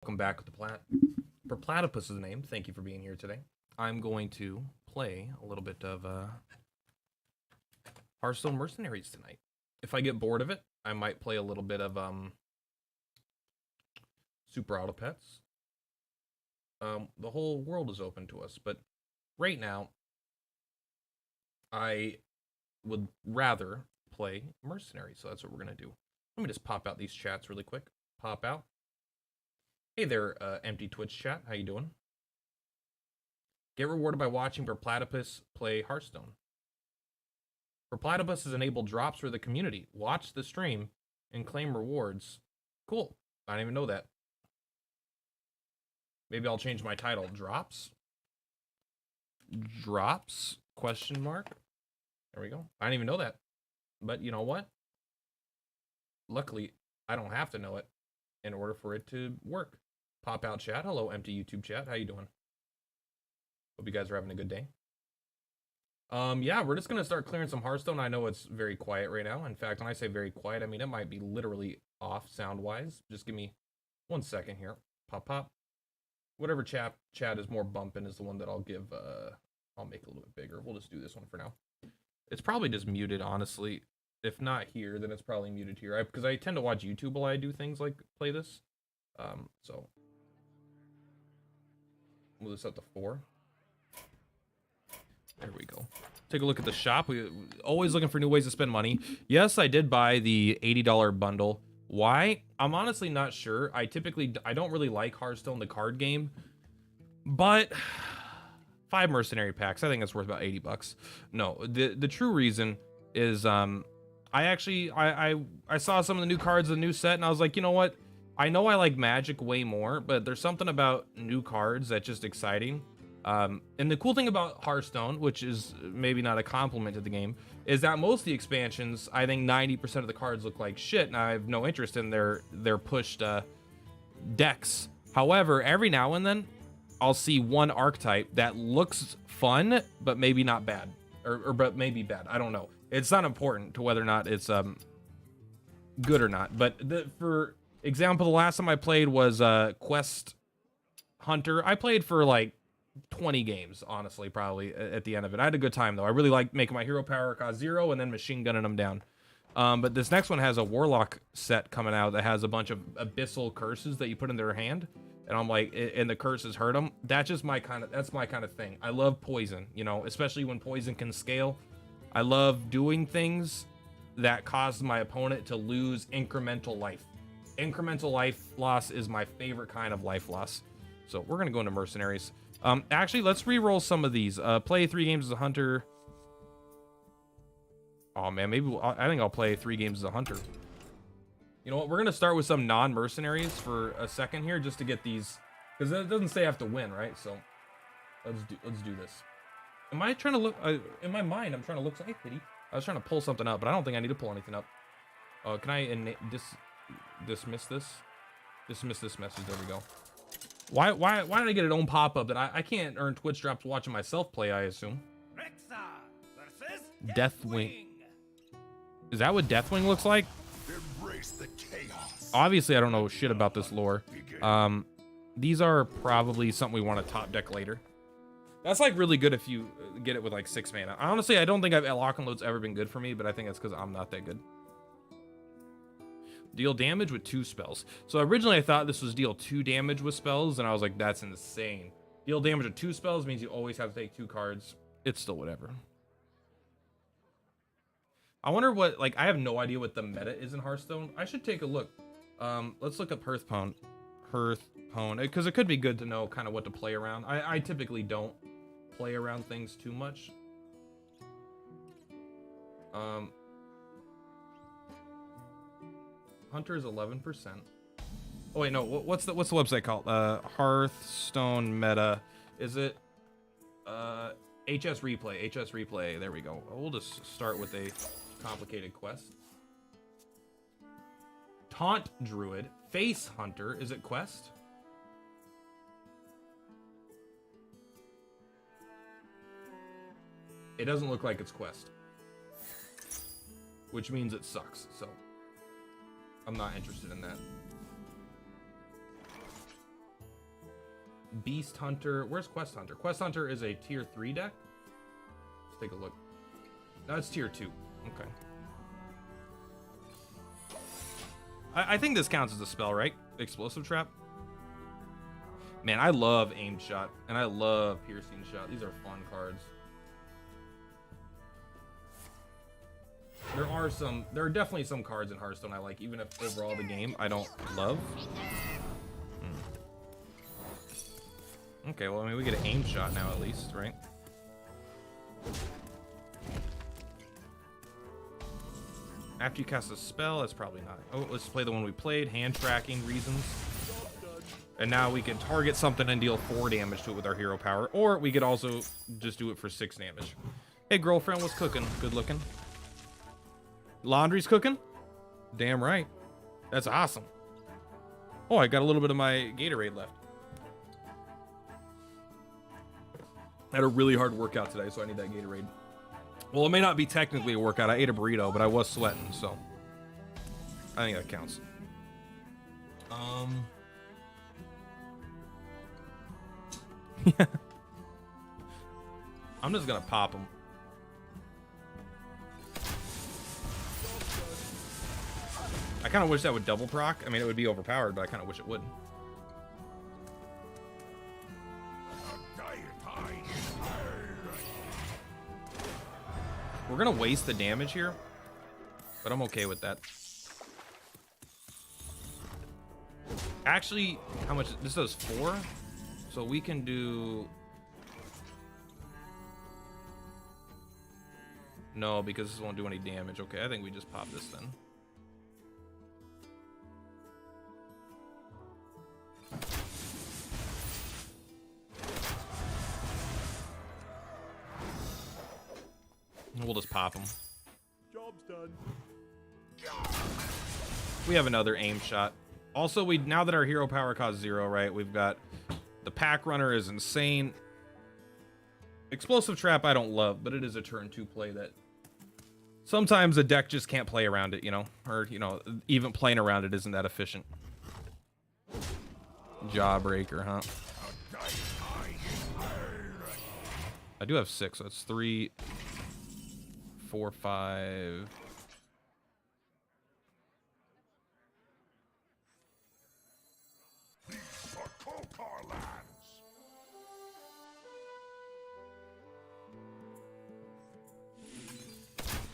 Welcome back with the for Platypus is the name. Thank you for being here today. I'm going to play a little bit of Hearthstone Mercenaries tonight. If I get bored of it, I might play a little bit of Super Auto Pets. The whole world is open to us, but right now I would rather play Mercenaries, so that's what we're gonna do. Let me just pop out these chats really quick. Pop out. Hey there, empty Twitch chat. How you doing? Get rewarded by watching for Platypus play Hearthstone. For Platypus has enabled drops for the community. Watch the stream and claim rewards. Cool. I didn't even know that. Maybe I'll change my title. Drops? Drops? Question mark? There we go. I didn't even know that. But you know what? Luckily, I don't have to know it in order for it to work. Pop out chat. Hello, empty YouTube chat. How you doing? Hope you guys are having a good day. Yeah, we're just gonna start clearing some Hearthstone. I know it's very quiet right now. In fact, when I say very quiet, I mean it might be literally off sound-wise. Just give me 1 second here. Pop, pop. Whatever chat is more bumping is the one that I'll give. I'll make a little bit bigger. We'll just do this one for now. It's probably just muted, honestly. If not here, then it's probably muted here. Because I tend to watch YouTube while I do things like play this. So move this up to 4. There we go. Take a look at the shop. We always looking for new ways to spend money. Yes, I did buy the $80 bundle. Why? I'm honestly not sure. I don't really like Hearthstone, the card game, but 5 mercenary packs, I think it's worth about 80 bucks. No, the true reason is I saw some of the new cards, the new set, and I was like, you know what? I know I like Magic way more, but there's something about new cards that's just exciting. And the cool thing about Hearthstone, which is maybe not a compliment to the game, is that most of the expansions, I think 90% of the cards look like shit, and I have no interest in their pushed decks. However, every now and then, I'll see one archetype that looks fun, but maybe not bad, or but maybe bad. I don't know. It's not important to whether or not it's good or not. But for example, the last time I played was Quest Hunter. I played for like 20 games, honestly, probably at the end of it. I had a good time though. I really like making my hero power cost 0 and then machine gunning them down. But this next one has a warlock set coming out that has a bunch of abyssal curses that you put in their hand, and I'm like, and the curses hurt them. That's my kind of thing. I love poison, you know, especially when poison can scale. I love doing things that cause my opponent to lose incremental life. Incremental life loss is my favorite kind of life loss. So we're gonna go into mercenaries. Actually, let's re-roll some of these. Play 3 games as a hunter. Oh man, maybe I think I'll play 3 games as a hunter. You know what? We're gonna start with some non-mercenaries for a second here, just to get these, because it doesn't say I have to win, right? So let's do this. Am I trying to look? In my mind, I'm trying to look. Hey, pity. I was trying to pull something up, but I don't think I need to pull anything up. Can I dismiss this? Dismiss this message. There we go. Why did I get an own pop-up that I can't earn Twitch drops watching myself play, I assume? Deathwing. Is that what Deathwing looks like? Embrace the chaos. Obviously, I don't know shit about this lore. These are probably something we want to top deck later. That's like really good if you get it with like 6 mana. Honestly, I don't think lock and load's ever been good for me, but I think that's because I'm not that good. Deal damage with 2 spells. So originally I thought this was deal 2 damage with spells, and I was like, that's insane. Deal damage with 2 spells means you always have to take 2 cards. It's still whatever. I wonder what, like, I have no idea what the meta is in Hearthstone. I should take a look. Let's look up Hearthstone, because it could be good to know kind of what to play around. I typically don't play around things too much. Hunter is 11%. Oh wait, no. What's the website called? Hearthstone meta. Is it HS Replay? HS Replay. There we go. We'll just start with a complicated quest. Taunt Druid. Face Hunter. Is it quest? It doesn't look like it's quest, which means it sucks. So I'm not interested in that. Beast Hunter. Where's Quest Hunter? Quest Hunter is a tier 3 deck. Let's take a look. No, it's tier 2. Okay. I think this counts as a spell, right? Explosive Trap. Man, I love Aimed Shot, and I love Piercing Shot. These are fun cards. There are definitely some cards in Hearthstone I like, even if overall the game I don't love. Okay, well, I mean, we get an Aim Shot now at least, right? After you cast a spell, that's probably not. Oh, let's play the one we played, hand tracking reasons. And now we can target something and deal 4 damage to it with our hero power, or we could also just do it for 6 damage. Hey, girlfriend, what's cooking? Good looking. Laundry's cooking? Damn right. That's awesome. Oh, I got a little bit of my Gatorade left. I had a really hard workout today, so I need that Gatorade. Well, it may not be technically a workout. I ate a burrito, but I was sweating, so I think that counts. Yeah. I'm just gonna pop him. I kind of wish that would double proc. I mean, it would be overpowered, but I kind of wish it wouldn't. We're gonna waste the damage here, but I'm okay with that. Actually, how much? This does 4, so we can do. No, because this won't do any damage. Okay, I think we just pop this then. We'll just pop him. Job's done. We have another Aim Shot. Also, now that our hero power costs 0, right? We've got the Pack Runner is insane. Explosive Trap I don't love, but it is a turn 2 play that sometimes a deck just can't play around it, you know? Or, you know, even playing around it isn't that efficient. Jawbreaker, huh? I do have 6, so that's 3, 4, 5.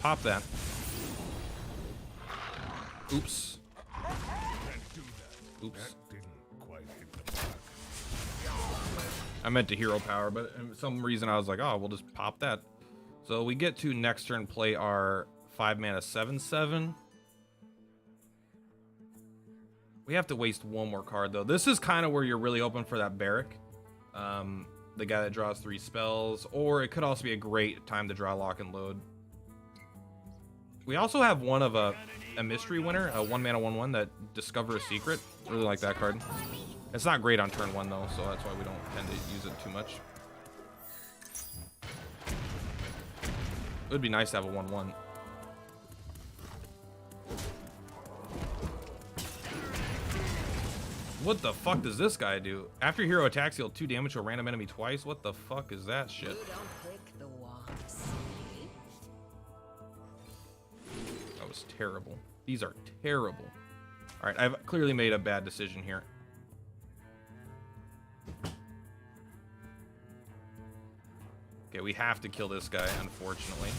Pop that. Oops. Oops. I meant to hero power, but for some reason I was like, oh, we'll just pop that. So we get to next turn play our 5 mana 7/7. We have to waste one more card though. This is kind of where you're really open for that Barrack. The guy that draws 3 spells, or it could also be a great time to draw Lock and Load. We also have one of a mystery winner, a 1 mana 1/1 that Discover a Secret. Really like that card. It's not great on turn 1 though, so that's why we don't tend to use it too much. It would be nice to have a 1/1. What the fuck does this guy do? After hero attacks, he'll 2 damage to a random enemy twice. What the fuck is that shit? That was terrible. These are terrible. All right, I've clearly made a bad decision here. Okay, we have to kill this guy, unfortunately.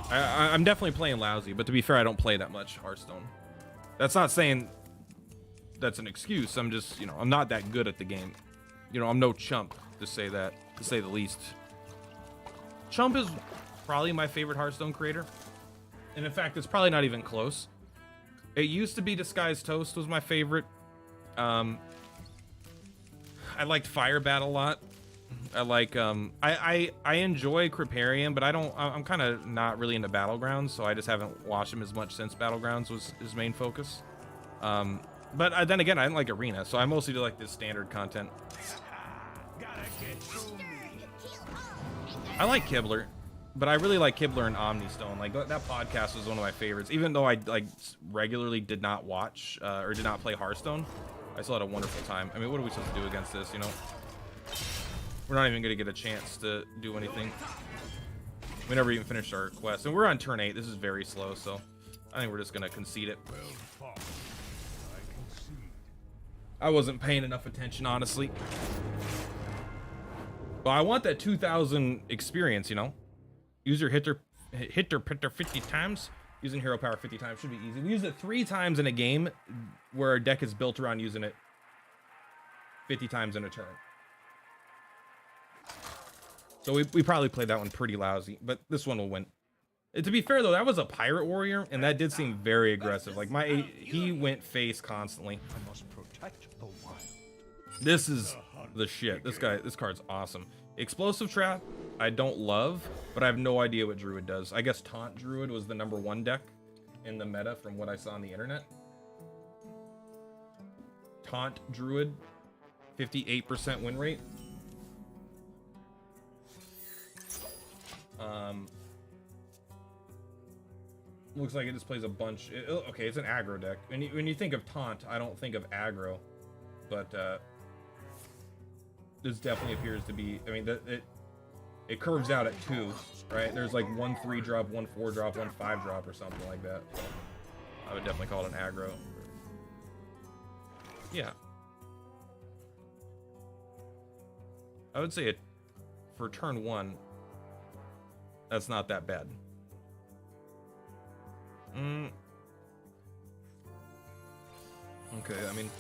I'm definitely playing lousy, but to be fair, I don't play that much Hearthstone. That's not saying that's an excuse. I'm just, you know, I'm not that good at the game. You know, I'm no chump, to say that, to say the least. Chump is probably my favorite Hearthstone creator. And in fact, it's probably not even close. It used to be Disguised Toast was my favorite. I liked Firebat a lot. I like I enjoy Kripparrian, but I'm kind of not really into Battlegrounds, so I just haven't watched him as much since Battlegrounds was his main focus. But then again, I didn't like Arena, so I mostly do like this standard content. I like Kibler. But I really like Kibler and Omnistone. Like that podcast was one of my favorites. Even though I like regularly did not watch or did not play Hearthstone, I still had a wonderful time. I mean, what are we supposed to do against this? You know, we're not even gonna get a chance to do anything. We never even finished our quest, and we're on turn 8. This is very slow, so I think we're just gonna concede it. I wasn't paying enough attention, honestly. But I want that 2,000 experience, you know. Use your hitter 50 times. Using hero power 50 times should be easy. We use it 3 times in a game where our deck is built around using it 50 times in a turn. So we probably played that one pretty lousy, but this one will win. To be fair though, that was a pirate warrior, and that did seem very aggressive. Like he went face constantly. I must protect the wild. This is the shit. This card's awesome. Explosive Trap, I don't love, but I have no idea what Druid does. I guess Taunt Druid was the #1 deck in the meta from what I saw on the internet. Taunt Druid, 58% win rate. Looks like it just plays a bunch. Okay, it's an aggro deck. When you think of Taunt, I don't think of aggro, but this definitely appears to be. I mean, it curves out at 2, right? There's like 1 3-drop, 1 4-drop, 1 5-drop, or something like that. So I would definitely call it an aggro. Yeah, I would say it for turn 1. That's not that bad. Okay, I mean,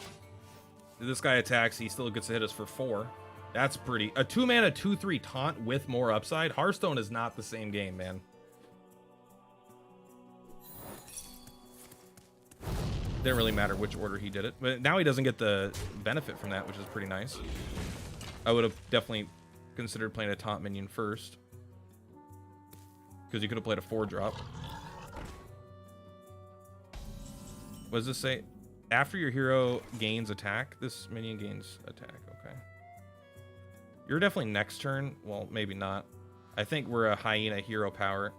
this guy attacks, he still gets to hit us for 4. That's pretty. A 2-mana 2/3 taunt with more upside. Hearthstone is not the same game, man. Didn't really matter which order he did it, but now he doesn't get the benefit from that, which is pretty nice. I would have definitely considered playing a taunt minion first, because you could have played a 4-drop. What does this say? After your hero gains attack, this minion gains attack. Okay. You're definitely next turn. Well, maybe not. I think we're a hyena hero power.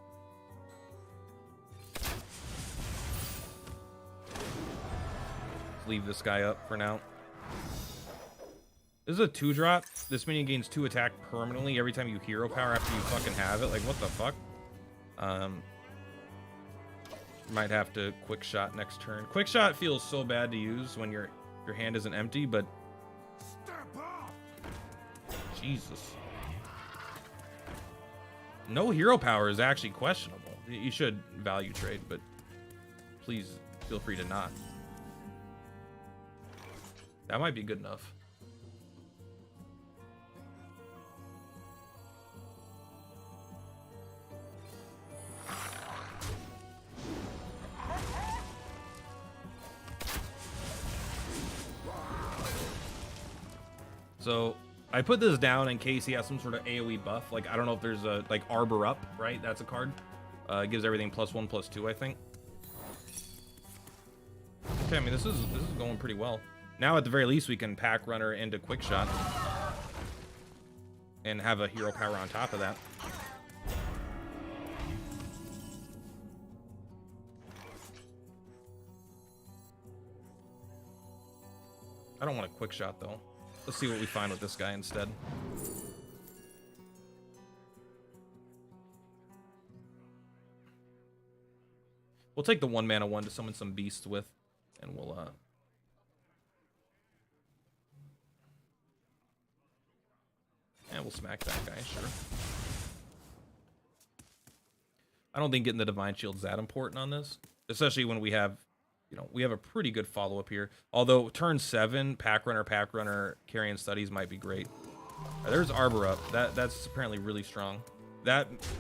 Leave this guy up for now. This is a 2-drop. This minion gains 2 attack permanently every time you hero power after you fucking have it. Like, what the fuck? Might have to quick shot next turn. Quick shot feels so bad to use when your hand isn't empty, but Jesus. No hero power is actually questionable. You should value trade, but please feel free to not. That might be good enough. So I put this down in case he has some sort of AoE buff. Like, I don't know if there's a, like, Arbor Up, right? That's a card. It gives everything +1/+2, I think. Okay, I mean, this is going pretty well. Now, at the very least, we can pack runner into quick shot and have a hero power on top of that. I don't want a quick shot, though. Let's see what we find with this guy instead. We'll take the 1-mana 1 to summon some beasts with, and we'll smack that guy, sure. I don't think getting the Divine Shield's that important on this, especially when we have, you know, we have a pretty good follow-up here. Although turn 7, pack runner, Carrion Studies might be great. There's Arbor Up. That's apparently really strong.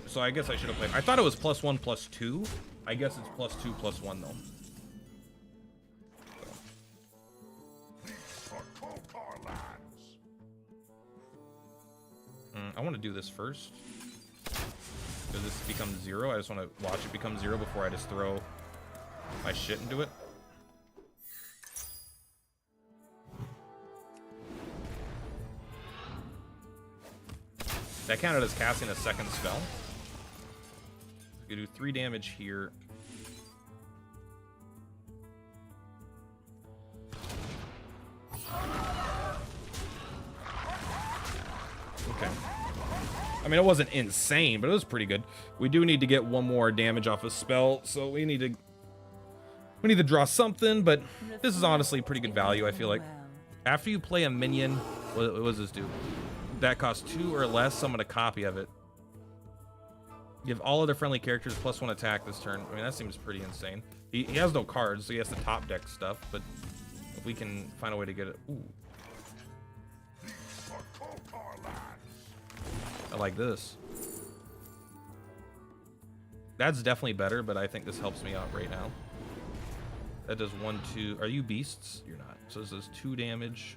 So I guess I should have played. I thought it was +1/+2. I guess it's +2/+1 though. I want to do this first. Does this become 0? I just want to watch it become 0 before I just throw my shit into it. That counted as casting a second spell. gonna do 3 damage here. Okay. I mean, it wasn't insane, but it was pretty good. We do need to get 1 more damage off a spell, so we need to draw something, but this is honestly pretty good value, I feel like. After you play a minion, what does this do? That costs 2 or less, summon a copy of it. Give all other friendly characters +1 attack this turn. I mean, that seems pretty insane. He has no cards, so he has to top deck stuff, but if we can find a way to get it. Ooh. I like this. That's definitely better, but I think this helps me out right now. That does 1, 2. Are you beasts? You're not. So this does 2 damage.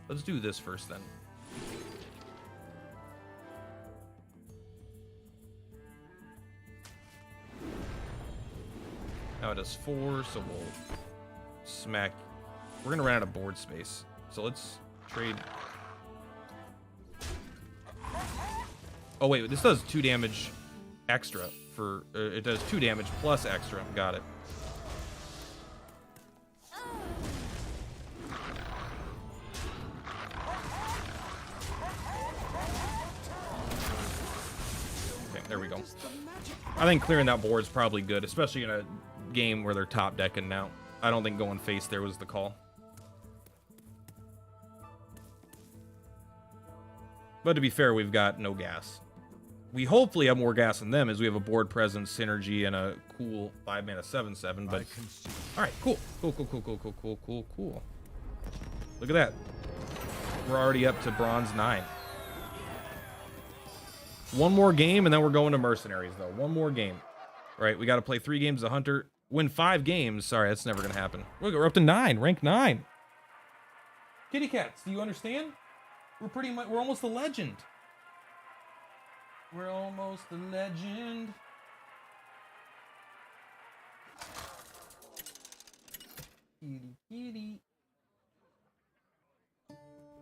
Let's do this first then. Now it does 4, so we'll smack. We're gonna run out of board space, so let's trade. Oh wait, this does 2 damage extra for. It does 2 damage plus extra. Got it. Okay, there we go. I think clearing that board is probably good, especially in a game where they're top decking now. I don't think going face there was the call. But to be fair, we've got no gas. We hopefully have more gas than them as we have a board presence, synergy, and a cool 5-mana 7/7. But all right, cool. Look at that. We're already up to bronze 9. 1 more game, and then we're going to Mercenaries, though. 1 more game. All right, we got to play 3 games as a Hunter. Win 5 games. Sorry, that's never going to happen. Look, we're up to 9, rank 9. Kitty cats, do you understand? We're almost a legend. We're almost a legend. Kitty, kitty.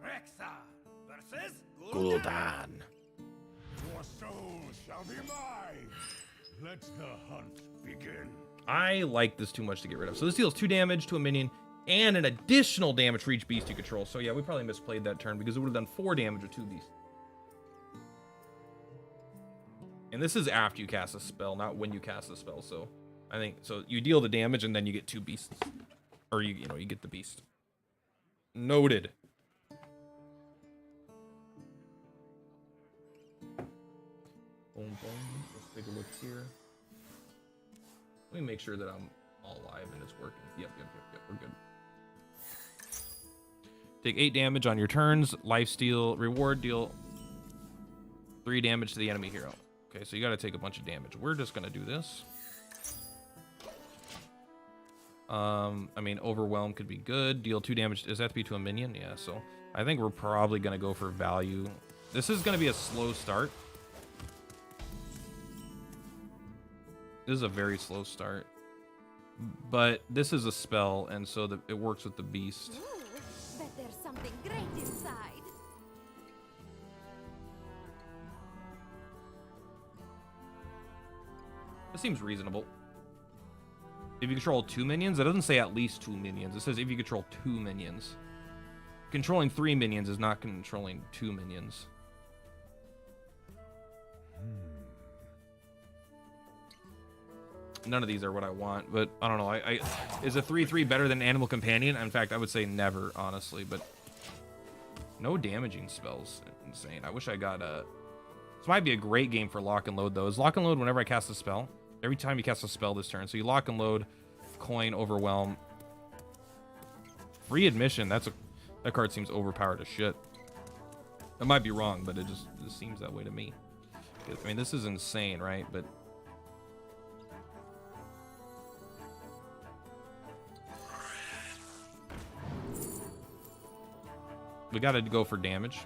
Rexa versus Gul'dan. Your soul shall be mine. Let the hunt begin. I like this too much to get rid of. So this deals 2 damage to a minion and an additional damage for each beast you control. So yeah, we probably misplayed that turn because it would have done 4 damage with 2 beasts. And this is after you cast a spell, not when you cast a spell. So I think so. You deal the damage and then you get 2 beasts, or you get the beast. Noted. Boom, boom. Let's take a look here. Let me make sure that I'm all live and it's working. Yep. We're good. Take 8 damage on your turns. Lifesteal reward, deal 3 damage to the enemy hero. Okay, so you got to take a bunch of damage. We're just gonna do this. I mean, overwhelm could be good. Deal 2 damage. Does that have to be to a minion? Yeah. So I think we're probably gonna go for value. This is gonna be a slow start. This is a very slow start, but this is a spell, and so it works with the beast. Ooh, bet there's something great inside. This seems reasonable. If you control 2 minions, it doesn't say at least 2 minions. It says if you control 2 minions. Controlling 3 minions is not controlling 2 minions. None of these are what I want, but I don't know. Is a 3/3 better than Animal Companion? In fact, I would say never, honestly, but no damaging spells. Insane. I wish I got a... This might be a great game for lock and load, though. Is lock and load whenever I cast a spell? Every time you cast a spell this turn. So you lock and load, coin, overwhelm. Free admission. That card seems overpowered as shit. I might be wrong, but it just seems that way to me. I mean, this is insane, right? But... we got to go for damage.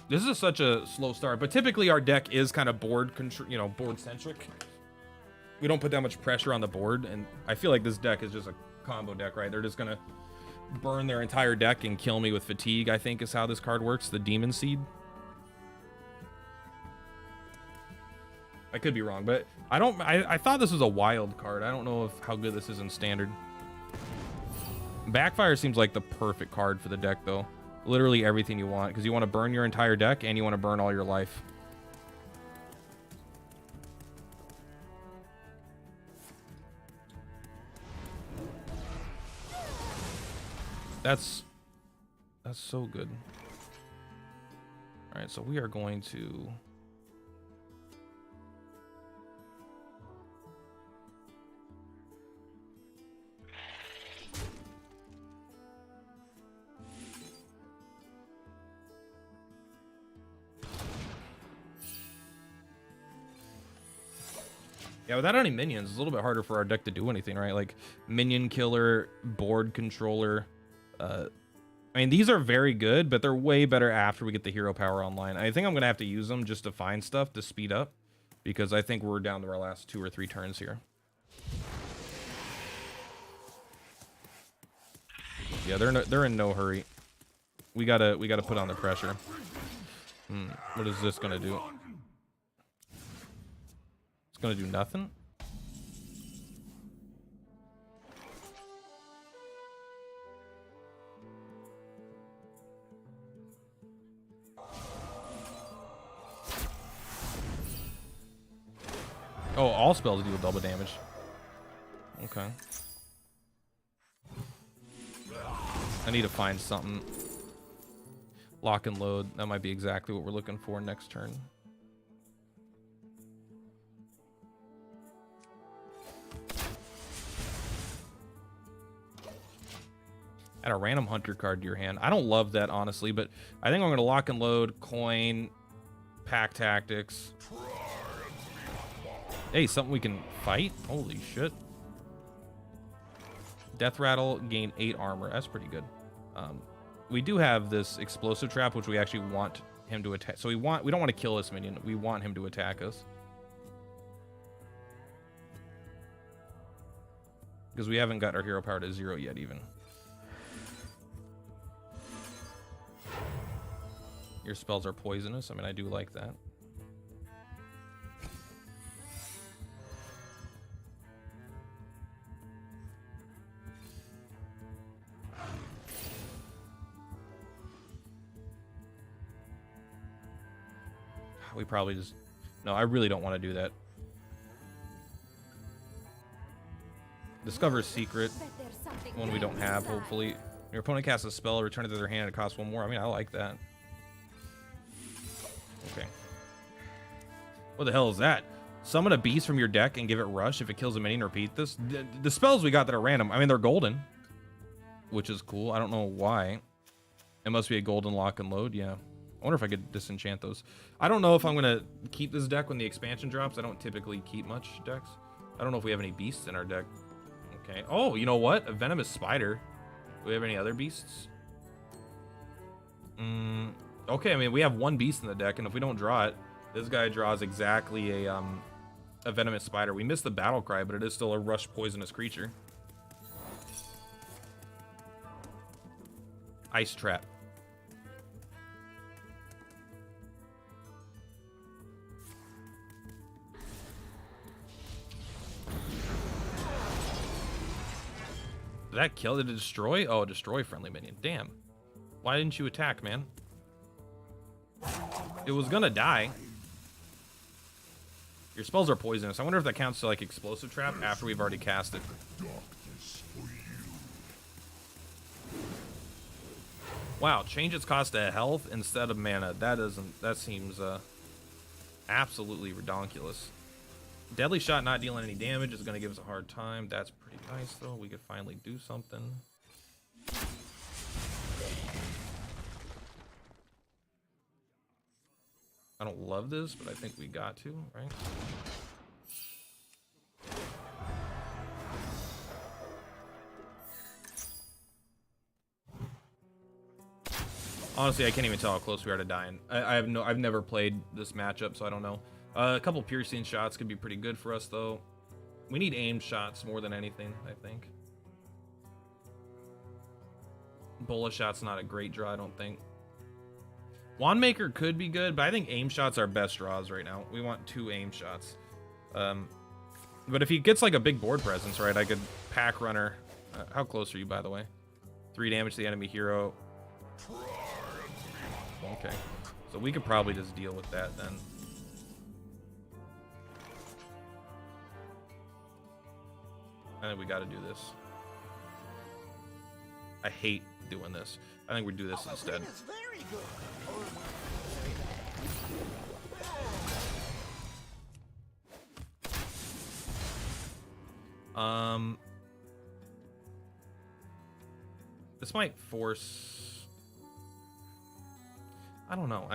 This is such a slow start, but typically our deck is kind of board centric. We don't put that much pressure on the board, and I feel like this deck is just a combo deck, right? They're just gonna burn their entire deck and kill me with fatigue, I think is how this card works, the Demon Seed. I could be wrong, but I thought this was a wild card. I don't know how good this is in standard. Backfire seems like the perfect card for the deck, though. Literally everything you want, because you want to burn your entire deck and you want to burn all your life. That's so good. All right, so we are going to... Yeah, without any minions, it's a little bit harder for our deck to do anything, right? Like minion killer, board controller. I mean, these are very good, but they're way better after we get the hero power online. I think I'm gonna have to use them just to find stuff to speed up, because I think we're down to our last 2 or 3 turns here. Yeah, they're in no hurry. We gotta put on the pressure. What is this gonna do? It's gonna do nothing. Oh, all spells deal double damage. Okay. I need to find something. Lock and load. That might be exactly what we're looking for next turn. Add a random hunter card to your hand. I don't love that, honestly, but I think I'm going to lock and load, coin, pack tactics. Hey, something we can fight? Holy shit. Death Rattle, gain 8 armor. That's pretty good. We do have this explosive trap, which we actually want him to attack. So we don't want to kill this minion. We want him to attack us. Because we haven't got our hero power to 0 yet, even. Your spells are poisonous. I mean, I do like that. We probably just... No, I really don't want to do that. Discover a secret. One we don't have, hopefully. Your opponent casts a spell, return it to their hand, it costs 1 more. I mean, I like that. Okay. What the hell is that? Summon a beast from your deck and give it rush. If it kills a minion, repeat this. The spells we got that are random, I mean, they're golden, which is cool. I don't know why. It must be a golden lock and load. Yeah. I wonder if I could disenchant those. I don't know if I'm going to keep this deck when the expansion drops. I don't typically keep much decks. I don't know if we have any beasts in our deck. Okay. Oh, you know what? A venomous spider. Do we have any other beasts? Okay, I mean, we have 1 beast in the deck, and if we don't draw it, this guy draws exactly a venomous spider. We missed the battle cry, but it is still a rush poisonous creature. Ice trap. Did that kill? Did it destroy? Oh, destroy friendly minion. Damn. Why didn't you attack, man? It was gonna die. Your spells are poisonous. I wonder if that counts to like explosive trap after we've already cast it. Wow, change its cost to health instead of mana. That seems absolutely redonkulous. Deadly shot not dealing any damage is going to give us a hard time. That's pretty nice, though. We could finally do something. I don't love this, but I think we got to, right? Honestly, I can't even tell how close we are to dying. I've never played this matchup, so I don't know. A couple piercing shots could be pretty good for us, though. We need aimed shots more than anything, I think. Bola shot's not a great draw, I don't think. Wandmaker could be good, but I think aim shots are best draws right now. We want 2 aim shots. But if he gets like a big board presence, right, I could pack runner. How close are you, by the way? 3 damage to the enemy hero. Okay, so we could probably just deal with that then. I think we got to do this. I hate doing this. I think we do this instead. This might force. I don't know.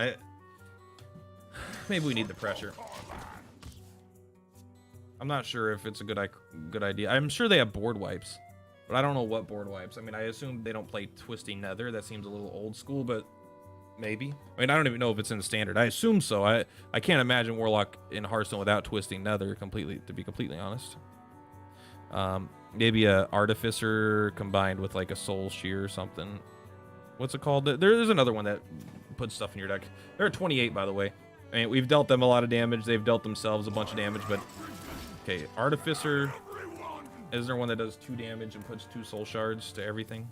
Maybe we need the pressure. I'm not sure if it's a good idea. I'm sure they have board wipes, but I don't know what board wipes. I mean, I assume they don't play Twisting Nether. That seems a little old school, but maybe. I mean, I don't even know if it's in the standard. I assume so. I can't imagine Warlock in Hearthstone without Twisting Nether completely, to be completely honest. Maybe a Artificer combined with like a Soul Shear or something. What's it called? There's another one that puts stuff in your deck. They're at 28, by the way. I mean, we've dealt them a lot of damage. They've dealt themselves a bunch of damage, but okay, Artificer. Is there one that does 2 damage and puts 2 soul shards to everything?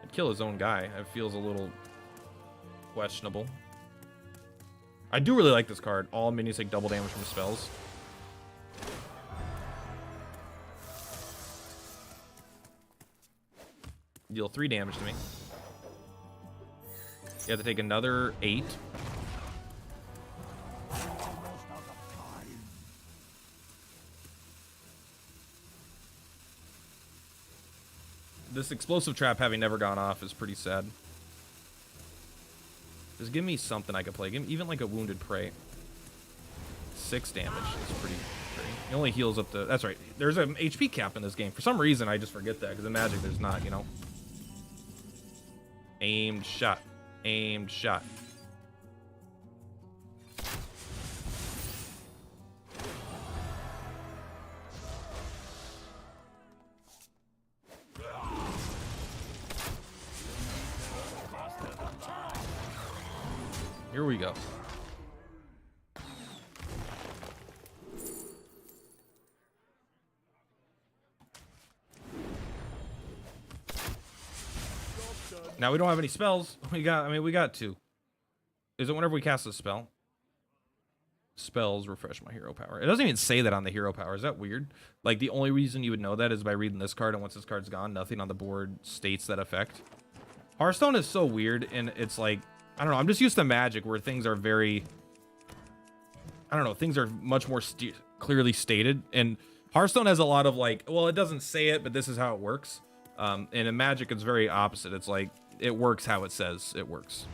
It'd kill his own guy. It feels a little questionable. I do really like this card. All minions take double damage from spells. Deal 3 damage to me. You have to take another 8. This explosive trap having never gone off is pretty sad. Just give me something I can play. Give me even like a wounded prey. 6 damage is pretty. He only heals up to. That's right. There's an HP cap in this game. For some reason, I just forget that because in Magic there's not. You know. Aimed shot. Aimed shot. Here we go. Now we don't have any spells. We got 2. Is it whenever we cast a spell? Spells refresh my hero power. It doesn't even say that on the hero power. Is that weird? Like the only reason you would know that is by reading this card, and once this card's gone, nothing on the board states that effect. Hearthstone is so weird, and it's like, I don't know, I'm just used to Magic where things are very, I don't know, things are much more clearly stated, and Hearthstone has a lot of like, well, it doesn't say it, but this is how it works. And in Magic, it's very opposite. It's like, it works how it says it works.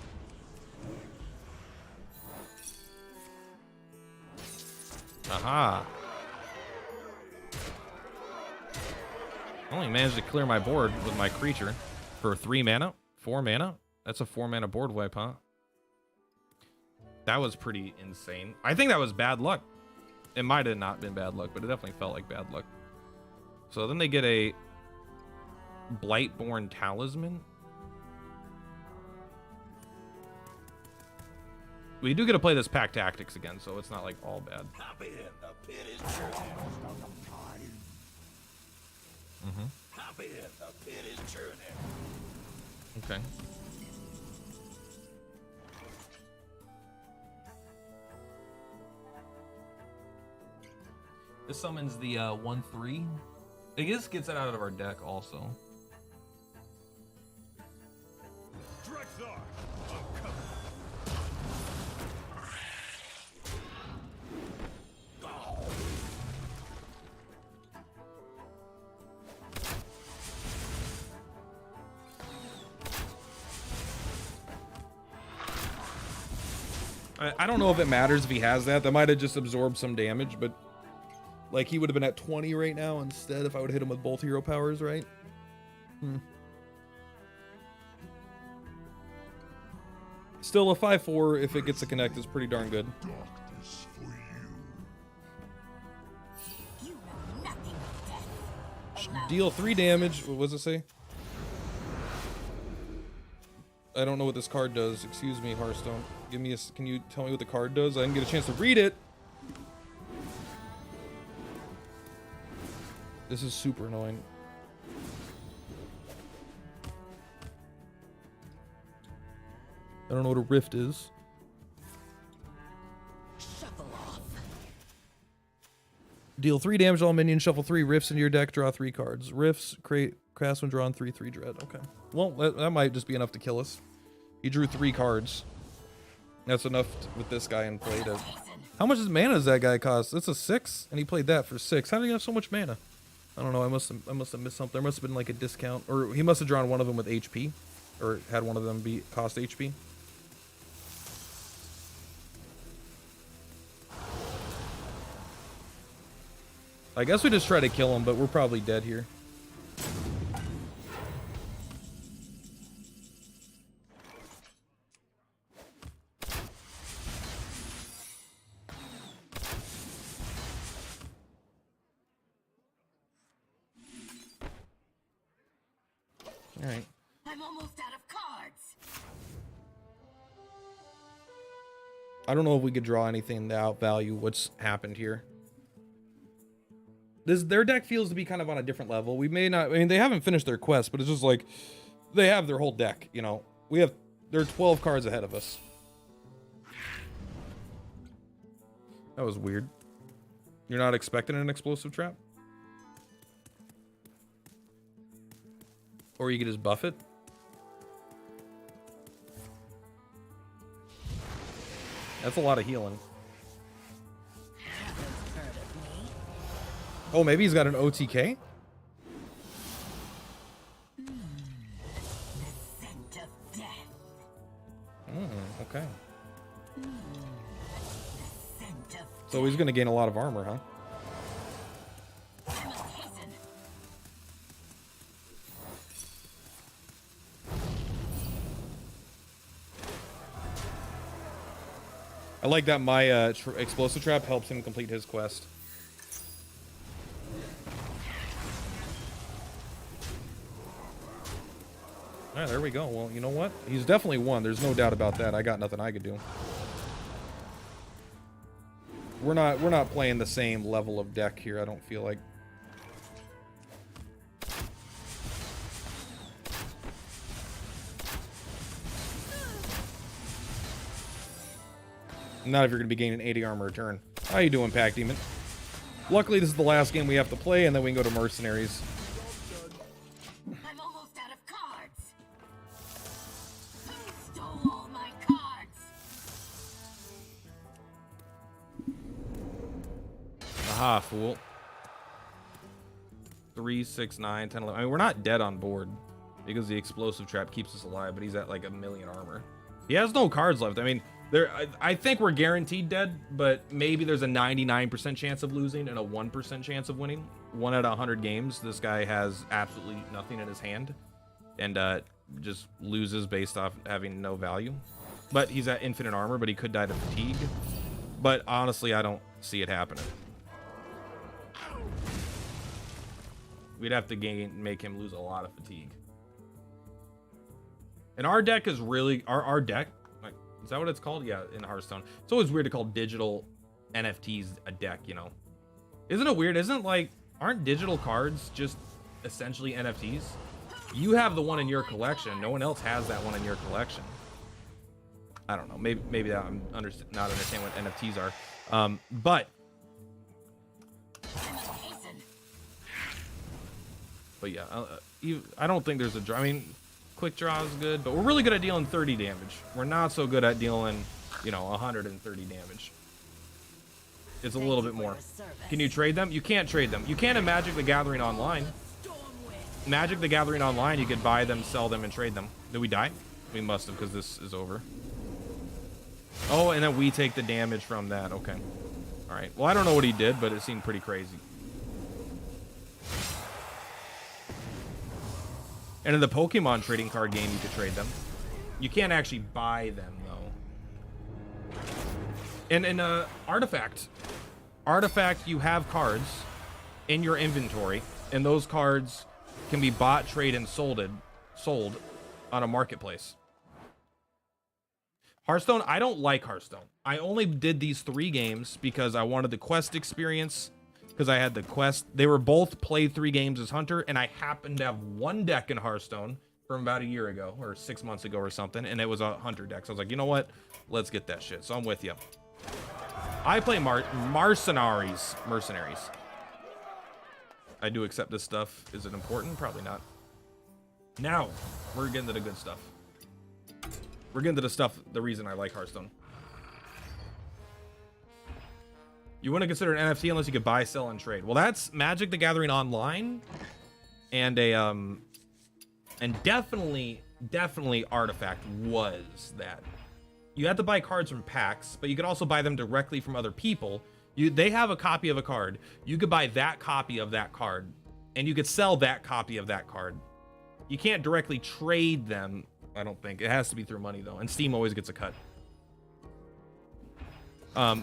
Aha. I only managed to clear my board with my creature for 3 mana, 4 mana. That's a 4 mana board wipe, huh? That was pretty insane. I think that was bad luck. It might have not been bad luck, but it definitely felt like bad luck. So then they get a Blightborn Talisman. We do get to play this Pack Tactics again, so it's not like all bad. Okay. This summons the 1/3. I guess gets it out of our deck also. I don't know if it matters if he has that. That might have just absorbed some damage, but like he would have been at 20 right now instead if I would hit him with both hero powers, right? Still a 5/4 if it gets to connect is pretty darn good. Deal 3 damage. What does it say? I don't know what this card does. Excuse me, Hearthstone. Give me a. Can you tell me what the card does? I didn't get a chance to read it. This is super annoying. I don't know what a rift is. Shuffle off. Deal 3 damage to all minions, shuffle 3 rifts into your deck, draw 3 cards. Rifts, create cast when drawn 3/3 dread. Okay. Well, that might just be enough to kill us. He drew 3 cards. That's enough with this guy in play to... How much mana does that guy cost? That's a 6, and he played that for 6. How did he have so much mana? I don't know. I must have missed something. There must have been like a discount, or he must have drawn one of them with HP, or had one of them be cost HP. I guess we just try to kill him, but we're probably dead here. All right. I'm almost out of cards. I don't know if we could draw anything to outvalue what's happened here. Their deck feels to be kind of on a different level. We may not, I mean, they haven't finished their quest, but it's just like they have their whole deck, you know. They're 12 cards ahead of us. That was weird. You're not expecting an explosive trap? Or you could just buff it? That's a lot of healing. Oh, maybe he's got an OTK? Okay. So he's gonna gain a lot of armor, huh? I like that my explosive trap helps him complete his quest. Alright, there we go. Well, you know what? He's definitely won. There's no doubt about that. I got nothing I could do. We're not playing the same level of deck here, I don't feel like. Not if you're going to be gaining 80 armor a turn. How you doing, Pack Demon? Luckily, this is the last game we have to play, and then we can go to Mercenaries. I'm almost out of cards. Who stole all my cards? Aha, fool. 3, 6, 9, 10, 11. I mean, we're not dead on board because the explosive trap keeps us alive, but he's at like 1,000,000 armor. He has no cards left. I mean, I think we're guaranteed dead, but maybe there's a 99% chance of losing and a 1% chance of winning. 1 out of 100 games, this guy has absolutely nothing in his hand and just loses based off having no value. But he's at infinite armor, but he could die to fatigue. But honestly, I don't see it happening. We'd have to make him lose a lot of fatigue. And our deck is really our deck. Like, is that what it's called? Yeah, in Hearthstone. It's always weird to call digital NFTs a deck, you know. Isn't it weird? Aren't digital cards just essentially NFTs? You have the one in your collection. No one else has that one in your collection. I don't know. Maybe that I'm not understand what NFTs are. But yeah, I don't think there's a draw. I mean, quick draw is good, but we're really good at dealing 30 damage. We're not so good at dealing, 130 damage. It's a little bit more. Can you trade them? You can't trade them. You can in Magic the Gathering Online. Magic the Gathering Online, you could buy them, sell them, and trade them. Did we die? We must have, because this is over. Oh, and then we take the damage from that. Okay. All right. Well, I don't know what he did, but it seemed pretty crazy. And in the Pokemon trading card game, you could trade them. You can't actually buy them, though. And in Artifact, you have cards in your inventory, and those cards can be bought, traded, and sold on a marketplace. Hearthstone, I don't like Hearthstone. I only did these 3 games because I wanted the quest experience because I had the quest. They were both play 3 games as Hunter, and I happened to have one deck in Hearthstone from about a year ago or 6 months ago or something, and it was a Hunter deck. So I was like, you know what? Let's get that shit. So I'm with you. I play Mercenaries. I do accept this stuff. Is it important? Probably not. Now, we're getting to the good stuff. We're getting to the stuff, the reason I like Hearthstone. You wouldn't consider an NFT unless you could buy, sell, and trade. Well, that's Magic the Gathering Online, and definitely Artifact was that. You had to buy cards from packs, but you could also buy them directly from other people. They have a copy of a card. You could buy that copy of that card, and you could sell that copy of that card. You can't directly trade them, I don't think. It has to be through money, though, and Steam always gets a cut.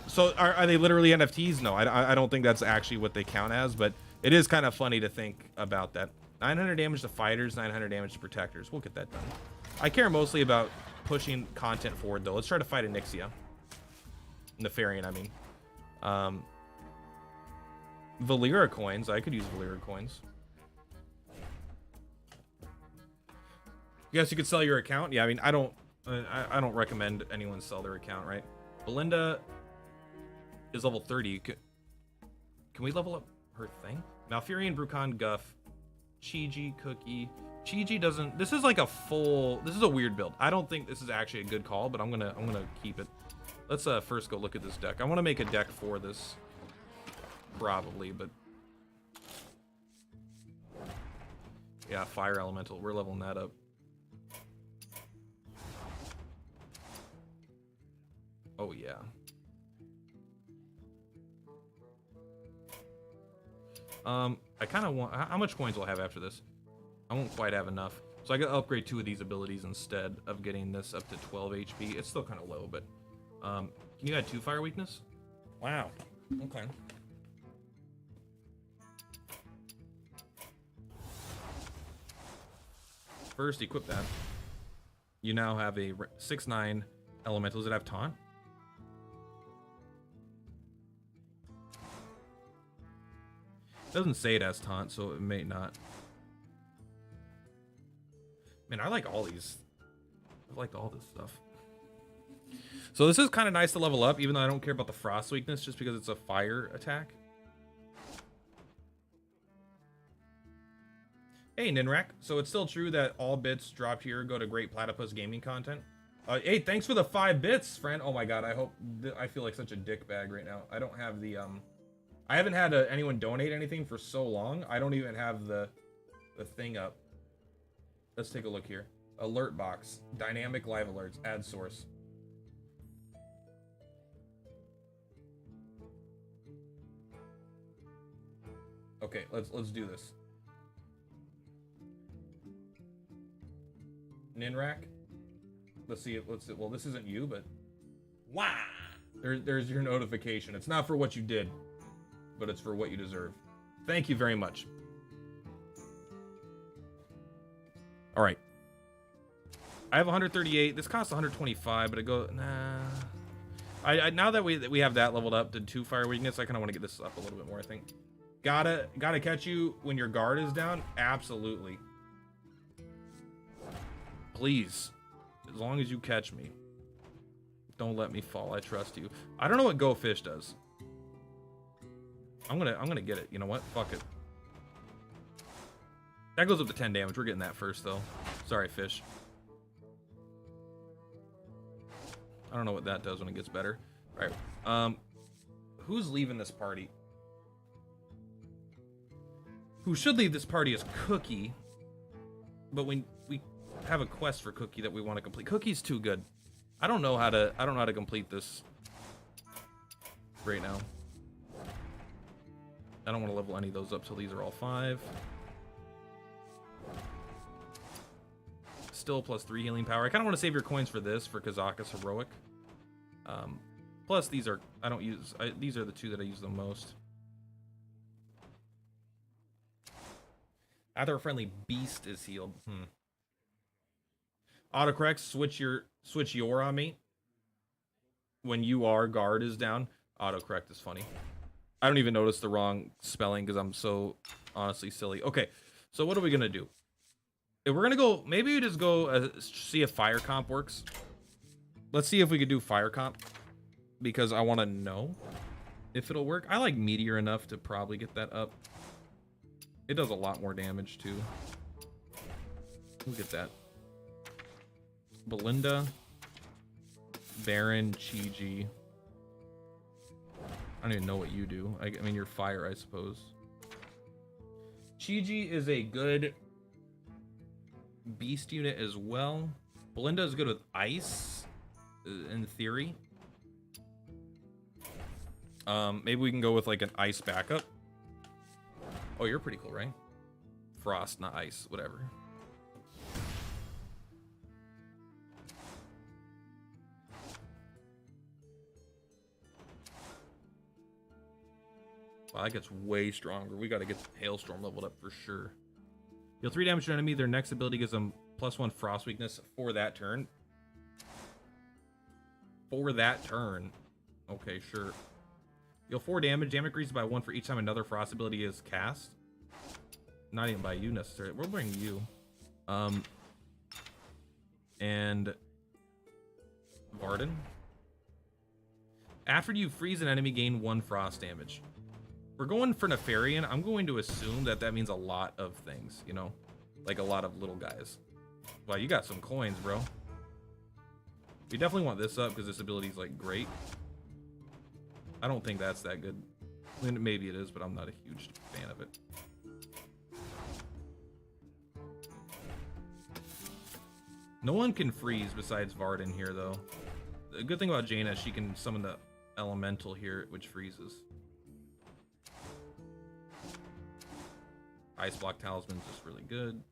So are they literally NFTs? No, I don't think that's actually what they count as, but it is kind of funny to think about that. 900 damage to fighters, 900 damage to protectors. We'll get that done. I care mostly about pushing content forward, though. Let's try to fight a Nixia. Nefarian, I mean. Valera coins. I could use Valera coins. Yes, you could sell your account. Yeah, I mean, I don't recommend anyone sell their account, right? Belinda is level 30. Can we level up her thing? Malfurion, Brucon, Guff, Chi-Ji, Cookie. Chi-Ji doesn't. This is like a full. This is a weird build. I don't think this is actually a good call, but I'm gonna keep it. Let's first go look at this deck. I want to make a deck for this, probably, but yeah, Fire Elemental. We're leveling that up. Oh yeah. I kind of want. How much coins will I have after this? I won't quite have enough, so I gotta upgrade 2 of these abilities instead of getting this up to 12 HP. It's still kind of low, but can you add 2 fire weakness? Wow. Okay. First, equip that. You now have a 6/9 elemental. Does it have taunt? It doesn't say it has taunt, so it may not. Man, I like all these. I like all this stuff. So this is kind of nice to level up, even though I don't care about the frost weakness, just because it's a fire attack. Hey, Ninrak. So it's still true that all bits dropped here go to Great Platypus Gaming content? Hey, thanks for the 5 bits, friend. Oh my god, I feel like such a dick bag right now. I don't have the, I haven't had anyone donate anything for so long. I don't even have the thing up. Let's take a look here. Alert box. Dynamic live alerts. Add source. Okay, let's do this. Ninrak. Let's see. Well, this isn't you, but wow. There's your notification. It's not for what you did, but it's for what you deserve. Thank you very much. All right. I have 138. This costs 125, but it goes. Nah. Now that we have that leveled up to 2 fire weakness, I kind of want to get this up a little bit more. I think. Gotta catch you when your guard is down. Absolutely. Please, as long as you catch me, don't let me fall. I trust you. I don't know what Go Fish does. I'm gonna get it. You know what? Fuck it. That goes up to 10 damage. We're getting that first, though. Sorry, Fish. I don't know what that does when it gets better. All right. Who's leaving this party? Who should leave this party is Cookie. But we have a quest for Cookie that we want to complete. Cookie's too good. I don't know how to complete this right now. I don't want to level any of those up till these are all 5. Still plus 3 healing power. I kind of want to save your coins for this, for Kazaka's Heroic. Plus these are, these are the 2 that I use the most. Either a friendly beast is healed. Autocorrect, switch your on me. When you are guard is down. Autocorrect is funny. I don't even notice the wrong spelling because I'm so honestly silly. Okay, so what are we gonna do? If we're gonna go, maybe we just go see if fire comp works. Let's see if we could do fire comp because I want to know if it'll work. I like meteor enough to probably get that up. It does a lot more damage too. Look at that. Belinda, Baron, Chi-Ji. I don't even know what you do. I mean, you're fire, I suppose. Chi-Ji is a good beast unit as well. Belinda is good with ice, in theory. Maybe we can go with like an ice backup. Oh, you're pretty cool, right? Frost, not ice, whatever. Wow, that gets way stronger. We got to get Hailstorm leveled up for sure. Deal 3 damage to an enemy. Their next ability gives them +1 frost weakness for that turn. For that turn. Okay, sure. Deal 4 damage. Damage increases by 1 for each time another frost ability is cast. Not even by you necessarily. We'll bring you. And Varden. After you freeze an enemy, gain 1 frost damage. We're going for Nefarian. I'm going to assume that that means a lot of things, you know, like a lot of little guys. Wow, you got some coins, bro. We definitely want this up because this ability is like great. I don't think that's that good. I mean, maybe it is, but I'm not a huge fan of it. No one can freeze besides Varden here, though. The good thing about Jaina is she can summon the elemental here, which freezes. Ice Block Talisman's just really good.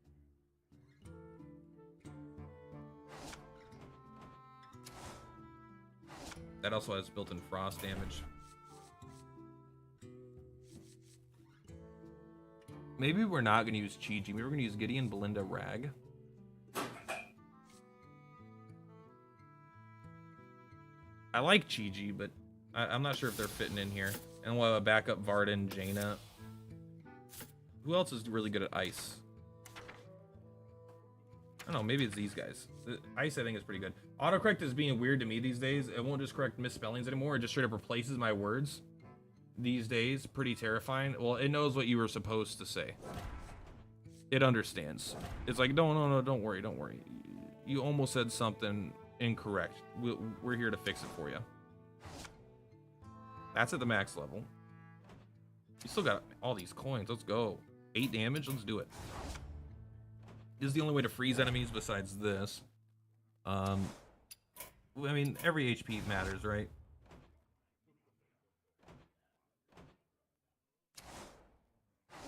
That also has built-in frost damage. Maybe we're not going to use Chi-Ji. Maybe we're going to use Gideon, Belinda, Rag. I like Chi-Ji, but I'm not sure if they're fitting in here. And we'll have a backup Varden, Jaina. Who else is really good at ice? I don't know, maybe it's these guys. The ice, I think, is pretty good. Autocorrect is being weird to me these days. It won't just correct misspellings anymore. It just straight up replaces my words these days. Pretty terrifying. Well, it knows what you were supposed to say. It understands. It's like, no, don't worry, don't worry. You almost said something incorrect. We're here to fix it for you. That's at the max level. You still got all these coins. Let's go. 8 damage. Let's do it. This is the only way to freeze enemies besides this. I mean, every HP matters, right?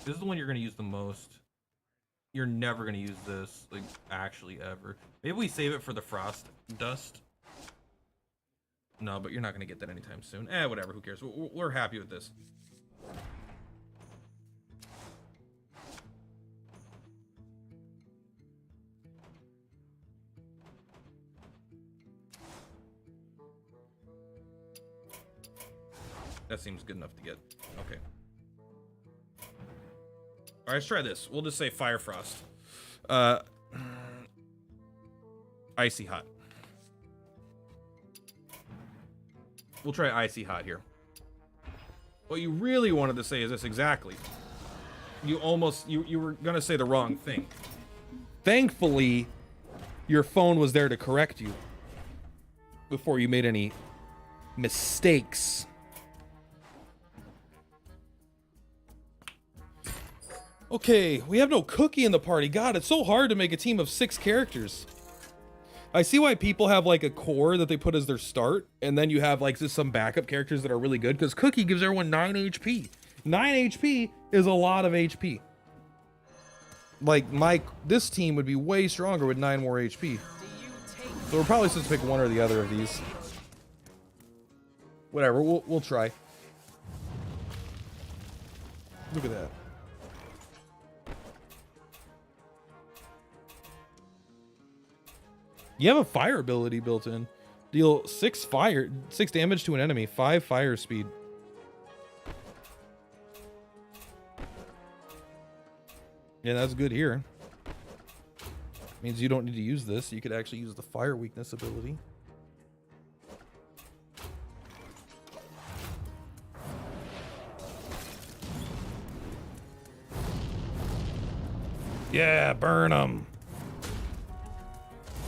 This is the one you're going to use the most. You're never going to use this, like, actually ever. Maybe we save it for the frost dust. No, but you're not going to get that anytime soon. Whatever. Who cares? We're happy with this. That seems good enough to get. Okay. All right, let's try this. We'll just say Fire Frost. Icy Hot. We'll try Icy Hot here. What you really wanted to say is this exactly. You were gonna say the wrong thing. Thankfully, your phone was there to correct you before you made any mistakes. Okay, we have no Cookie in the party. God, it's so hard to make a team of 6 characters. I see why people have like a core that they put as their start, and then you have like just some backup characters that are really good, because Cookie gives everyone 9 HP. 9 HP is a lot of HP. Like this team would be way stronger with 9 more HP. So we're probably supposed to pick one or the other of these. Whatever, we'll try. Look at that. You have a fire ability built in. Deal 6 damage to an enemy, 5 fire speed. Yeah, that's good here. Means you don't need to use this. You could actually use the fire weakness ability. Yeah, burn them.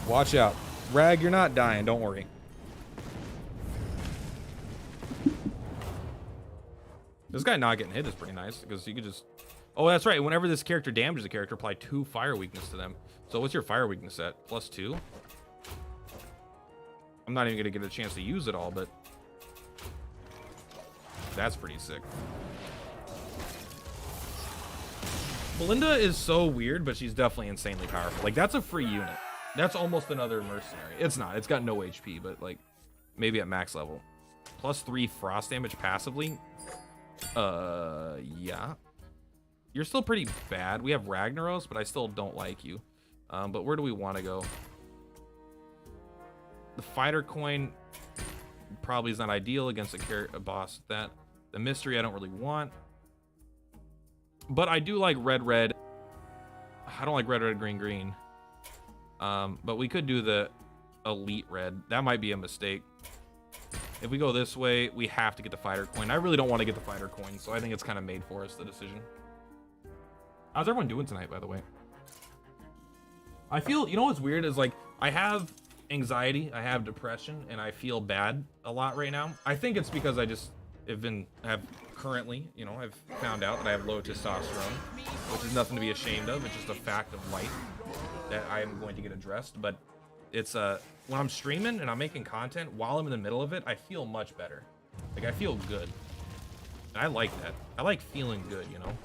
Watch out. Rag, you're not dying. Don't worry. This guy not getting hit is pretty nice because you could just... Oh, that's right. Whenever this character damages a character, apply 2 fire weakness to them. So what's your fire weakness at? +2? I'm not even going to get a chance to use it all, but... That's pretty sick. Belinda is so weird, but she's definitely insanely powerful. Like, that's a free unit. That's almost another mercenary. It's not. It's got no HP, but, like, maybe at max level. +3 frost damage passively. Yeah. You're still pretty bad. We have Ragnaros, but I still don't like you. But where do we want to go? The fighter coin probably is not ideal against a boss with that. The mystery I don't really want. But I do like red. I don't like red, green. But we could do the elite red. That might be a mistake. If we go this way, we have to get the fighter coin. I really don't want to get the fighter coin, so I think it's kind of made for us, the decision. How's everyone doing tonight, by the way? I feel, you know what's weird is, like, I have anxiety, I have depression, and I feel bad a lot right now. I think it's because I just have currently, you know, I've found out that I have low testosterone, which is nothing to be ashamed of. It's just a fact of life that I am going to get addressed. But it's when I'm streaming and I'm making content while I'm in the middle of it, I feel much better. Like, I feel good. And I like that. I like feeling good, you know.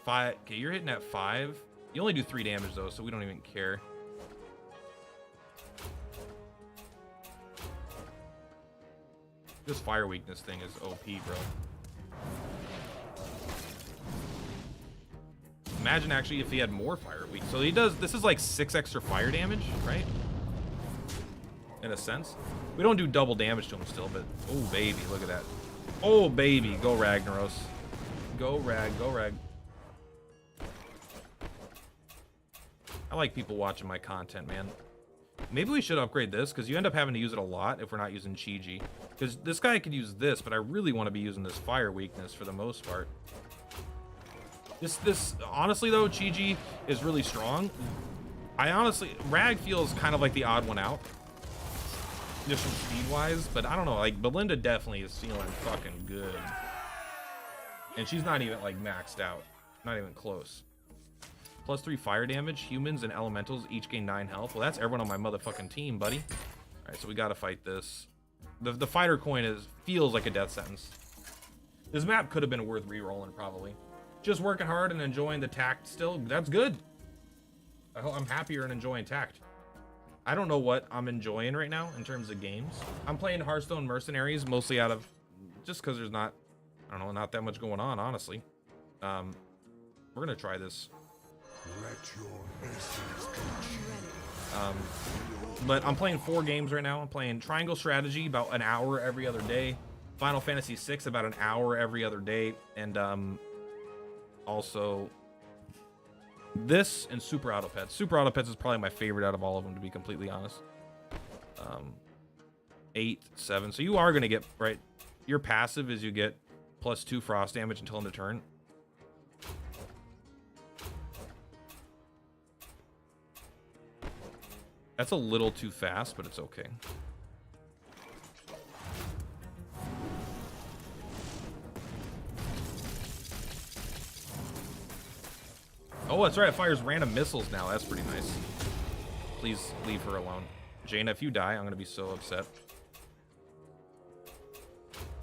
5. Okay, you're hitting at 5. You only do 3 damage though, so we don't even care. This fire weakness thing is OP, bro. Imagine actually if he had more fire weak. So he does, this is like 6 extra fire damage, right? In a sense. We don't do double damage to him still, but oh baby, look at that. Oh baby, go Ragnaros. Go Rag, go Rag. I like people watching my content, man. Maybe we should upgrade this, because you end up having to use it a lot if we're not using Chi-Ji. Because this guy could use this, but I really want to be using this fire weakness for the most part. This honestly though, Chi-Ji is really strong. Rag feels kind of like the odd one out. Just from speed-wise, but I don't know, like, Belinda definitely is feeling fucking good. And she's not even, like, maxed out. Not even close. +3 fire damage. Humans and elementals each gain 9 health. Well, that's everyone on my motherfucking team, buddy. Alright, so we gotta fight this. The fighter coin feels like a death sentence. This map could have been worth re-rolling, probably. Just working hard and enjoying the tact still. That's good. I'm happier and enjoying tact. I don't know what I'm enjoying right now in terms of games. I'm playing Hearthstone Mercenaries mostly out of... just because there's not... I don't know, not that much going on, honestly. We're gonna try this. But I'm playing 4 games right now. I'm playing Triangle Strategy about an hour every other day. Final Fantasy VI about an hour every other day. And also this and Super Auto Pets. Super Auto Pets is probably my favorite out of all of them, to be completely honest. 8, 7. So you are going to get, right, your passive is you get +2 frost damage until end of turn. That's a little too fast, but it's okay. Oh, that's right. It fires random missiles now. That's pretty nice. Please leave her alone. Jaina, if you die, I'm going to be so upset.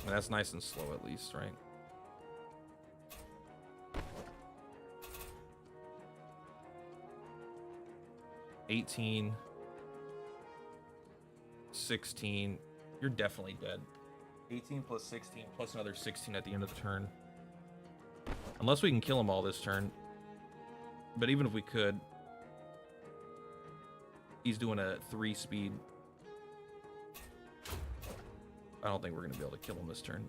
And that's nice and slow at least, right? $18. 16. You're definitely dead. 18 plus 16 plus another 16 at the end of the turn. Unless we can kill them all this turn. But even if we could, he's doing a 3 speed. I don't think we're going to be able to kill him this turn.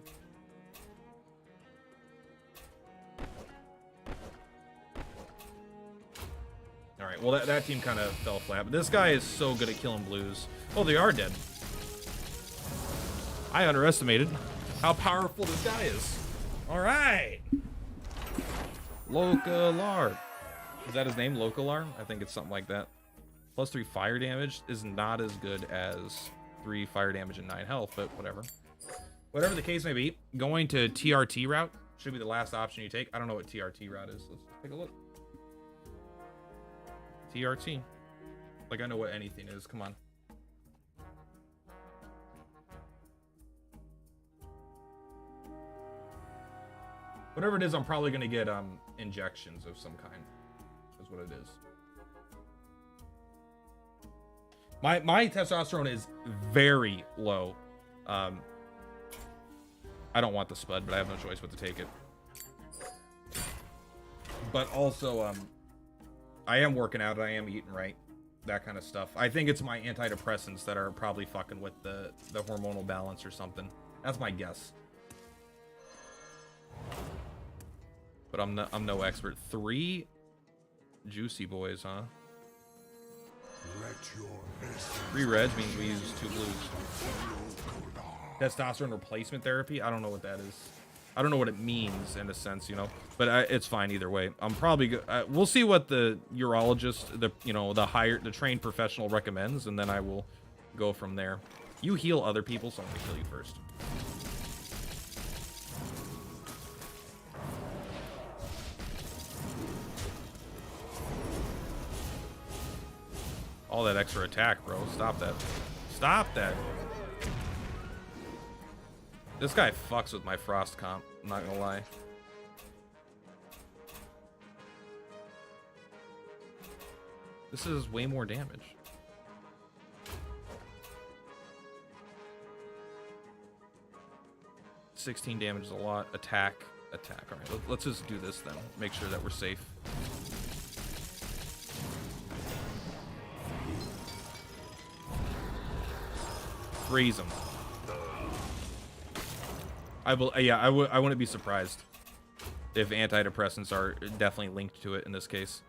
well, that team kind of fell flat. But this guy is so good at killing blues. Oh, they are dead. I underestimated how powerful this guy is. All right. Localar. Is that his name, Localar? I think it's something like that. +3 fire damage is not as good as 3 fire damage and 9 health, but whatever. Whatever the case may be, going to TRT route should be the last option you take. I don't know what TRT route is. Let's take a look. TRT. Like I know what anything is. Come on. Whatever it is, I'm probably gonna get injections of some kind. That's what it is. My testosterone is very low. I don't want the spud, but I have no choice but to take it. But also, I am working out and I am eating right. That kind of stuff. I think it's my antidepressants that are probably fucking with the hormonal balance or something. That's my guess. But I'm no expert. 3 juicy boys, huh? 3 reds means we use 2 blues. Testosterone replacement therapy? I don't know what that is. I don't know what it means in a sense, you know. But it's fine either way. I'm probably we'll see what the urologist, the trained professional recommends, and then I will go from there. You heal other people, so I'm gonna kill you first. All that extra attack, bro. Stop that. Stop that. This guy fucks with my frost comp. I'm not gonna lie. This is way more damage. $16 damage is a lot. Attack. All right, let's just do this then. Make sure that we're safe. Freeze him. I wouldn't be surprised if antidepressants are definitely linked to it in this case.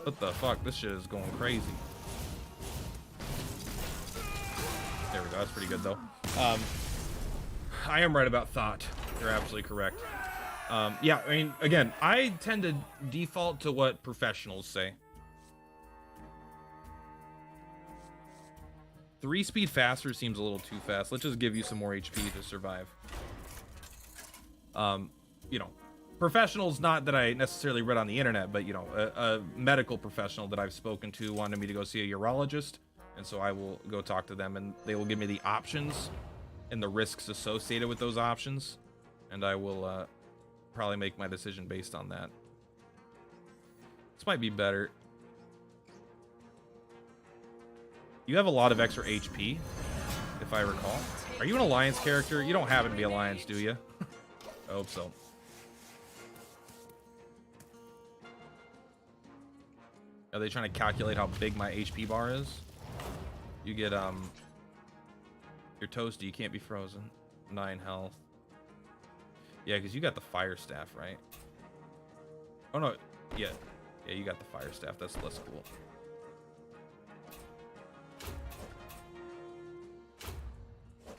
What the fuck? This shit is going crazy. There we go. That's pretty good though. I am right about thought. You're absolutely correct. Yeah, I mean, again, I tend to default to what professionals say. 3 speed faster seems a little too fast. Let's just give you some more HP to survive. You know, professionals, not that I necessarily read on the internet, but, you know, a medical professional that I've spoken to wanted me to go see a urologist. And so I will go talk to them, and they will give me the options and the risks associated with those options. And I will probably make my decision based on that. This might be better. You have a lot of extra HP, if I recall. Are you an Alliance character? You don't happen to be Alliance, do you? I hope so. Are they trying to calculate how big my HP bar is? You get, you're toasty, you can't be frozen. 9 health. Yeah, because you got the fire staff, right? Oh, no. Yeah. Yeah, you got the fire staff. That's less cool.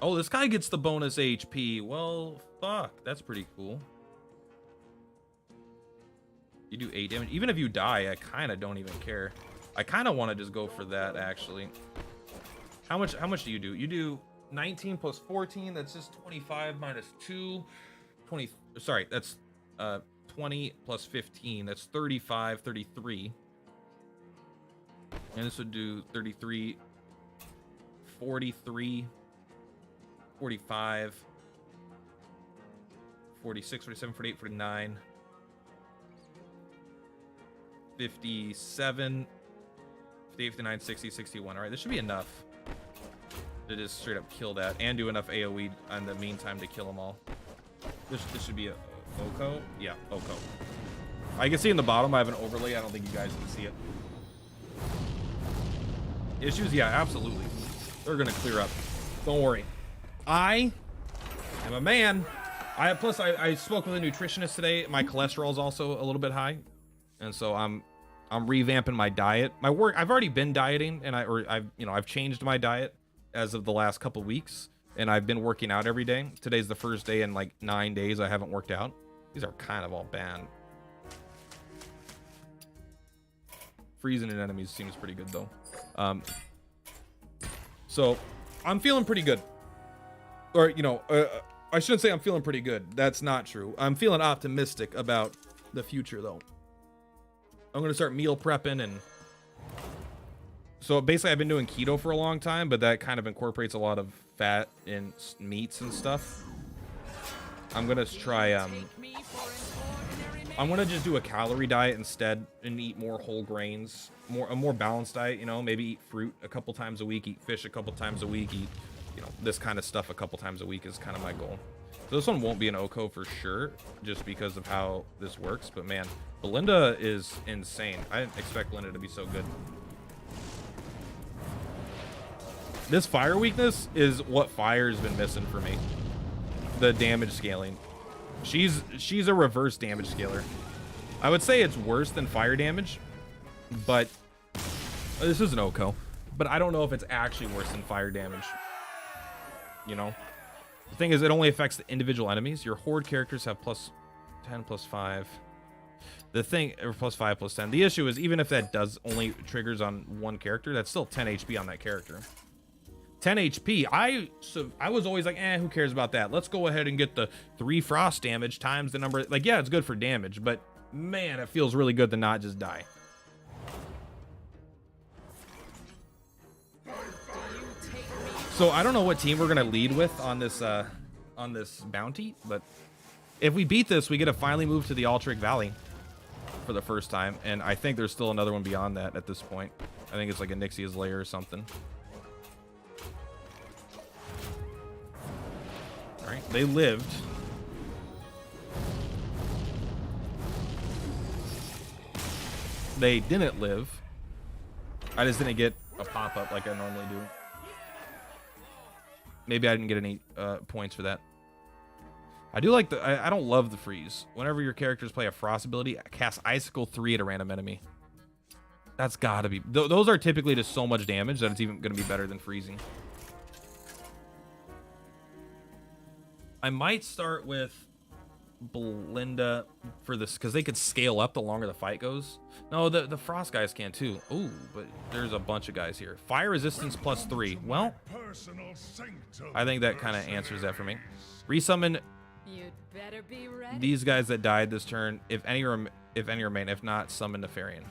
Oh, this guy gets the bonus HP. Well, fuck. That's pretty cool. You do 8 damage. Even if you die, I kind of don't even care. I kind of want to just go for that, actually. How much do you do? You do 19 plus 14. That's just 25 minus 2. 20. Sorry, that's 20 plus 15. That's 35, 33. And this would do 33, 43, 45, 46, 47, 48, 49, 57, 58, 59, 60, 61. All right, this should be enough to just straight up kill that and do enough AoE in the meantime to kill them all. This should be a Oko. Yeah, Oko. I can see in the bottom I have an overlay. I don't think you guys can see it. Issues? Yeah, absolutely. They're gonna clear up. Don't worry. I am a man I spoke with a nutritionist today. My cholesterol is also a little bit high, and so I'm revamping my diet. I've already been dieting, and I've changed my diet as of the last couple weeks, and I've been working out every day. Today's the first day in like 9 days I haven't worked out. These are kind of all bad. Freezing in enemies seems pretty good though. So I'm feeling pretty good. Or, I shouldn't say I'm feeling pretty good. That's not true. I'm feeling optimistic about the future though. I'm going to start meal prepping, and so basically I've been doing keto for a long time, but that kind of incorporates a lot of fat and meats and stuff. I'm going to try, I'm going to just do a calorie diet instead and eat more whole grains, a more balanced diet, maybe eat fruit a couple times a week, eat fish a couple times a week, eat, this kind of stuff a couple times a week is kind of my goal. So this one won't be an OCO for sure, just because of how this works, but man, Belinda is insane. I didn't expect Belinda to be so good. This fire weakness is what fire's been missing for me. The damage scaling. She's a reverse damage scaler. I would say it's worse than fire damage, but this is an OCO. But I don't know if it's actually worse than fire damage. The thing is, it only affects the individual enemies. Your horde characters have plus 10, plus 5. The thing, or plus 5, plus 10. The issue is, even if that does only triggers on one character, that's still 10 HP on that character. 10 HP. I was always like, who cares about that? Let's go ahead and get the 3 frost damage times the number. Like, yeah, it's good for damage, but man, it feels really good to not just die. So I don't know what team we're gonna lead with on this bounty, but if we beat this, we get to finally move to the Altric Valley for the first time, and I think there's still another one beyond that at this point. I think it's like a Nixia's Lair or something. All right, they lived. They didn't live. I just didn't get a pop-up like I normally do. Maybe I didn't get any points for that. I do like I don't love the freeze. Whenever your characters play a frost ability, cast Icicle 3 at a random enemy. That's gotta be... those are typically just so much damage that it's even gonna be better than freezing. I might start with Belinda for this, because they could scale up the longer the fight goes. No, the frost guys can too. Ooh, but there's a bunch of guys here. Fire resistance plus 3. Well, I think that kind of answers that for me. Resummon You'd better be ready. these guys that died this turn, if any remain. If not, summon Nefarian.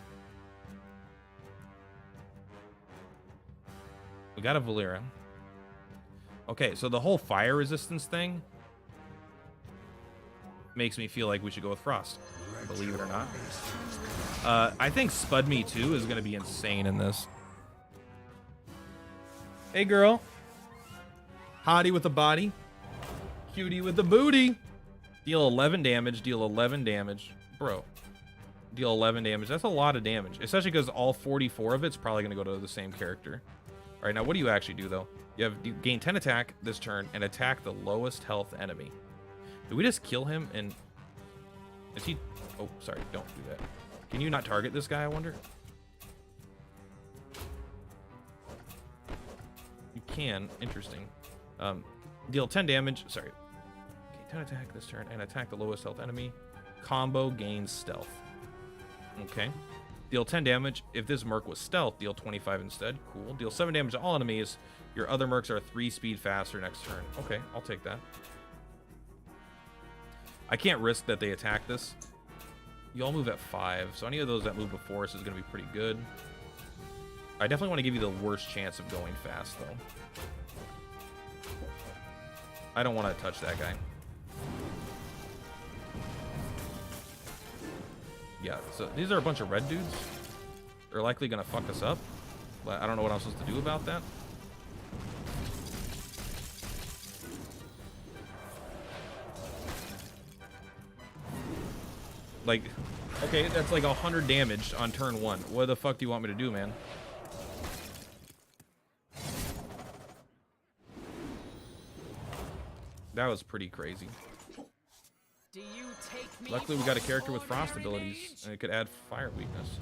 We got a Valera. Okay, so the whole fire resistance thing makes me feel like we should go with Frost, believe it or not. I think Spud Me 2 is going to be insane in this. Hey, girl. Hottie with the body. Cutie with the booty. Deal 11 damage. Deal 11 damage. Bro. Deal 11 damage. That's a lot of damage, especially because all 44 of it's probably going to go to the same character. All right, now what do you actually do, though? You gain 10 attack this turn and attack the lowest health enemy. Do we just kill him and... Is he... Oh, sorry. Don't do that. Can you not target this guy, I wonder? You can. Interesting. Deal 10 damage. Sorry. Okay, 10 attack this turn and attack the lowest health enemy. Combo gains stealth. Okay. Deal 10 damage. If this merc was stealth, deal 25 instead. Cool. Deal 7 damage to all enemies. Your other mercs are 3 speed faster next turn. Okay, I'll take that. I can't risk that they attack this. You all move at 5, so any of those that move before us is going to be pretty good. I definitely want to give you the worst chance of going fast, though. I don't want to touch that guy. Yeah, so these are a bunch of red dudes. They're likely going to fuck us up, but I don't know what I'm supposed to do about that. Like, okay, that's like 100 damage on turn 1. What the fuck do you want me to do, man? That was pretty crazy. Do you take me? Luckily, we got a character with frost abilities, and it could add fire weakness.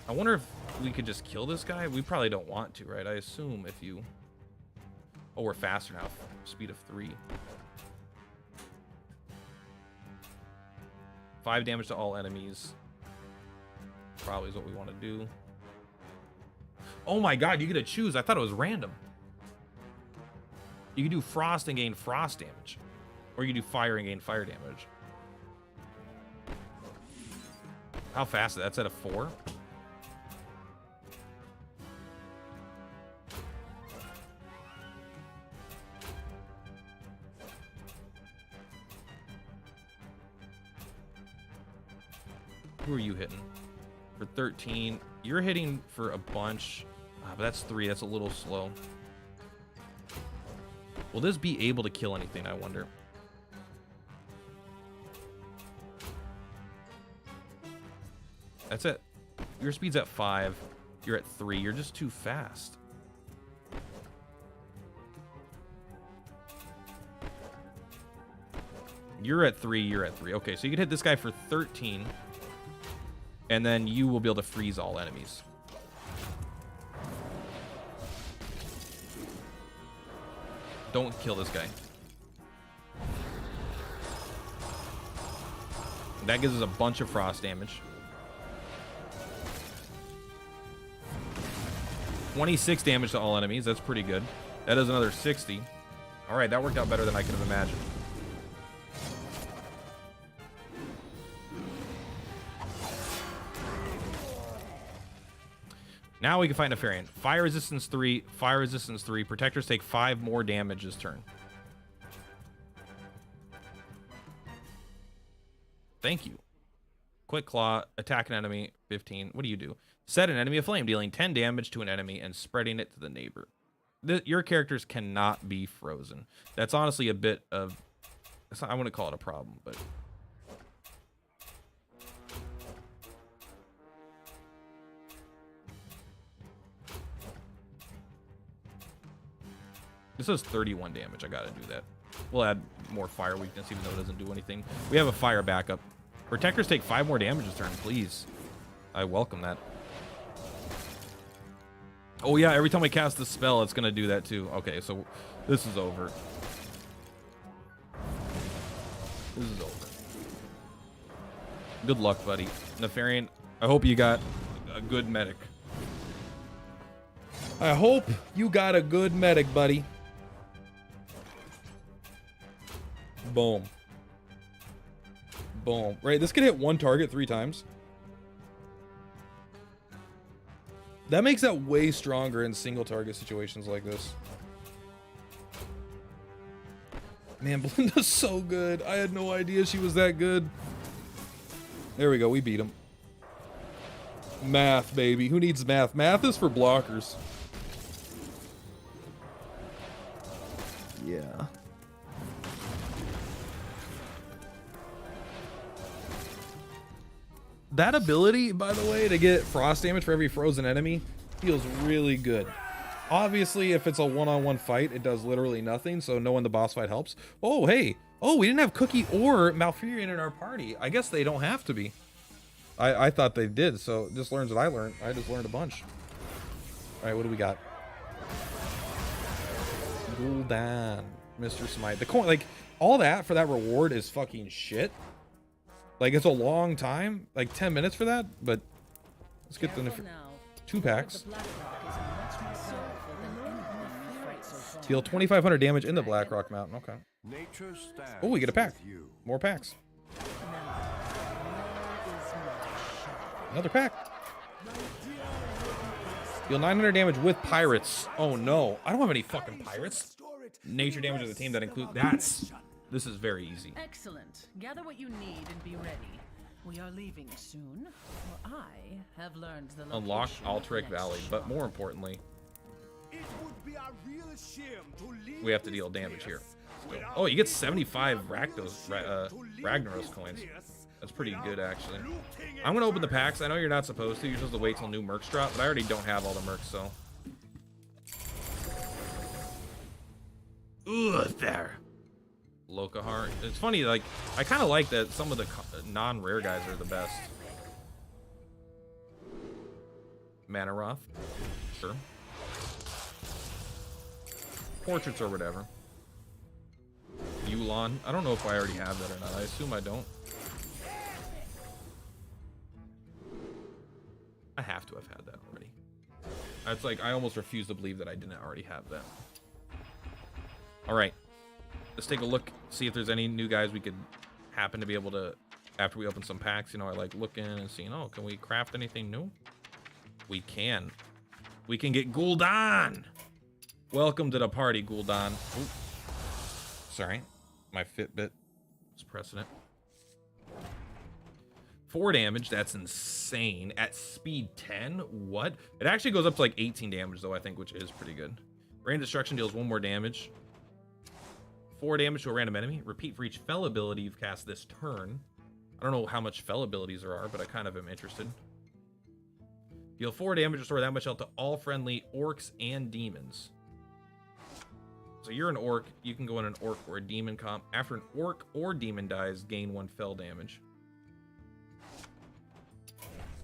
I wonder if we could just kill this guy. We probably don't want to, right? I assume if you... Oh, we're faster now. Speed of 3. 5 damage to all enemies. Probably is what we want to do. Oh my god, you get to choose. I thought it was random. You can do frost and gain frost damage. Or you can do fire and gain fire damage. How fast is that? That's at a 4? Who are you hitting? For 13. You're hitting for a bunch. But that's 3. That's a little slow. Will this be able to kill anything, I wonder? That's it. Your speed's at 5. You're at 3. You're just too fast. You're at 3. You're at 3. Okay, so you could hit this guy for 13. And then you will be able to freeze all enemies. Don't kill this guy. That gives us a bunch of frost damage. 26 damage to all enemies. That's pretty good. That does another 60. All right, that worked out better than I could have imagined. Now we can fight Nefarian. Fire resistance 3, fire resistance 3. Protectors take 5 more damage this turn. Thank you. Quick Claw, attack an enemy, 15. What do you do? Set an enemy aflame, dealing 10 damage to an enemy and spreading it to the neighbor. Your characters cannot be frozen. That's honestly a bit of... I wouldn't call it a problem, but... This does 31 damage. I gotta do that. We'll add more fire weakness, even though it doesn't do anything. We have a fire backup. Protectors take 5 more damage this turn, please. I welcome that. Oh yeah, every time we cast the spell, it's gonna do that too. Okay, so this is over. This is over. Good luck, buddy. Nefarian, I hope you got a good medic. I hope you got a good medic, buddy. Boom. Boom. Right, this can hit one target 3 times. That makes that way stronger in single target situations like this. Man, Belinda's so good. I had no idea she was that good. There we go. We beat him. Math, baby. Who needs math? Math is for blockers. Yeah. That ability, by the way, to get frost damage for every frozen enemy feels really good. Obviously, if it's a one-on-one fight, it does literally nothing, so knowing the boss fight helps. Oh, hey. Oh, we didn't have Cookie or Malfurion in our party. I guess they don't have to be. I thought they did, so just learns what I learned. I just learned a bunch. All right, what do we got? Gul'dan, Mr. Smite. The coin, like, all that for that reward is fucking shit. Like, it's a long time, like 10 minutes for that, but let's get the 2 packs. Deal 2,500 damage in the Blackrock Mountain. Okay. Oh, we get a pack. More packs. Another pack. Deal 900 damage with pirates. Oh no, I don't have any fucking pirates. Nature damage of the team that include that's. This is very easy. Excellent. Gather what you need and be ready. We are leaving soon. For I have learned the Unlock location Altric of the Valley, next but shrine. more importantly, It would be a real shame to leave we have to deal damage here. Still. Oh, you get 75 Ragnaros coins. That's pretty good, actually. I'm gonna open the packs. I know you're not supposed to. You're supposed to wait till new mercs drop, but I already don't have all the mercs, so. Ugh, there. Lokahar. It's funny, like, I kind of like that some of the non-rare guys are the best. Manaroth. Sure. Portraits or whatever. Yulon. I don't know if I already have that or not. I assume I don't. I have to have had that already. It's like, I almost refuse to believe that I didn't already have that. Alright. Let's take a look, see if there's any new guys we could happen to be able to, after we open some packs, you know, I like looking and seeing, oh, can we craft anything new? We can. We can get Gul'dan! Welcome to the party, Gul'dan. Ooh. Sorry. My Fitbit was pressing it. 4 damage, that's insane. At speed 10, what? It actually goes up to like 18 damage though, I think, which is pretty good. Rain Destruction deals 1 more damage. 4 damage to a random enemy. Repeat for each fell ability you've cast this turn. I don't know how much fell abilities there are, but I kind of am interested. Deal 4 damage, restore that much health to all friendly orcs and demons. So you're an orc, you can go in an orc or a demon comp. After an orc or demon dies, gain 1 fell damage.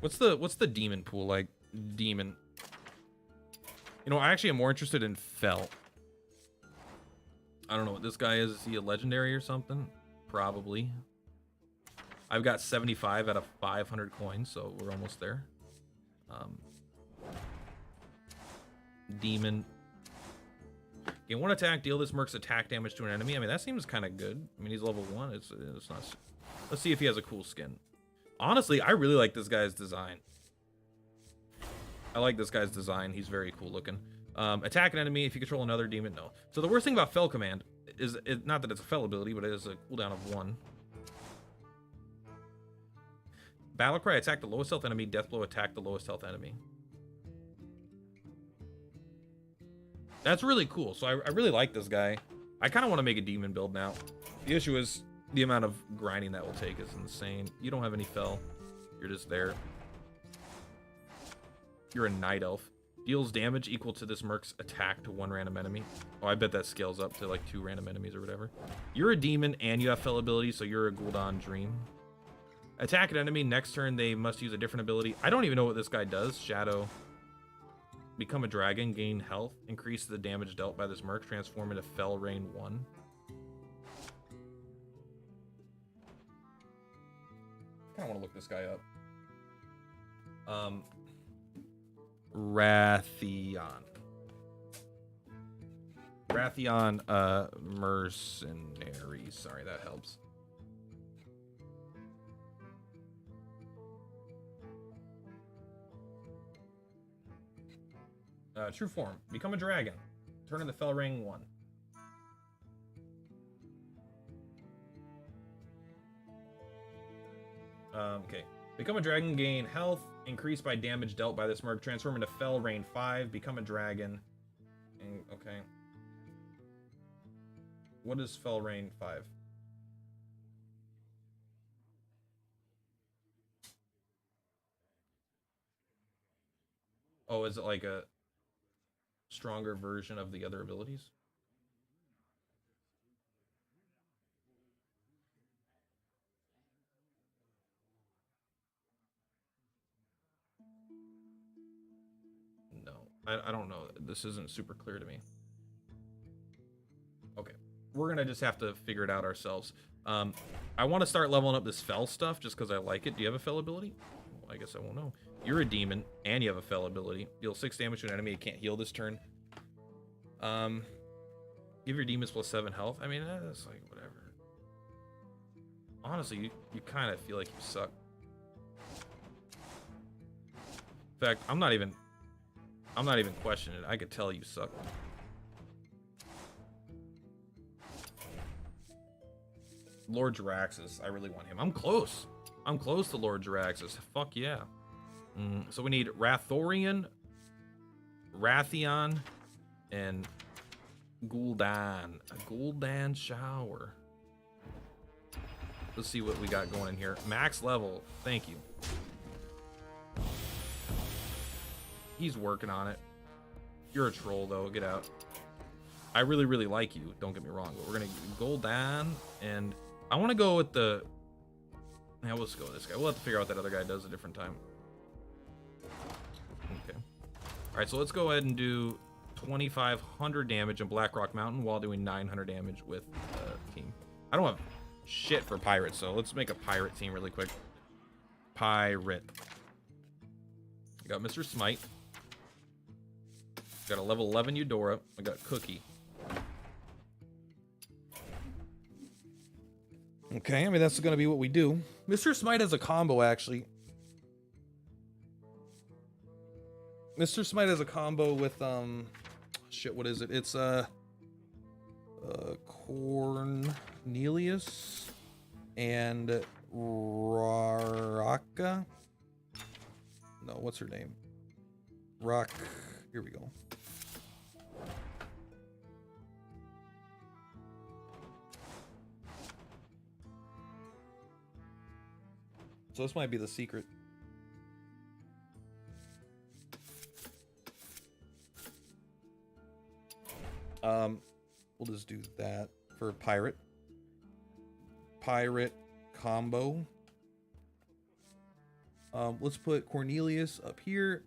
What's the demon pool like? Demon. You know, I actually am more interested in fell. I don't know what this guy is. Is he a legendary or something? Probably. I've got 75 out of 500 coins, so we're almost there. Demon. Gain 1 attack, deal this merc's attack damage to an enemy. I mean, that seems kind of good. I mean, he's level 1. It's not. Let's see if he has a cool skin. Honestly, I really like this guy's design. I like this guy's design. He's very cool looking. Attack an enemy if you control another demon. No. So the worst thing about Fell Command is not that it's a Fell ability, but it is a cooldown of 1. Battlecry, attack the lowest health enemy. Deathblow, attack the lowest health enemy. That's really cool. So I really like this guy. I kind of want to make a demon build now. The issue is the amount of grinding that will take is insane. You don't have any Fell. You're just there. You're a Night Elf. Deals damage equal to this merc's attack to 1 random enemy. Oh, I bet that scales up to like 2 random enemies or whatever. You're a demon and you have Fell ability, so you're a Gul'dan Dream. Attack an enemy. Next turn, they must use a different ability. I don't even know what this guy does. Shadow. Become a dragon. Gain health. Increase the damage dealt by this merc. Transform into Fell Rain 1. I kind of want to look this guy up. Rathion. Mercenaries. Sorry, that helps. True form. Become a dragon. Turn in the Fell Ring 1. Okay. Become a dragon, gain health, increased by damage dealt by this merc. Transform into Fell Rain 5, become a dragon. And, okay. What is Fell Rain 5? Oh, is it like a stronger version of the other abilities? No, I don't know. This isn't super clear to me. Okay, we're gonna just have to figure it out ourselves. I want to start leveling up this Fell stuff just because I like it. Do you have a Fell ability? Well, I guess I won't know. You're a demon and you have a Fell ability. Deal 6 damage to an enemy. You can't heal this turn. Give your demons +7 health. I mean, that's like whatever. Honestly, you kind of feel like you suck. In fact, I'm not even questioning it. I could tell you suck. Lord Jaraxxus, I really want him. I'm close to Lord Jaraxxus. Fuck yeah. So we need Rathion, and Gul'dan. A Gul'dan shower. Let's see what we got going in here. Max level. Thank you. He's working on it. You're a troll, though. Get out. I really, really like you. Don't get me wrong, but we're gonna go down, and I want to go with the. Yeah, let's go with this guy. We'll have to figure out what that other guy does a different time. Okay. All right, so let's go ahead and do 2,500 damage in Blackrock Mountain while doing 900 damage with team. I don't have shit for pirates, so let's make a pirate team really quick. Pirate. I got Mr. Smite. Got a level 11 Eudora. I got Cookie. Okay, I mean, that's going to be what we do. Mr. Smite has a combo, actually. Mr. Smite has a combo with, shit, what is it? It's, Cornelius and Raka. No, what's her name? Rock. Here we go. So this might be the secret. We'll just do that for pirate. Pirate combo. Let's put Cornelius up here.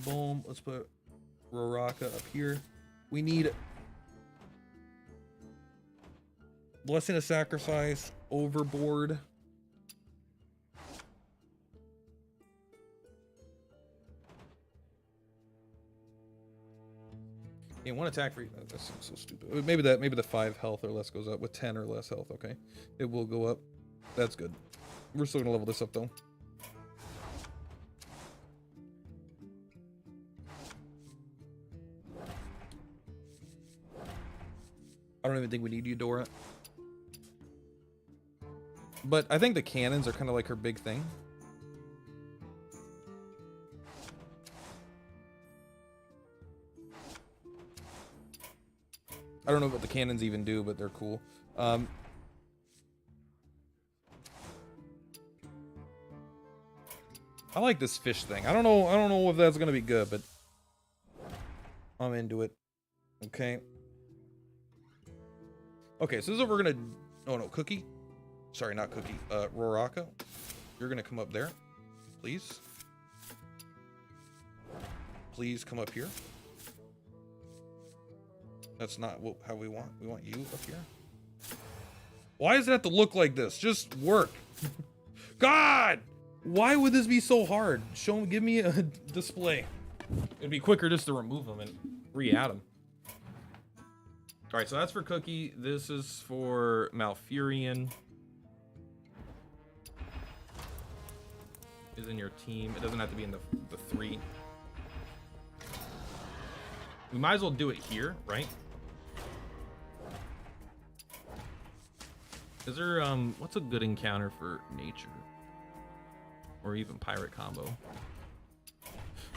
Boom. Let's put Roraka up here. We need Blessing of Sacrifice, Overboard. Yeah, one attack for you. That seems so stupid. Maybe the 5 health or less goes up with 10 or less health. Okay, it will go up. That's good. We're still gonna level this up though. I don't even think we need Eudora. But I think the cannons are kind of like her big thing. I don't know what the cannons even do, but they're cool. I like this fish thing. I don't know if that's gonna be good, but I'm into it. Okay. Okay, so this is what we're gonna. Oh no, Cookie. Sorry, not Cookie. Roraka, you're gonna come up there, please. Please come up here. That's not how we want. We want you up here. Why does it have to look like this? Just work. God! Why would this be so hard? Give me a display. It'd be quicker just to remove them and re-add them. All right, so that's for Cookie. This is for Malfurion. Is in your team. It doesn't have to be in the 3. We might as well do it here, right? Is there, what's a good encounter for nature? Or even pirate combo?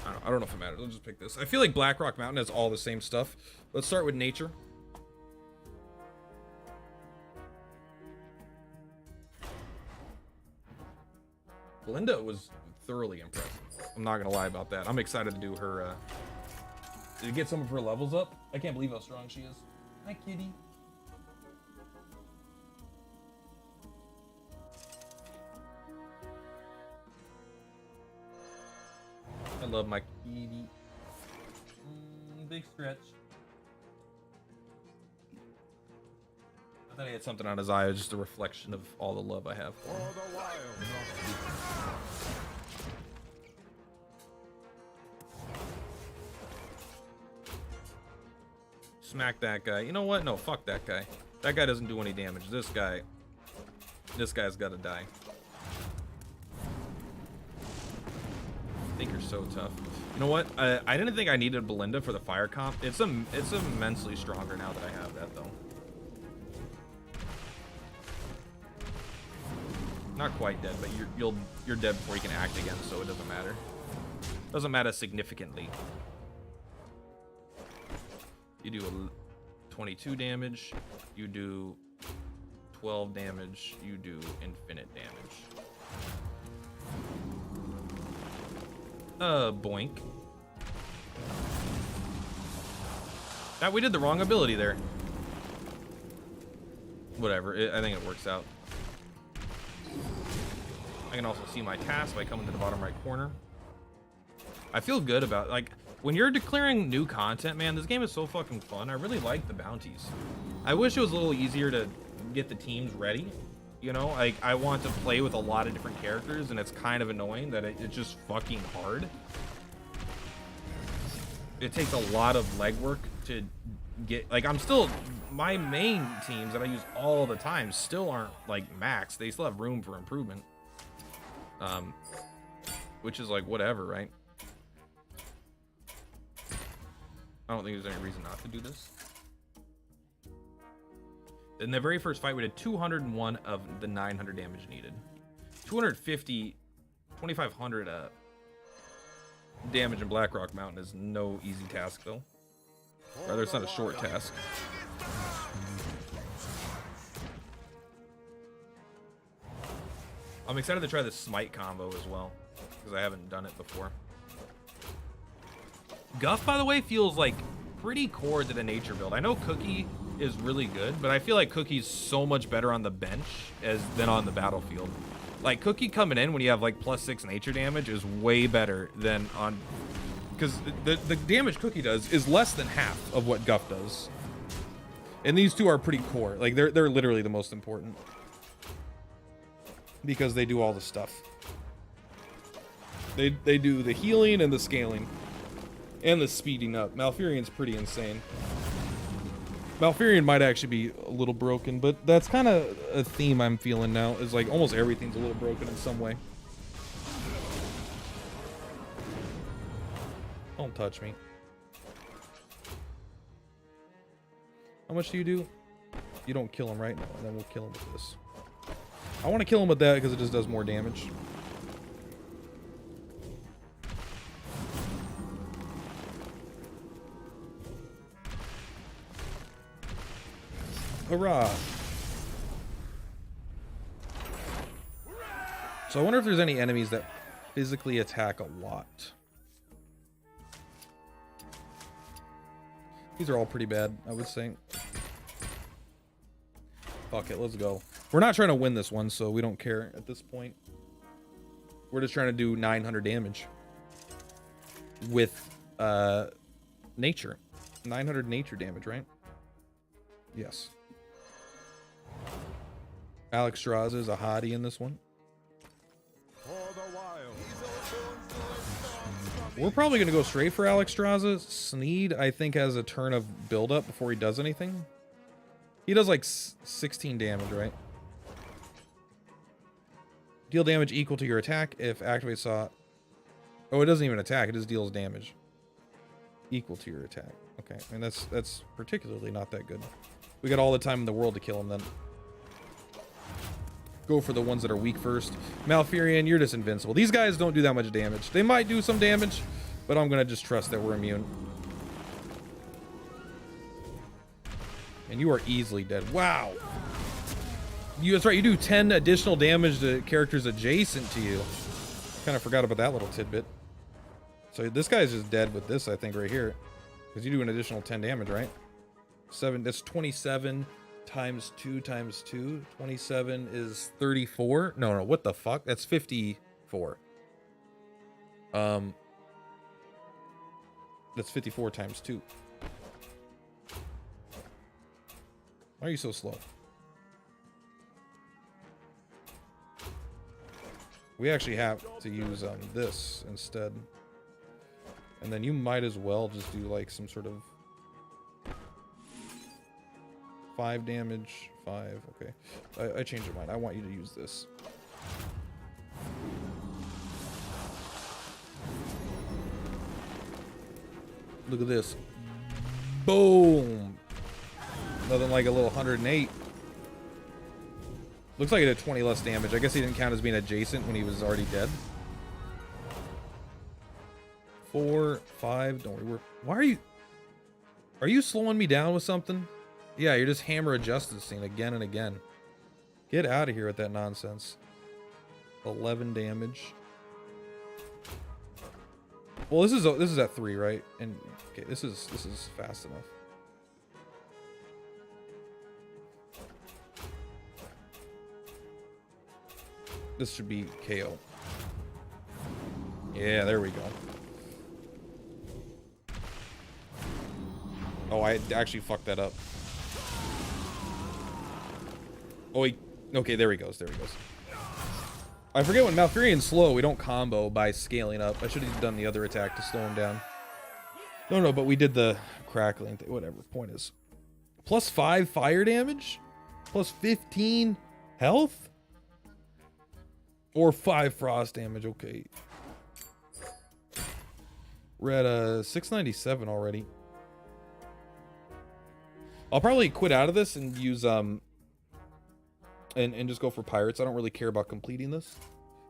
I don't know if it matters. I'll just pick this. I feel like Blackrock Mountain has all the same stuff. Let's start with nature. Belinda was thoroughly impressive. I'm not gonna lie about that. I'm excited to do her, to get some of her levels up. I can't believe how strong she is. Hi, kitty. I love my kitty. Big stretch. I thought he had something on his eye. It was just a reflection of all the love I have for him. Smack that guy. You know what? No, fuck that guy. That guy doesn't do any damage. This guy's got to die. I think you're so tough. You know what? I didn't think I needed Belinda for the fire comp. It's immensely stronger now that I have that though. Not quite dead, but you're dead before you can act again, so it doesn't matter. Doesn't matter significantly. You do 22 damage. You do 12 damage. You do infinite damage. Boink. That we did the wrong ability there. Whatever, I think it works out. I can also see my task by coming to the bottom right corner. I feel good about, like, when you're declaring new content, man, this game is so fucking fun. I really like the bounties. I wish it was a little easier to get the teams ready. You know, like, I want to play with a lot of different characters, and it's kind of annoying that it's just fucking hard. It takes a lot of legwork to get, like, I'm still, my main teams that I use all the time still aren't, like, max. They still have room for improvement. Which is, like, whatever, right? I don't think there's any reason not to do this. In the very first fight, we did 201 of the 900 damage needed. 250, 2,500 damage in Blackrock Mountain is no easy task, though. Rather, it's not a short task. I'm excited to try the Smite combo as well, because I haven't done it before. Guff, by the way, feels like pretty core to the nature build. I know Cookie is really good, but I feel like Cookie's so much better on the bench than on the battlefield. Like, Cookie coming in when you have like +6 nature damage is way better than on, because the damage Cookie does is less than half of what Guff does. And these two are pretty core. Like, they're literally the most important, because they do all the stuff. They do the healing and the scaling and the speeding up. Malfurion's pretty insane. Malfurion might actually be a little broken, but that's kind of a theme I'm feeling now, is like almost everything's a little broken in some way. Don't touch me. How much do you do? You don't kill him right now, and then we'll kill him with this. I want to kill him with that because it just does more damage. Hurrah! So I wonder if there's any enemies that physically attack a lot. These are all pretty bad, I would say. Fuck it, let's go. We're not trying to win this one, so we don't care at this point. We're just trying to do 900 damage with nature. 900 nature damage, right? Yes. Alex Straza is a hottie in this one. We're probably going to go straight for Alex Straza. Sneed, I think, has a turn of build-up before he does anything. He does like 16 damage, right? Deal damage equal to your attack if activate saw. Oh, it doesn't even attack. It just deals damage equal to your attack. Okay, I mean, that's particularly not that good. We got all the time in the world to kill him then. Go for the ones that are weak first. Malfurion, you're just invincible. These guys don't do that much damage. They might do some damage, but I'm going to just trust that we're immune. And you are easily dead. Wow. That's right. You do 10 additional damage to characters adjacent to you. Kind of forgot about that little tidbit. So this guy's just dead with this, I think, right here. Because you do an additional 10 damage, right? 7. That's 27 times 2 times 2. 27 is 34. No, what the fuck? That's 54. That's 54 times 2. Why are you so slow? We actually have to use this instead. And then you might as well just do like some sort of 5 damage. 5, okay. I changed my mind. I want you to use this. Look at this. Boom! Nothing like a little 108. Looks like it did 20 less damage. I guess he didn't count as being adjacent when he was already dead. 4, 5. Don't worry. Why are you slowing me down with something? Yeah, you're just hammer adjusting this thing again and again. Get out of here with that nonsense. 11 damage. Well, this is at 3, right? And okay, this is fast enough. This should be KO. Yeah, there we go. Oh, I actually fucked that up. Oh, okay, there he goes. There he goes. I forget when Malfurion's slow, we don't combo by scaling up. I should have done the other attack to slow him down. No, but we did the crackling thing. Whatever, point is. +5 fire damage? +15 health? Or 5 frost damage, okay. We're at 697 already. I'll probably quit out of this and use and just go for pirates. I don't really care about completing this.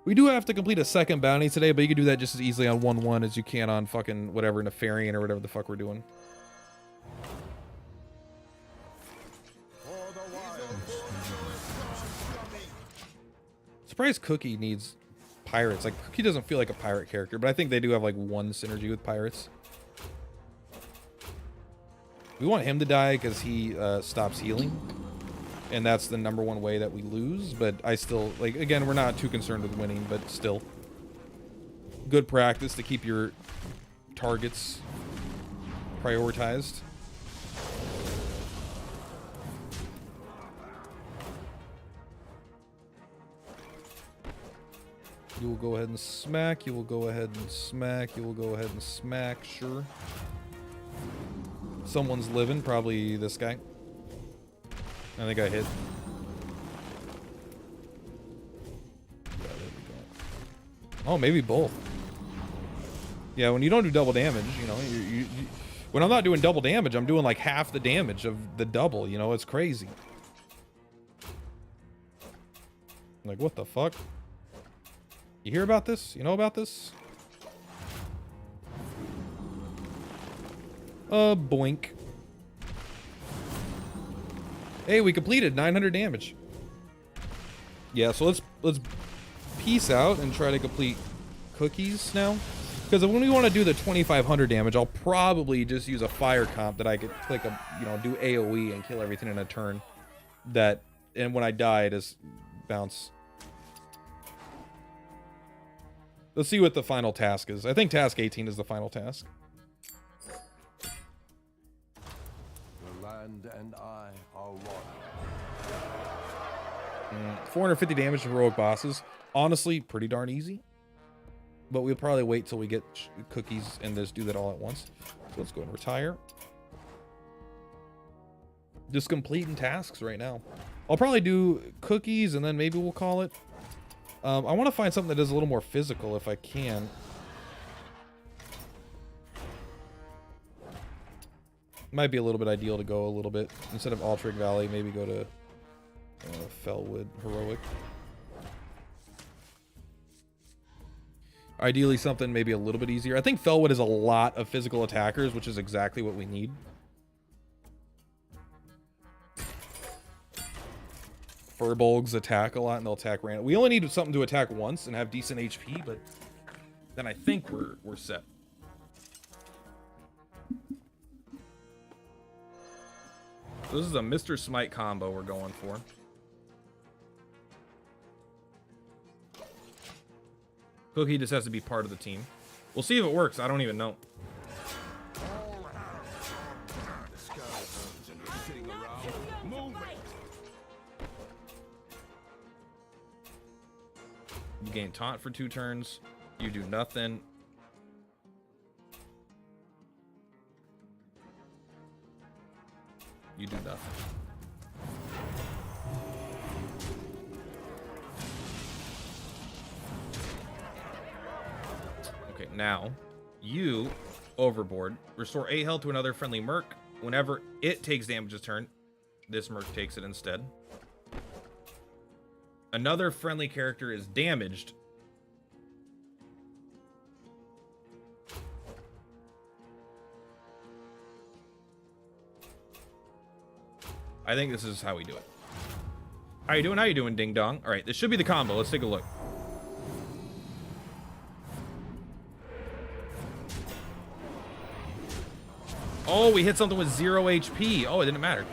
We do have to complete a second bounty today, but you can do that just as easily on 1-1 as you can on fucking whatever, Nefarian or whatever the fuck we're doing. Surprised Cookie needs pirates. Like, Cookie doesn't feel like a pirate character, but I think they do have like one synergy with pirates. We want him to die because he stops healing, and that's the #1 way that we lose. But I still, like, again, we're not too concerned with winning, but still good practice to keep your targets prioritized. You will go ahead and smack. You will go ahead and smack. You will go ahead and smack. Sure. Someone's living. Probably this guy. I think I hit. Yeah, there we go. Oh, maybe both. Yeah, when you don't do double damage, you know, when I'm not doing double damage, I'm doing like half the damage of the double. You know, it's crazy. Like, what the fuck? You hear about this? You know about this? Boink. Hey, we completed 900 damage. Yeah, so let's peace out and try to complete cookies now. Because when we want to do the 2500 damage, I'll probably just use a fire comp that I could click a, you know, do AoE and kill everything in a turn. That, and when I die, just bounce. Let's see what the final task is. I think task 18 is the final task. The land and I are one. 450 damage to heroic bosses. Honestly, pretty darn easy. But we'll probably wait till we get cookies and just do that all at once. So let's go and retire. Just completing tasks right now. I'll probably do cookies and then maybe we'll call it. I want to find something that is a little more physical if I can. Might be a little bit ideal to go a little bit. Instead of Altric Valley, maybe go to Fellwood Heroic. Ideally something maybe a little bit easier. I think Fellwood has a lot of physical attackers, which is exactly what we need. Furbolgs attack a lot and they'll attack random. We only need something to attack once and have decent HP, but then I think we're set. So this is a Mr. Smite combo we're going for. Cookie just has to be part of the team. We'll see if it works. I don't even know. You gain taunt for 2 turns. You do nothing. You do nothing. Okay, now you overboard. Restore 8 health to another friendly merc. Whenever it takes damage this turn, this merc takes it instead. Another friendly character is damaged. I think this is how we do it. How you doing? How you doing, Ding Dong? All right, this should be the combo. Let's take a look. Oh, we hit something with 0 HP. Oh, it didn't matter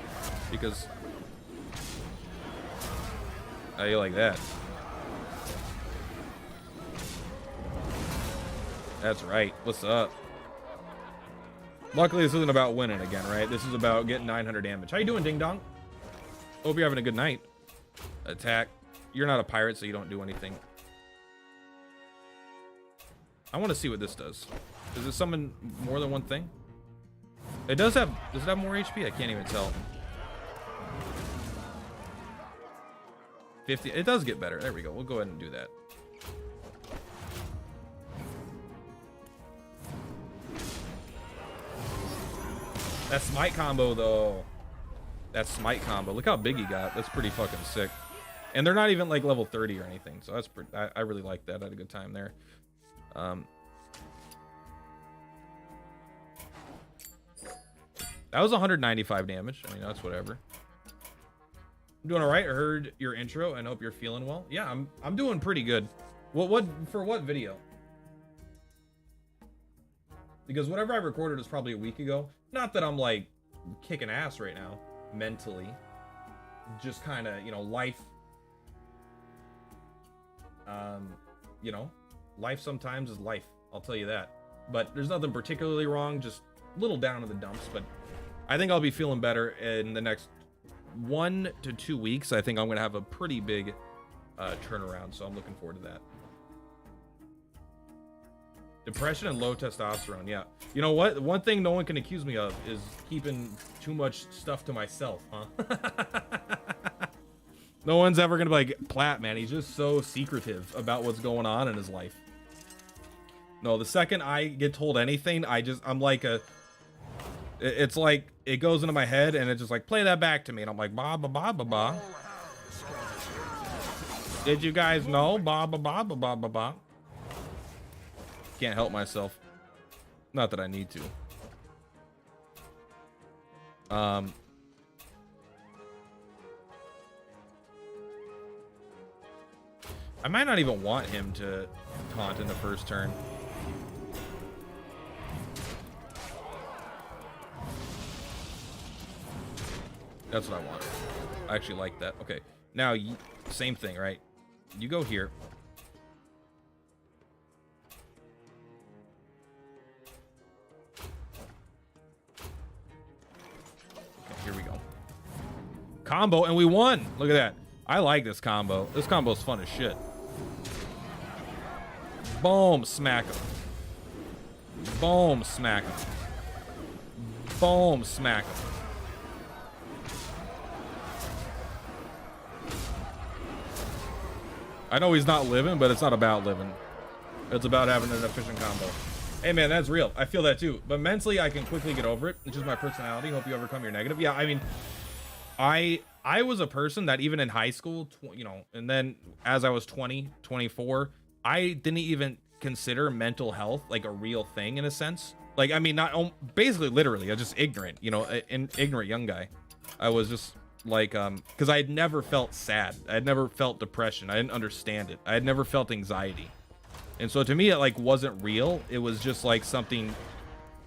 because... How you like that? That's right. What's up? Luckily, this isn't about winning again, right? This is about getting 900 damage. How you doing, Ding Dong? Hope you're having a good night. Attack. You're not a pirate, so you don't do anything. I want to see what this does. Does it summon more than one thing? It does have... Does it have more HP? I can't even tell. 50. It does get better. There we go. We'll go ahead and do that. That smite combo, though. That smite combo. Look how big he got. That's pretty fucking sick. And they're not even like level 30 or anything. So that's pretty... I really like that. I had a good time there. That was 195 damage. I mean, that's whatever. I'm doing all right. I heard your intro and hope you're feeling well. Yeah, I'm doing pretty good. What for what video? Because whatever I recorded was probably a week ago. Not that I'm like kicking ass right now mentally. Just kind of, you know, life. You know, life sometimes is life. I'll tell you that. But there's nothing particularly wrong. Just a little down in the dumps. But I think I'll be feeling better in the next 1 to 2 weeks. I think I'm going to have a pretty big turnaround. So I'm looking forward to that. Depression and low testosterone. Yeah. You know what? One thing no one can accuse me of is keeping too much stuff to myself, huh? No one's ever going to be like, Platt, man, he's just so secretive about what's going on in his life. No, the second I get told anything, I'm like it's like, it goes into my head and it's just like, play that back to me. And I'm like, ba, ba, ba, ba, ba. Did you guys know? Ba, ba, ba, ba, ba, ba, ba. Can't help myself. Not that I need to. I might not even want him to taunt in the first turn. That's what I want. I actually like that. Okay, now same thing, right? You go here. Okay, here we go. Combo, and we won. Look at that. I like this combo. This combo is fun as shit. Boom, smack him. Boom, smack him. Boom, smack him. I know he's not living, but it's not about living. It's about having an efficient combo. Hey man, that's real. I feel that too. But mentally, I can quickly get over it. It's just my personality. Hope you overcome your negative. Yeah, I mean, I was a person that even in high school, you know, and then as I was 20, 24, I didn't even consider mental health like a real thing in a sense. Like, I mean, not basically literally, I was just ignorant, you know, an ignorant young guy. I was just like, because I had never felt sad. I had never felt depression. I didn't understand it. I had never felt anxiety. And so to me, it like wasn't real. It was just like something,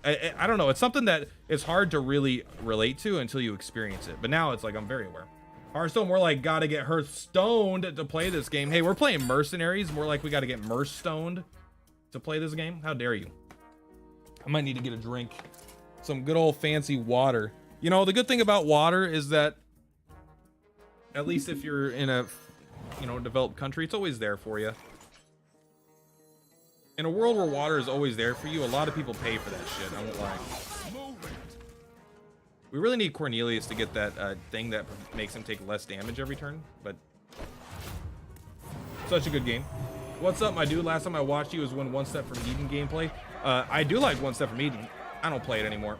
I don't know. It's something that it's hard to really relate to until you experience it. But now it's like, I'm very aware. Hearthstone, more like gotta get her stoned to play this game. Hey, we're playing Mercenaries. More like we gotta get Merce stoned to play this game. How dare you? I might need to get a drink. Some good old fancy water. You know, the good thing about water is that at least if you're in a, you know, developed country, it's always there for you. In a world where water is always there for you, a lot of people pay for that shit. I won't lie. We really need Cornelius to get that thing that makes him take less damage every turn, but such a good game. What's up, my dude? Last time I watched you was when One Step from Eden gameplay. I do like One Step from Eden. I don't play it anymore.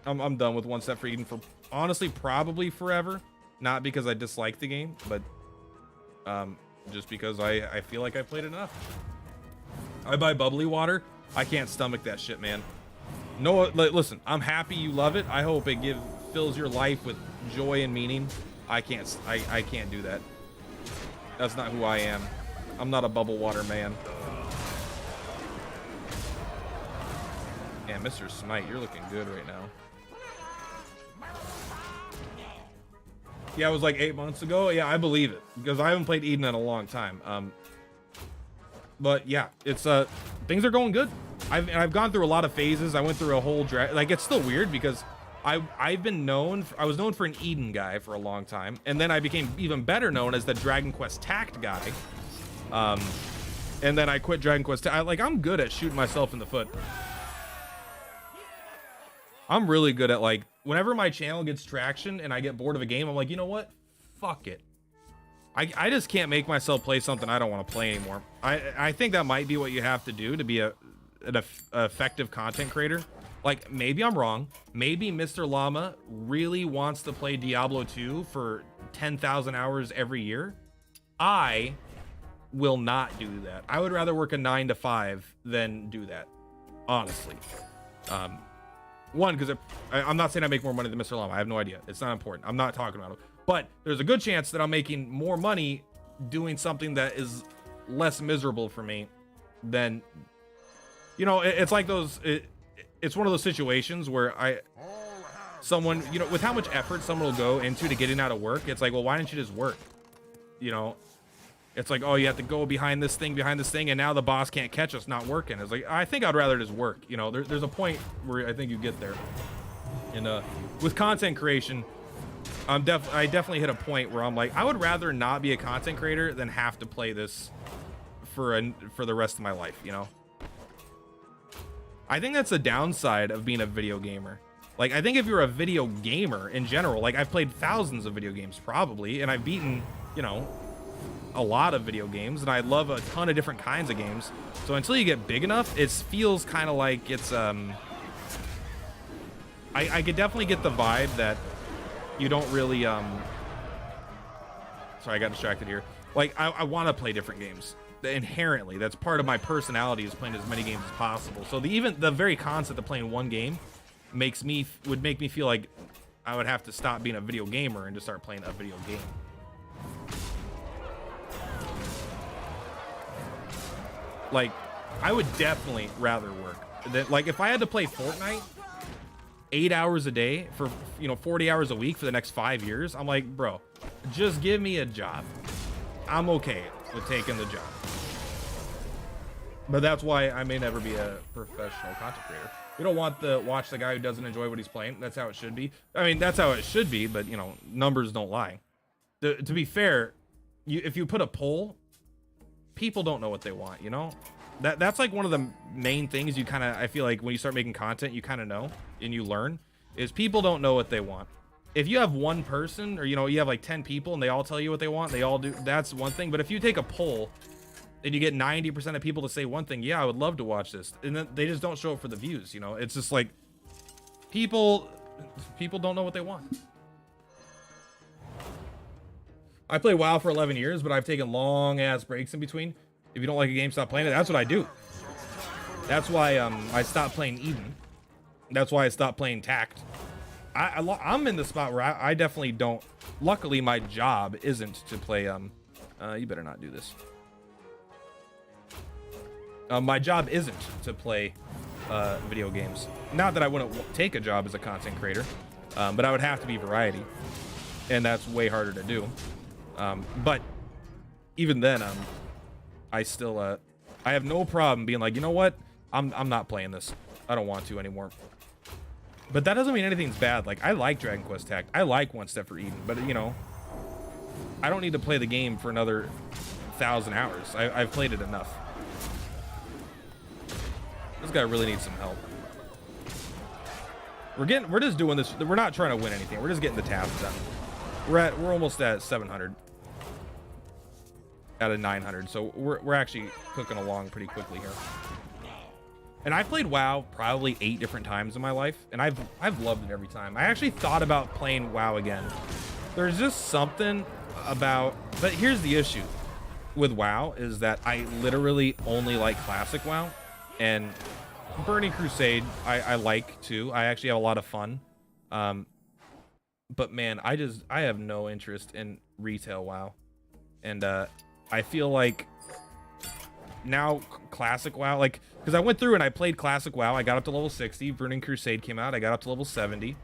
I'm done with One Step from Eden for honestly probably forever. Not because I dislike the game, but just because I feel like I played it enough. I buy bubbly water. I can't stomach that shit, man. No, listen, I'm happy you love it. I hope it fills your life with joy and meaning. I can't do that. That's not who I am. I'm not a bubble water man. Yeah, Mr. Smite, you're looking good right now. Yeah, it was like 8 months ago. Yeah, I believe it because I haven't played Eden in a long time. But yeah, it's things are going good. I've gone through a lot of phases. I went through a whole like it's still weird because I was known for an Eden guy for a long time, and then I became even better known as the Dragon Quest Tact guy. And then I quit Dragon Quest. I'm good at shooting myself in the foot. I'm really good at, like, whenever my channel gets traction and I get bored of a game, I'm like, you know what? Fuck it. I just can't make myself play something I don't want to play anymore. I think that might be what you have to do to be an effective content creator. Like, maybe I'm wrong. Maybe Mr. Llama really wants to play Diablo 2 for 10,000 hours every year. I will not do that. I would rather work a 9 to 5 than do that, honestly. One, because I'm not saying I make more money than Mr. Llama. I have no idea. It's not important. I'm not talking about it. But there's a good chance that I'm making more money doing something that is less miserable for me than, you know, it's like those, it's one of those situations where someone, you know, with how much effort someone will go into to getting out of work, it's like, well, why didn't you just work? You know, it's like, oh, you have to go behind this thing, and now the boss can't catch us not working. It's like, I think I'd rather just work. You know, there's a point where I think you get there. And with content creation, I definitely hit a point where I'm like, I would rather not be a content creator than have to play this for the rest of my life, you know? I think that's the downside of being a video gamer. Like, I think if you're a video gamer in general, like, I've played thousands of video games probably, and I've beaten, you know, a lot of video games, and I love a ton of different kinds of games. So until you get big enough, it feels kind of like it's I could definitely get the vibe that you don't really sorry, I got distracted here. Like, I want to play different games. Inherently, that's part of my personality, is playing as many games as possible. So even the very concept of playing one game would make me feel like I would have to stop being a video gamer and just start playing a video game. Like, I would definitely rather work than, like, if I had to play Fortnite 8 hours a day for, you know, 40 hours a week for the next 5 years, I'm like, bro, just give me a job. I'm okay with taking the job. But that's why I may never be a professional content creator. We don't want to watch the guy who doesn't enjoy what he's playing. That's how it should be. I mean, that's how it should be, but, you know, numbers don't lie. To be fair, if you put a poll, people don't know what they want, you know? That's like one of the main things you kind of, I feel like when you start making content, you kind of know and you learn, is people don't know what they want. If you have one person, or, you know, you have like 10 people and they all tell you what they want, they all do, that's one thing. But if you take a poll and you get 90% of people to say one thing, yeah, I would love to watch this, and then they just don't show up for the views, you know? It's just like, people don't know what they want. I played WoW for 11 years, but I've taken long ass breaks in between. If you don't like a game, stop playing it. That's what I do. That's why I stopped playing Eden. That's why I stopped playing Tact. I'm in the spot where I definitely don't. Luckily, my job isn't to play. You better not do this. My job isn't to play video games. Not that I wouldn't take a job as a content creator, but I would have to be variety, and that's way harder to do. But even then, I still I have no problem being like, you know what, I'm not playing this. I don't want to anymore. But that doesn't mean anything's bad. Like, I like Dragon Quest Tact. I like One Step for Eden, but, you know, I don't need to play the game for another 1,000 hours. I've played it enough. This guy really needs some help. We're just doing this. We're not trying to win anything. We're just getting the tasks done. We're almost at 700 out of 900, so we're actually cooking along pretty quickly here. And I played WoW probably 8 different times in my life, and I've loved it every time. I actually thought about playing WoW again. There's just something about, but here's the issue with WoW, is that I literally only like classic WoW, and Burning Crusade I like too. I actually have a lot of fun. But man, I have no interest in retail WoW. And I feel like now classic WoW, like, because I went through and I played classic WoW, I got up to level 60, Burning Crusade came out, I got up to level 70.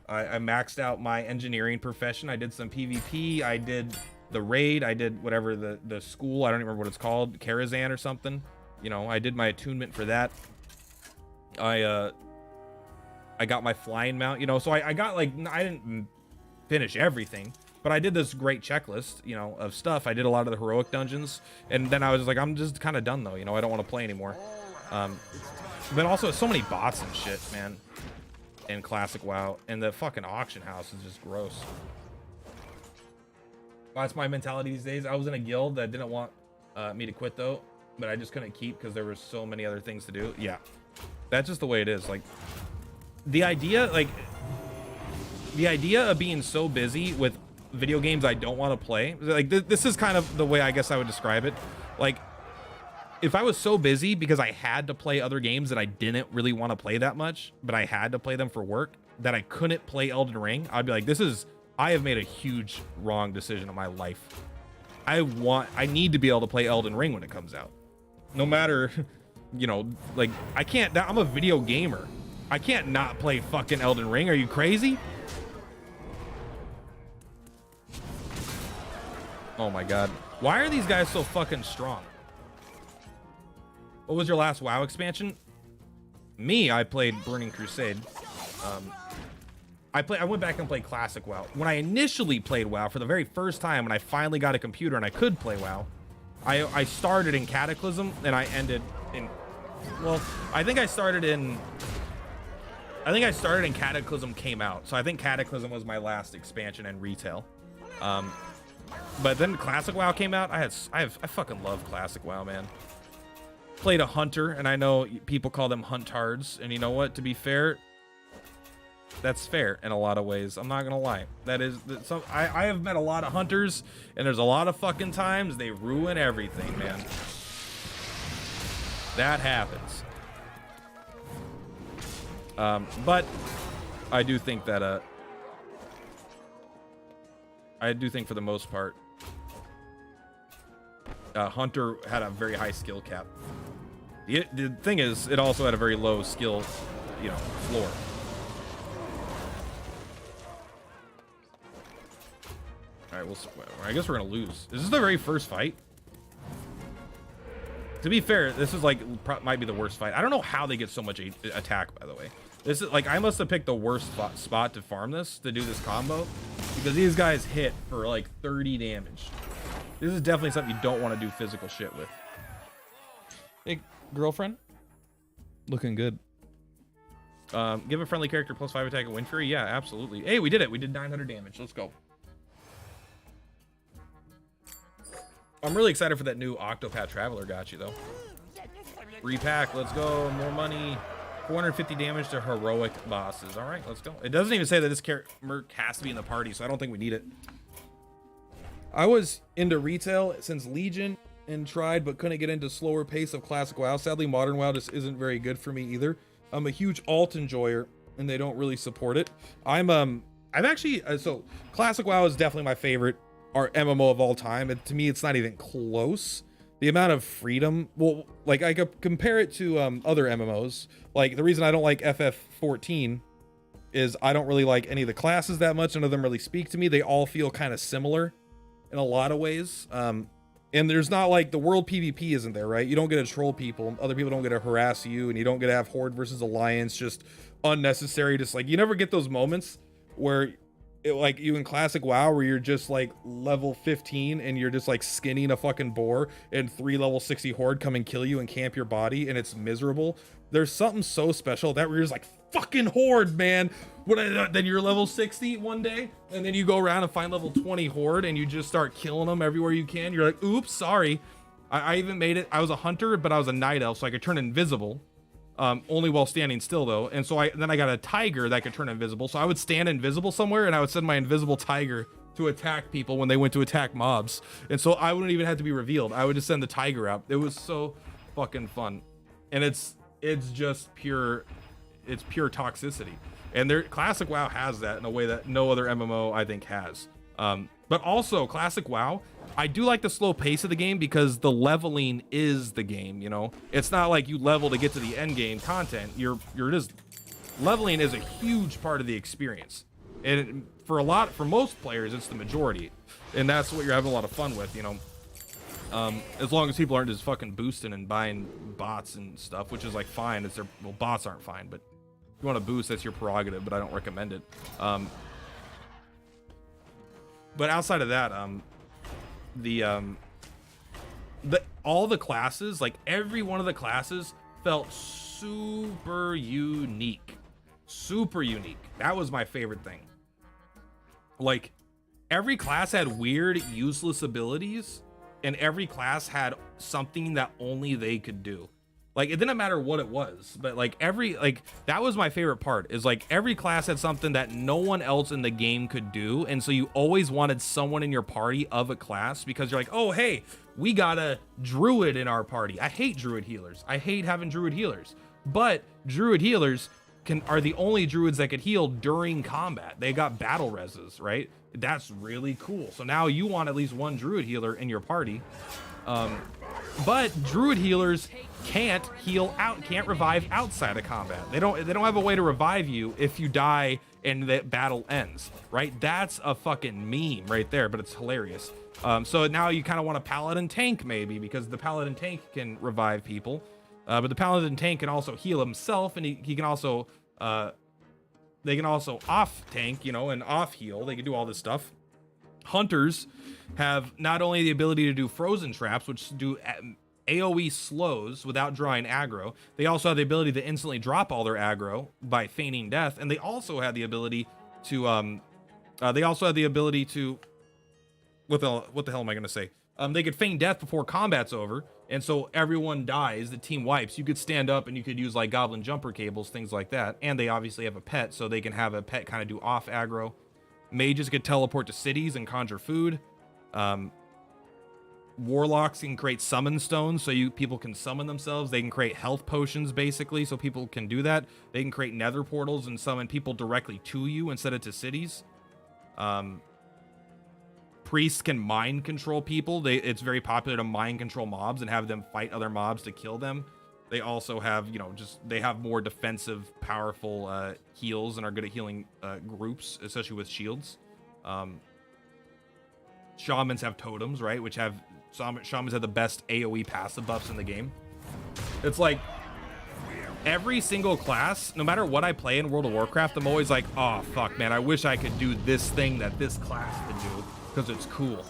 I maxed out my engineering profession, I did some PvP, I did the raid, I did whatever, the school, I don't even remember what it's called, Karazhan or something. You know, I did my attunement for that. I got my flying mount, you know, so I got like, I didn't finish everything, but I did this great checklist, you know, of stuff. I did a lot of the heroic dungeons, and then I was like, I'm just kind of done though, you know, I don't want to play anymore. But also so many bots and shit, man, in classic WoW, and the fucking auction house is just gross. That's my mentality these days. I was in a guild that didn't want me to quit though, but I just couldn't keep because there were so many other things to do. Yeah, that's just the way it is. Like the idea of being so busy with video games I don't want to play, like this is kind of the way I guess I would describe it. Like if I was so busy because I had to play other games that I didn't really want to play that much, but I had to play them for work, that I couldn't play Elden Ring, I'd be like, I have made a huge wrong decision in my life. I need to be able to play Elden Ring when it comes out. No matter, you know, like I'm a video gamer. I can't not play fucking Elden Ring. Are you crazy? Oh my God. Why are these guys so fucking strong? What was your last WoW expansion? Me, I played Burning Crusade. I went back and played classic WoW. When I initially played WoW for the very first time, when I finally got a computer and I could play WoW, I started in Cataclysm and I ended in, well, I think I started in Cataclysm came out. So I think Cataclysm was my last expansion in retail. But then classic WoW came out. I fucking love classic WoW, man. Played a hunter, and I know people call them huntards, and you know what, to be fair, that's fair in a lot of ways. I'm not gonna lie. I have met a lot of hunters, and there's a lot of fucking times they ruin everything, man. That happens. But I do think that for the most part, hunter had a very high skill cap. The thing is, it also had a very low skill, you know, floor. All right, I guess we're gonna lose. Is this the very first fight? To be fair, this is like might be the worst fight. I don't know how they get so much attack, by the way. This is like, I must have picked the worst spot to farm this, to do this combo, because these guys hit for like 30 damage. This is definitely something you don't want to do physical shit with. Hey, girlfriend, looking good. Give a friendly character +5 attack and win fury. Yeah, absolutely. Hey, we did it. We did 900 damage. Let's go. I'm really excited for that new Octopath Traveler gotcha, though. Repack, let's go. More money. 450 damage to heroic bosses. All right, let's go. It doesn't even say that this merc has to be in the party, so I don't think we need it. I was into retail since Legion and tried, but couldn't get into slower pace of classic WoW. Sadly, modern WoW just isn't very good for me either. I'm a huge alt enjoyer, and they don't really support it. I've actually, so classic WoW is definitely my favorite MMO of all time, and to me, it's not even close. The amount of freedom, well, like I could compare it to other MMOs. Like the reason I don't like FF14 is I don't really like any of the classes that much. None of them really speak to me. They all feel kind of similar in a lot of ways. And there's not like the world PvP isn't there, right? You don't get to troll people. Other people don't get to harass you, and you don't get to have Horde versus Alliance, just unnecessary. Just like, you never get those moments where like you in classic WoW where you're just like level 15 and you're just like skinning a fucking boar and 3 level 60 Horde come and kill you and camp your body and it's miserable. There's something so special that where you're just like, fucking Horde, man. Then you're level 60 one day, and then you go around and find level 20 Horde and you just start killing them everywhere you can. You're like, oops, sorry. I even made it. I was a hunter, but I was a night elf, so I could turn invisible. Only while standing still though, and so then I got a tiger that could turn invisible, so I would stand invisible somewhere and I would send my invisible tiger to attack people when they went to attack mobs, and so I wouldn't even have to be revealed. I would just send the tiger out. It was so fucking fun, and it's just pure toxicity, and their classic WoW has that in a way that no other MMO I think has. But also classic WoW, I do like the slow pace of the game because the leveling is the game, you know? It's not like you level to get to the end game content. You're just leveling is a huge part of the experience. And for most players, it's the majority. And that's what you're having a lot of fun with, you know? As long as people aren't just fucking boosting and buying bots and stuff, which is like fine. It's their, well, bots aren't fine, but if you want to boost, that's your prerogative, but I don't recommend it. But outside of that, all the classes, like every one of the classes felt super unique. Super unique. That was my favorite thing. Like every class had weird, useless abilities, and every class had something that only they could do. Like it didn't matter what it was, but like that was my favorite part, is like every class had something that no one else in the game could do. And so you always wanted someone in your party of a class, because you're like, oh, hey, we got a druid in our party. I hate druid healers. I hate having druid healers, but druid healers are the only druids that could heal during combat. They got battle reses, right? That's really cool. So now you want at least one druid healer in your party. But druid healers can't revive outside of combat. They don't have a way to revive you if you die and the battle ends, right? That's a fucking meme right there, but it's hilarious. So now you kind of want a paladin tank maybe, because the paladin tank can revive people. But the paladin tank can also heal himself, and he can also they can also off tank, you know, and off heal. They can do all this stuff. Hunters have not only the ability to do frozen traps, which do AoE slows without drawing aggro, they also have the ability to instantly drop all their aggro by feigning death, and they also have the ability to what the hell am I gonna say? They could feign death before combat's over, and so everyone dies, the team wipes. You could stand up and you could use like goblin jumper cables, things like that. And they obviously have a pet, so they can have a pet kind of do off aggro. Mages could teleport to cities and conjure food. Warlocks can create summon stones, so people can summon themselves. They can create health potions, basically, so people can do that. They can create nether portals and summon people directly to you instead of to cities. Priests can mind control people. It's very popular to mind control mobs and have them fight other mobs to kill them. They also have, they have more defensive, powerful heals and are good at healing groups, especially with shields. Shamans have totems, right? Which have shamans have the best AoE passive buffs in the game. It's like every single class, no matter what I play in World of Warcraft, I'm always like, oh fuck, man, I wish I could do this thing that this class could do, because it's cool.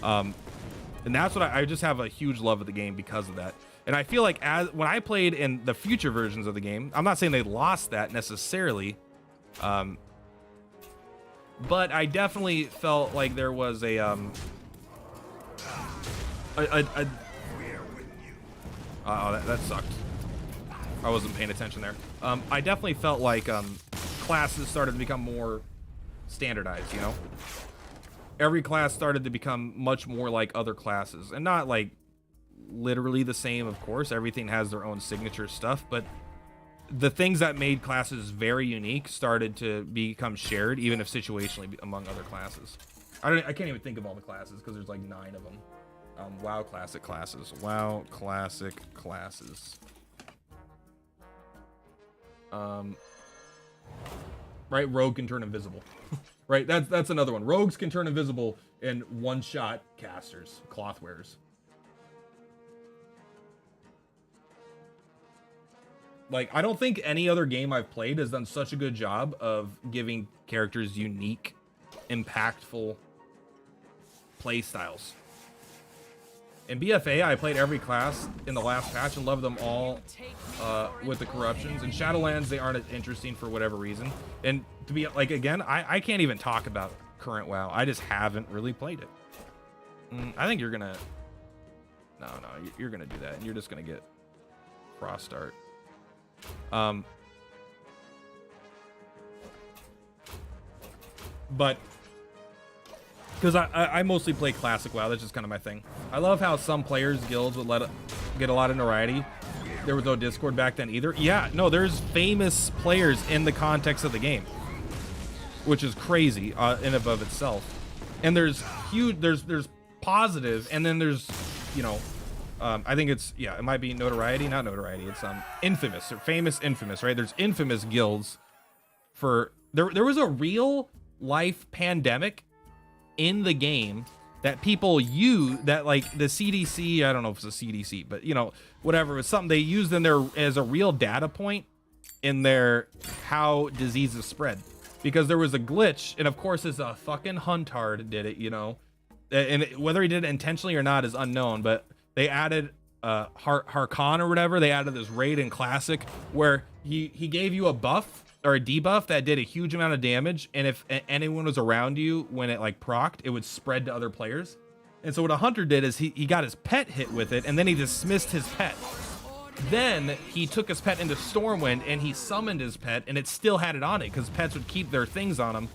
And that's what I just have a huge love of the game because of that. And I feel like when I played in the future versions of the game, I'm not saying they lost that necessarily, but I definitely felt like there was that sucked. I wasn't paying attention there. I definitely felt like classes started to become more standardized, you know? Every class started to become much more like other classes, and not like literally the same, of course. Everything has their own signature stuff, but the things that made classes very unique started to become shared, even if situationally among other classes. I can't even think of all the classes because there's like 9 of them. WoW classic classes. WoW classic classes. Right, rogue can turn invisible. Right, that's another one. Rogues can turn invisible in one-shot casters, cloth wearers. Like, I don't think any other game I've played has done such a good job of giving characters unique, impactful play styles. In BFA, I played every class in the last patch and loved them all with the corruptions. In Shadowlands, they aren't as interesting for whatever reason. And to be like, again, I can't even talk about current WoW. I just haven't really played it. I think you're gonna... No, you're gonna do that. And you're just gonna get cross start. But because I mostly play classic WoW, that's just kind of my thing. I love how some players guilds would get a lot of notoriety. There was no Discord back then either. Yeah, no, there's famous players in the context of the game, which is crazy in and of itself. And there's huge, there's positive, and then there's, I think it's, yeah, it might be notoriety, not notoriety. It's infamous or famous infamous, right? There's infamous guilds for there was a real life pandemic in the game that people use, that like the CDC, I don't know if it's a CDC, but you know, whatever, it's something they used in there as a real data point in their how diseases spread, because there was a glitch, and of course it's a fucking huntard did it, you know, and whether he did it intentionally or not is unknown, but they added Harkon or whatever, they added this raid in classic where he gave you a buff or a debuff that did a huge amount of damage, and if anyone was around you when it like procced, it would spread to other players. And so what a hunter did is he got his pet hit with it, and then he dismissed his pet. Then he took his pet into Stormwind and he summoned his pet, and it still had it on it because pets would keep their things on them.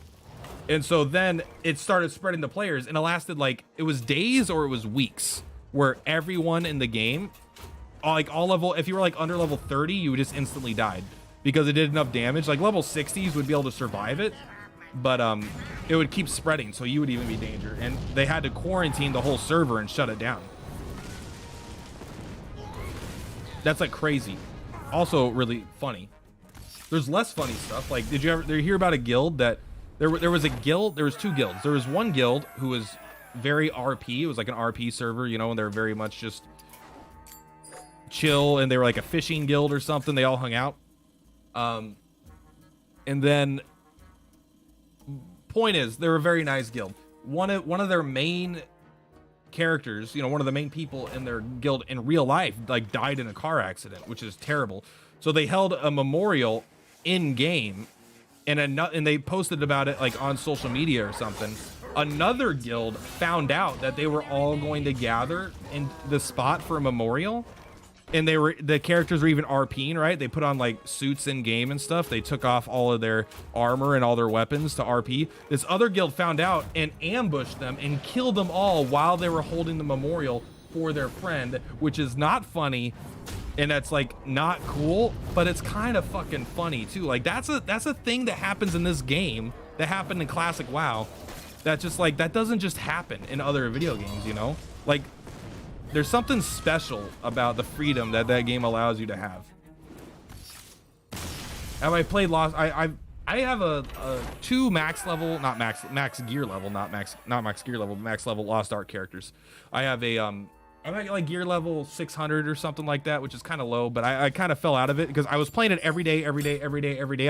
And so then it started spreading to players, and it lasted like, it was days or it was weeks where everyone in the game, like all level, if you were like under level 30, you would just instantly died because it did enough damage. Like level 60s would be able to survive it, but it would keep spreading, so you would even be in danger, and they had to quarantine the whole server and shut it down. That's like crazy. Also really funny. There's less funny stuff. Like, did you ever hear about a guild that there was a guild? There was two guilds. There was one guild who was very RP. It was like an RP server, you know, and they're very much just chill, and they were like a fishing guild or something. They all hung out. And then point is, they're a very nice guild. One of their main characters, you know, one of the main people in their guild in real life like died in a car accident, which is terrible. So they held a memorial in game, and they posted about it like on social media or something. Another guild found out that they were all going to gather in the spot for a memorial, and the characters were even RPing, right? They put on like suits in game and stuff. They took off all of their armor and all their weapons to RP. This other guild found out and ambushed them and killed them all while they were holding the memorial for their friend, which is not funny, and that's like not cool, but it's kind of fucking funny too. Like that's a thing that happens in this game that happened in classic WoW. That just like, that doesn't just happen in other video games, you know? Like, there's something special about the freedom that game allows you to have. Have I played Lost? I have a 2 max level, not max gear level, not max gear level, max level Lost Ark characters. I have a I'm at like gear level 600 or something like that, which is kind of low, but I kind of fell out of it because I was playing it every day. I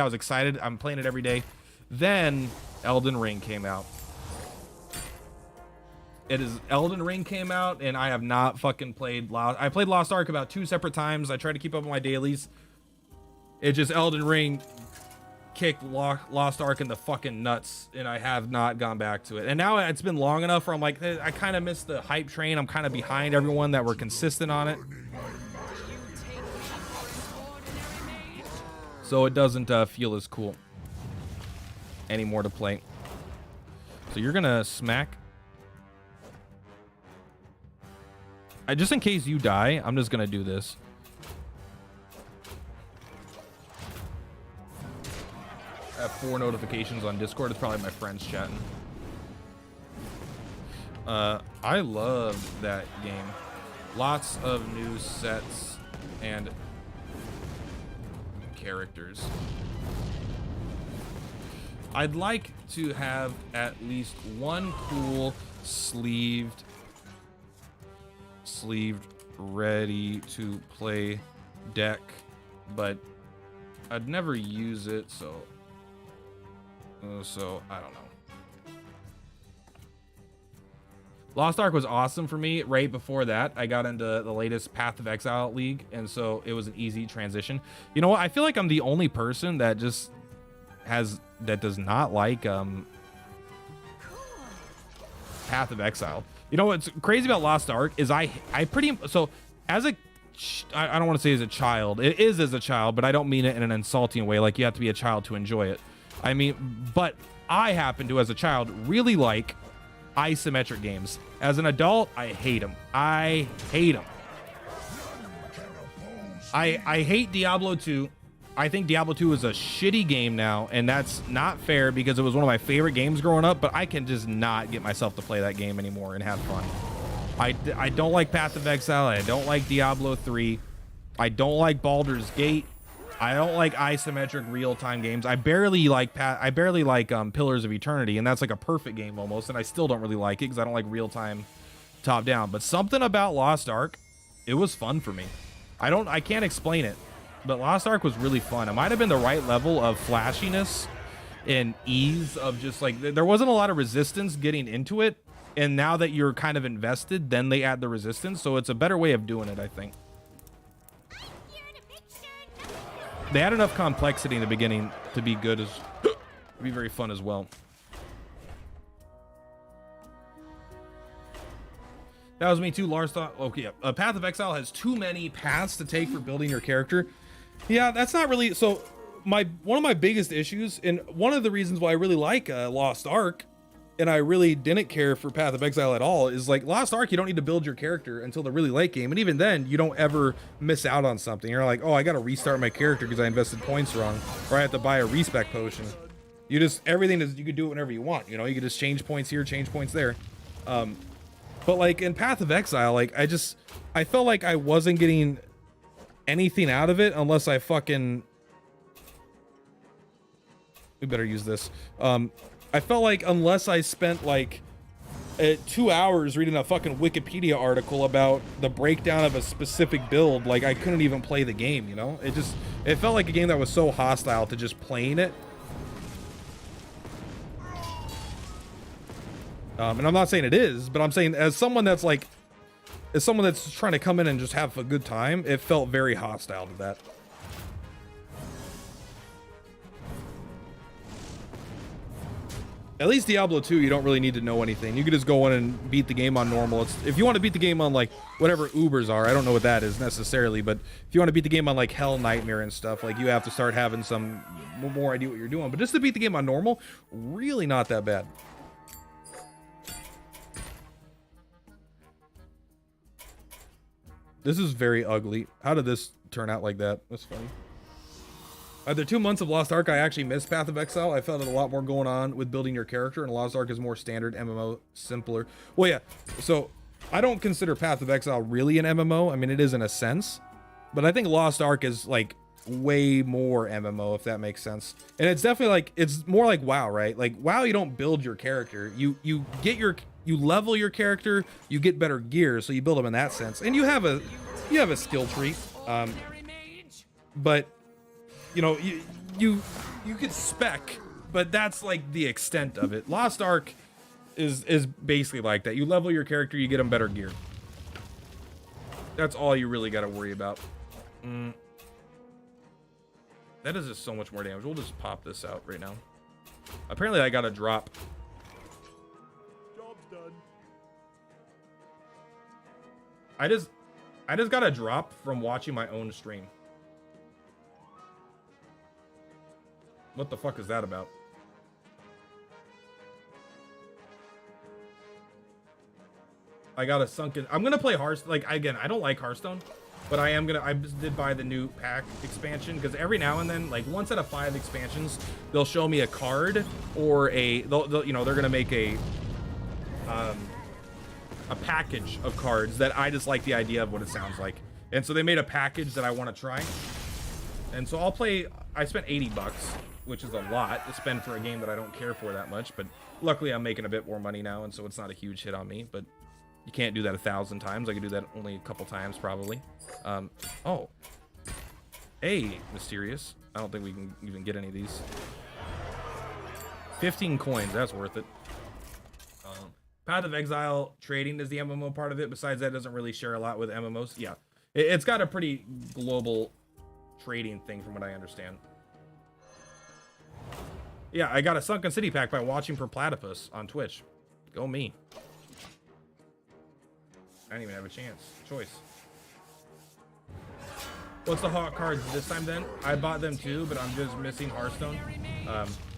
was excited. I'm playing it every day. Then Elden Ring came out. Elden Ring came out, and I have not fucking played Lost. I played Lost Ark about 2 separate times. I tried to keep up with my dailies. It just, Elden Ring kicked Lost Ark in the fucking nuts, and I have not gone back to it. And now it's been long enough where I'm like, I kind of missed the hype train. I'm kind of behind everyone that were consistent on it. So it doesn't feel as cool anymore to play. So you're gonna smack. Just in case you die, I'm just gonna do this. I have 4 notifications on Discord. It's probably my friends chatting. I love that game. Lots of new sets and characters. I'd like to have at least one cool sleeved ready to play deck, but I'd never use it, so I don't know. Lost Ark was awesome for me. Right before that, I got into the latest Path of Exile League, and so it was an easy transition. You know what? I feel like I'm the only person that just does not like Path of Exile. You know what's crazy about Lost Ark is I don't want to say as a child. It is as a child, but I don't mean it in an insulting way. Like you have to be a child to enjoy it. I mean, but I happen to, as a child, really like isometric games. As an adult, I hate them. I hate Diablo 2. I think Diablo 2 is a shitty game now, and that's not fair because it was one of my favorite games growing up, but I can just not get myself to play that game anymore and have fun. I don't like Path of Exile. I don't like Diablo 3. I don't like Baldur's Gate. I don't like isometric real-time games. I barely like Pillars of Eternity, and that's like a perfect game almost, and I still don't really like it because I don't like real-time top-down. But something about Lost Ark, it was fun for me. I can't explain it, but Lost Ark was really fun. It might have been the right level of flashiness and ease of just like, there wasn't a lot of resistance getting into it, and now that you're kind of invested, then they add the resistance, so it's a better way of doing it, I think. They had enough complexity in the beginning to be good as to be very fun as well. That was me too. Lars thought, okay, yeah. Path of Exile has too many paths to take for building your character. Yeah, that's not really so. One of my biggest issues, and one of the reasons why I really like Lost Ark, and I really didn't care for Path of Exile at all, is like Lost Ark, you don't need to build your character until the really late game, and even then, you don't ever miss out on something. You're like, oh, I got to restart my character because I invested points wrong, or I have to buy a respec potion. You just everything is you can do it whenever you want. You know, you can just change points here, change points there. But like in Path of Exile, like I felt like I wasn't getting anything out of it unless I fucking. We better use this. I felt like unless I spent like 2 hours reading a fucking Wikipedia article about the breakdown of a specific build, like I couldn't even play the game, you know? It felt like a game that was so hostile to just playing it. And I'm not saying it is, but I'm saying as someone that's trying to come in and just have a good time, it felt very hostile to that. At least Diablo 2, you don't really need to know anything. You can just go in and beat the game on normal. If you want to beat the game on like whatever Ubers are, I don't know what that is necessarily, but if you want to beat the game on like Hell Nightmare and stuff, like you have to start having some more idea what you're doing. But just to beat the game on normal, really not that bad. This is very ugly. How did this turn out like that? That's funny. After 2 months of Lost Ark, I actually missed Path of Exile. I felt a lot more going on with building your character, and Lost Ark is more standard MMO, simpler. Well, yeah, so I don't consider Path of Exile really an MMO. I mean, it is in a sense, but I think Lost Ark is like way more MMO, if that makes sense. And it's definitely like, it's more like WoW, right? Like WoW, you don't build your character. You level your character, you get better gear, so you build them in that sense. And you have a skill tree, but you know, you could spec, but that's like the extent of it. Lost Ark is basically like that. You level your character, you get them better gear. That's all you really got to worry about. That is just so much more damage. We'll just pop this out right now. Apparently I got a drop. Job's done. I just got a drop from watching my own stream. What the fuck is that about? I got a sunken. I'm gonna play Hearthstone. Like again, I don't like Hearthstone, but I just did buy the new pack expansion because every now and then, like once out of 5 expansions, they'll show me a card or they'll you know, they're gonna make a package of cards that I just like the idea of what it sounds like, and so they made a package that I want to try, and so I'll play. I spent $80, which is a lot to spend for a game that I don't care for that much, but luckily I'm making a bit more money now, and so it's not a huge hit on me. But you can't do that 1,000 times. I can do that only a couple times probably. Oh, hey, Mysterious. I don't think we can even get any of these. 15 coins, that's worth it. Path of Exile trading is the MMO part of it. Besides that, it doesn't really share a lot with MMOs. Yeah, it's got a pretty global trading thing from what I understand. Yeah, I got a Sunken City pack by watching Per Platypus on Twitch. Go me. I didn't even have a choice. What's the hot cards this time then? I bought them too, but I'm just missing Hearthstone.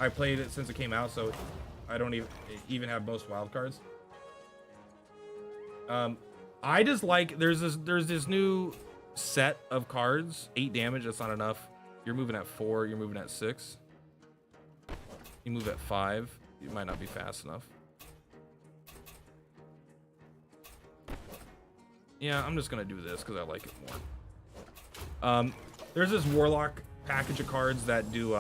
I played it since it came out, so I don't even have most wild cards. I just like there's this new set of cards. 8 damage, that's not enough. You're moving at 4, you're moving at 6. You move at 5, you might not be fast enough. Yeah, I'm just gonna do this because I like it more. There's this Warlock package of cards that do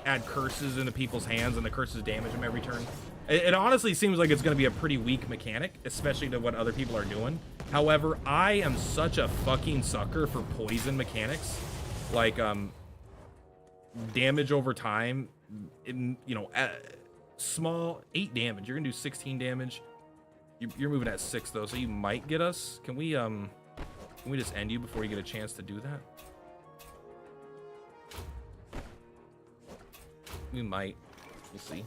add curses into people's hands, and the curses damage them every turn. It honestly seems like it's going to be a pretty weak mechanic, especially to what other people are doing. However, I am such a fucking sucker for poison mechanics, like damage over time. You know, small 8 damage. You're gonna do 16 damage. You're moving at 6 though, so you might get us. Can we just end you before you get a chance to do that? We might. We'll see.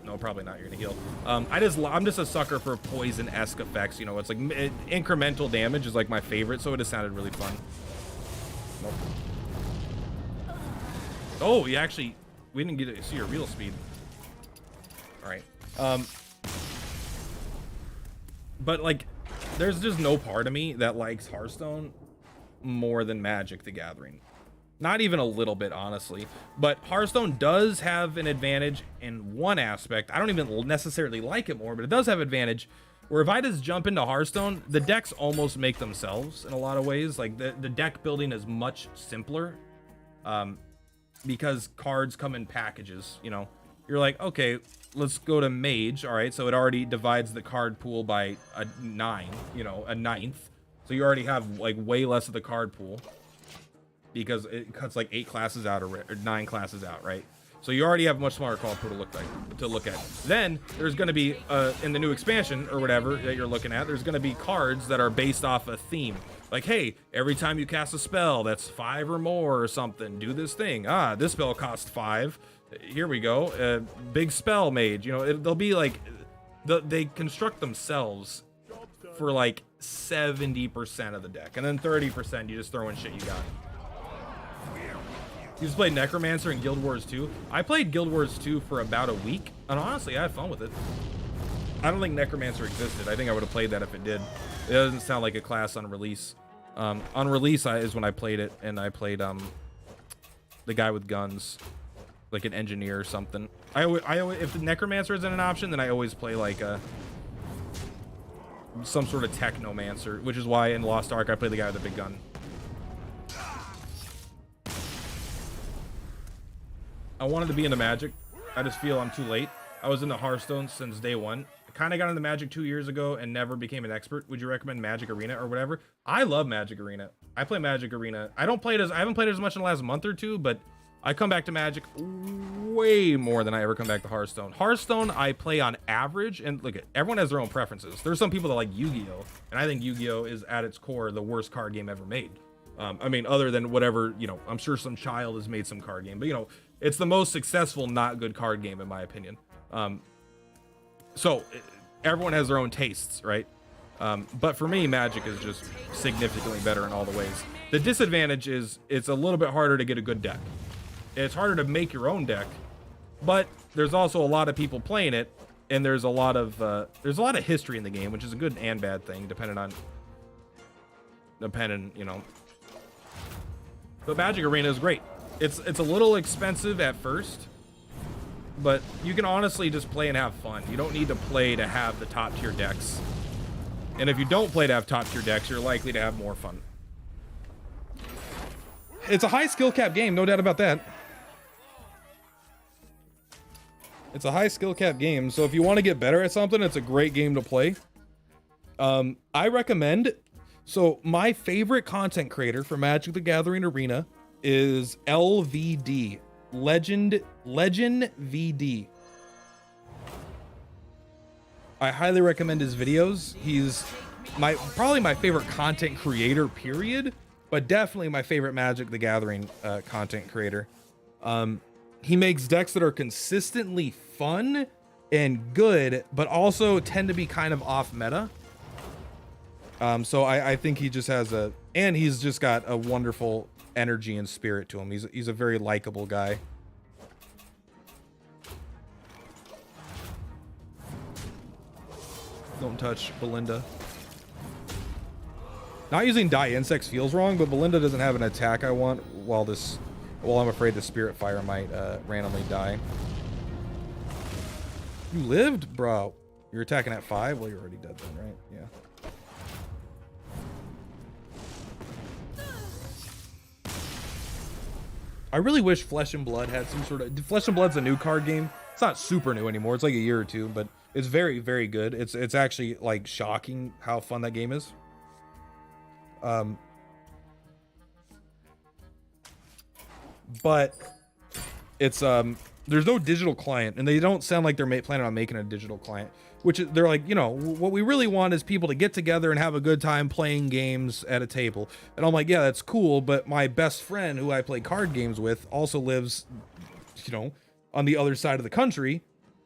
No, probably not. You're gonna heal. I'm just a sucker for poison-esque effects. You know, it's like incremental damage is like my favorite, so it just sounded really fun. Nope. Oh, we didn't get to see your real speed. All right. But like, there's just no part of me that likes Hearthstone more than Magic the Gathering. Not even a little bit, honestly. But Hearthstone does have an advantage in one aspect. I don't even necessarily like it more, but it does have advantage. Where if I just jump into Hearthstone, the decks almost make themselves in a lot of ways. Like the deck building is much simpler. Because cards come in packages, you know. You're like, okay, let's go to Mage. All right, so it already divides the card pool by a 9, you know, a 9th. So you already have like way less of the card pool because it cuts like 8 classes out or 9 classes out, right? So you already have a much smaller card pool to look at. Then there's going to be in the new expansion or whatever that you're looking at, there's going to be cards that are based off a theme. Like, hey, every time you cast a spell that's 5 or more or something, do this thing. Ah, this spell costs 5. Here we go. Big spell mage. You know, they'll be like, they construct themselves for like 70% of the deck, and then 30% you just throw in shit you got. You just played Necromancer in Guild Wars 2. I played Guild Wars 2 for about a week, and honestly, I had fun with it. I don't think Necromancer existed. I think I would have played that if it did. It doesn't sound like a class on release. On release is when I played it, and I played the guy with guns, like an engineer or something. If the Necromancer isn't an option, then I always play like some sort of Technomancer, which is why in Lost Ark I played the guy with the big gun. I wanted to be into Magic. I just feel I'm too late. I was into Hearthstone since day one. I kind of got into Magic 2 years ago and never became an expert. Would you recommend Magic Arena or whatever? I love Magic Arena. I play Magic Arena. I haven't played it as much in the last month or two, but I come back to Magic way more than I ever come back to Hearthstone. Hearthstone, I play on average, and look, everyone has their own preferences. There's some people that like Yu-Gi-Oh, and I think Yu-Gi-Oh is at its core the worst card game ever made. I mean, other than whatever, you know, I'm sure some child has made some card game, but you know, it's the most successful, not good card game in my opinion. So everyone has their own tastes, right? But for me, Magic is just significantly better in all the ways. The disadvantage is it's a little bit harder to get a good deck. It's harder to make your own deck, but there's also a lot of people playing it, and there's a lot of history in the game, which is a good and bad thing, depending, you know. But Magic Arena is great. It's a little expensive at first, but you can honestly just play and have fun. You don't need to play to have the top tier decks. And if you don't play to have top tier decks, you're likely to have more fun. It's a high skill cap game, no doubt about that. It's a high skill cap game, so if you want to get better at something, it's a great game to play. I recommend, so my favorite content creator for Magic the Gathering Arena is LVD, Legend VD. I highly recommend his videos. He's probably my favorite content creator, period, but definitely my favorite Magic the Gathering content creator. He makes decks that are consistently fun and good, but also tend to be kind of off meta. So I think he just has and he's just got a wonderful energy and spirit to him. He's a very likable guy. Don't touch Belinda. Not using Die Insects feels wrong, but Belinda doesn't have an attack I want while I'm afraid the Spirit Fire might randomly die. You lived? Bro. You're attacking at 5? Well, you're already dead then, right? Yeah. I really wish Flesh and Blood had some sort of... Flesh and Blood's a new card game. It's not super new anymore. It's like a year or two, but it's very, very good. It's actually like shocking how fun that game is. But it's there's no digital client, and they don't sound like they're planning on making a digital client, which is, they're like, you know, what we really want is people to get together and have a good time playing games at a table. And I'm like, yeah, that's cool, but my best friend who I play card games with also lives, you know, on the other side of the country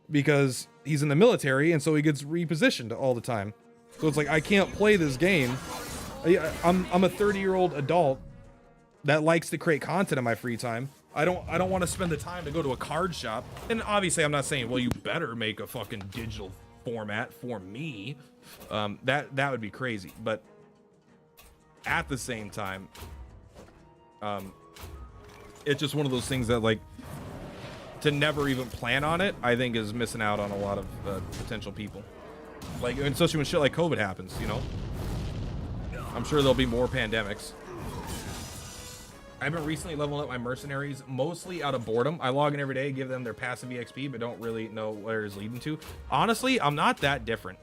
because he's in the military, and so he gets repositioned all the time. So it's like, I can't play this game. I'm a 30-year-old adult that likes to create content in my free time. I don't want to spend the time to go to a card shop. And obviously I'm not saying, well, you better make a fucking digital format for me. That would be crazy. But at the same time, it's just one of those things that, like, to never even plan on it, I think is missing out on a lot of potential people. Like, especially when shit like COVID happens, you know? I'm sure there'll be more pandemics. I've been recently leveling up my mercenaries, mostly out of boredom. I log in every day, give them their passive EXP, but don't really know where it's leading to. Honestly, I'm not that different.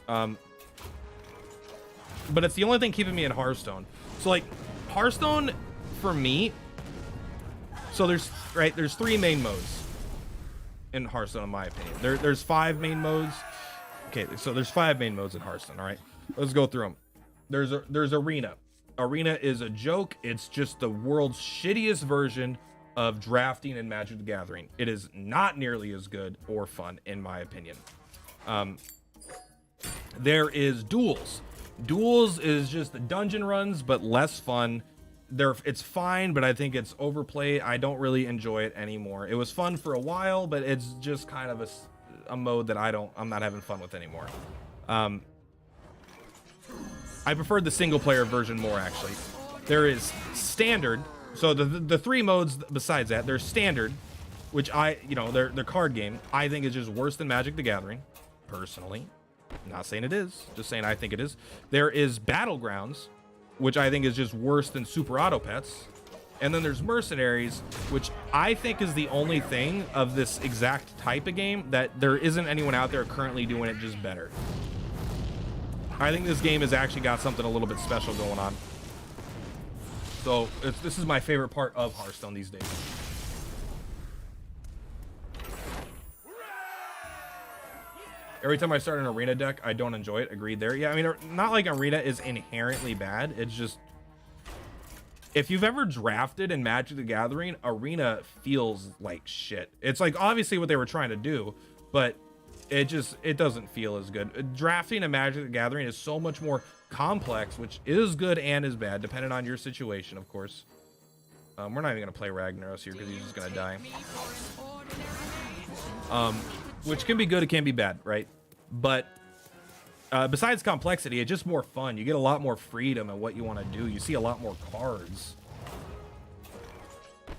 But it's the only thing keeping me in Hearthstone. So, like, Hearthstone, for me... So there's 3 main modes in Hearthstone, in my opinion. There's 5 main modes. Okay, so there's 5 main modes in Hearthstone, all right? Let's go through them. There's Arena. Arena is a joke. It's just the world's shittiest version of drafting in Magic the Gathering. It is not nearly as good or fun, in my opinion. There is Duels. Duels is just the dungeon runs, but less fun. It's fine, but I think it's overplayed. I don't really enjoy it anymore. It was fun for a while, but it's just kind of a mode that I'm not having fun with anymore. I preferred the single player version more, actually. There is standard. So the 3 modes besides that, there's standard, which their card game, I think is just worse than Magic the Gathering, personally. I'm not saying it is, just saying I think it is. There is Battlegrounds, which I think is just worse than Super Auto Pets. And then there's Mercenaries, which I think is the only thing of this exact type of game that there isn't anyone out there currently doing it just better. I think this game has actually got something a little bit special going on. So this is my favorite part of Hearthstone these days. Every time I start an arena deck, I don't enjoy it. Agreed there. Yeah, I mean, not like arena is inherently bad. It's just, if you've ever drafted in Magic the Gathering, arena feels like shit. It's like obviously what they were trying to do, but it doesn't feel as good. Drafting in Magic the Gathering is so much more complex, which is good and is bad, depending on your situation, of course. We're not even gonna play Ragnaros here because he's just gonna die. Which can be good, it can be bad, right? But besides complexity, it's just more fun. You get a lot more freedom in what you want to do. You see a lot more cards.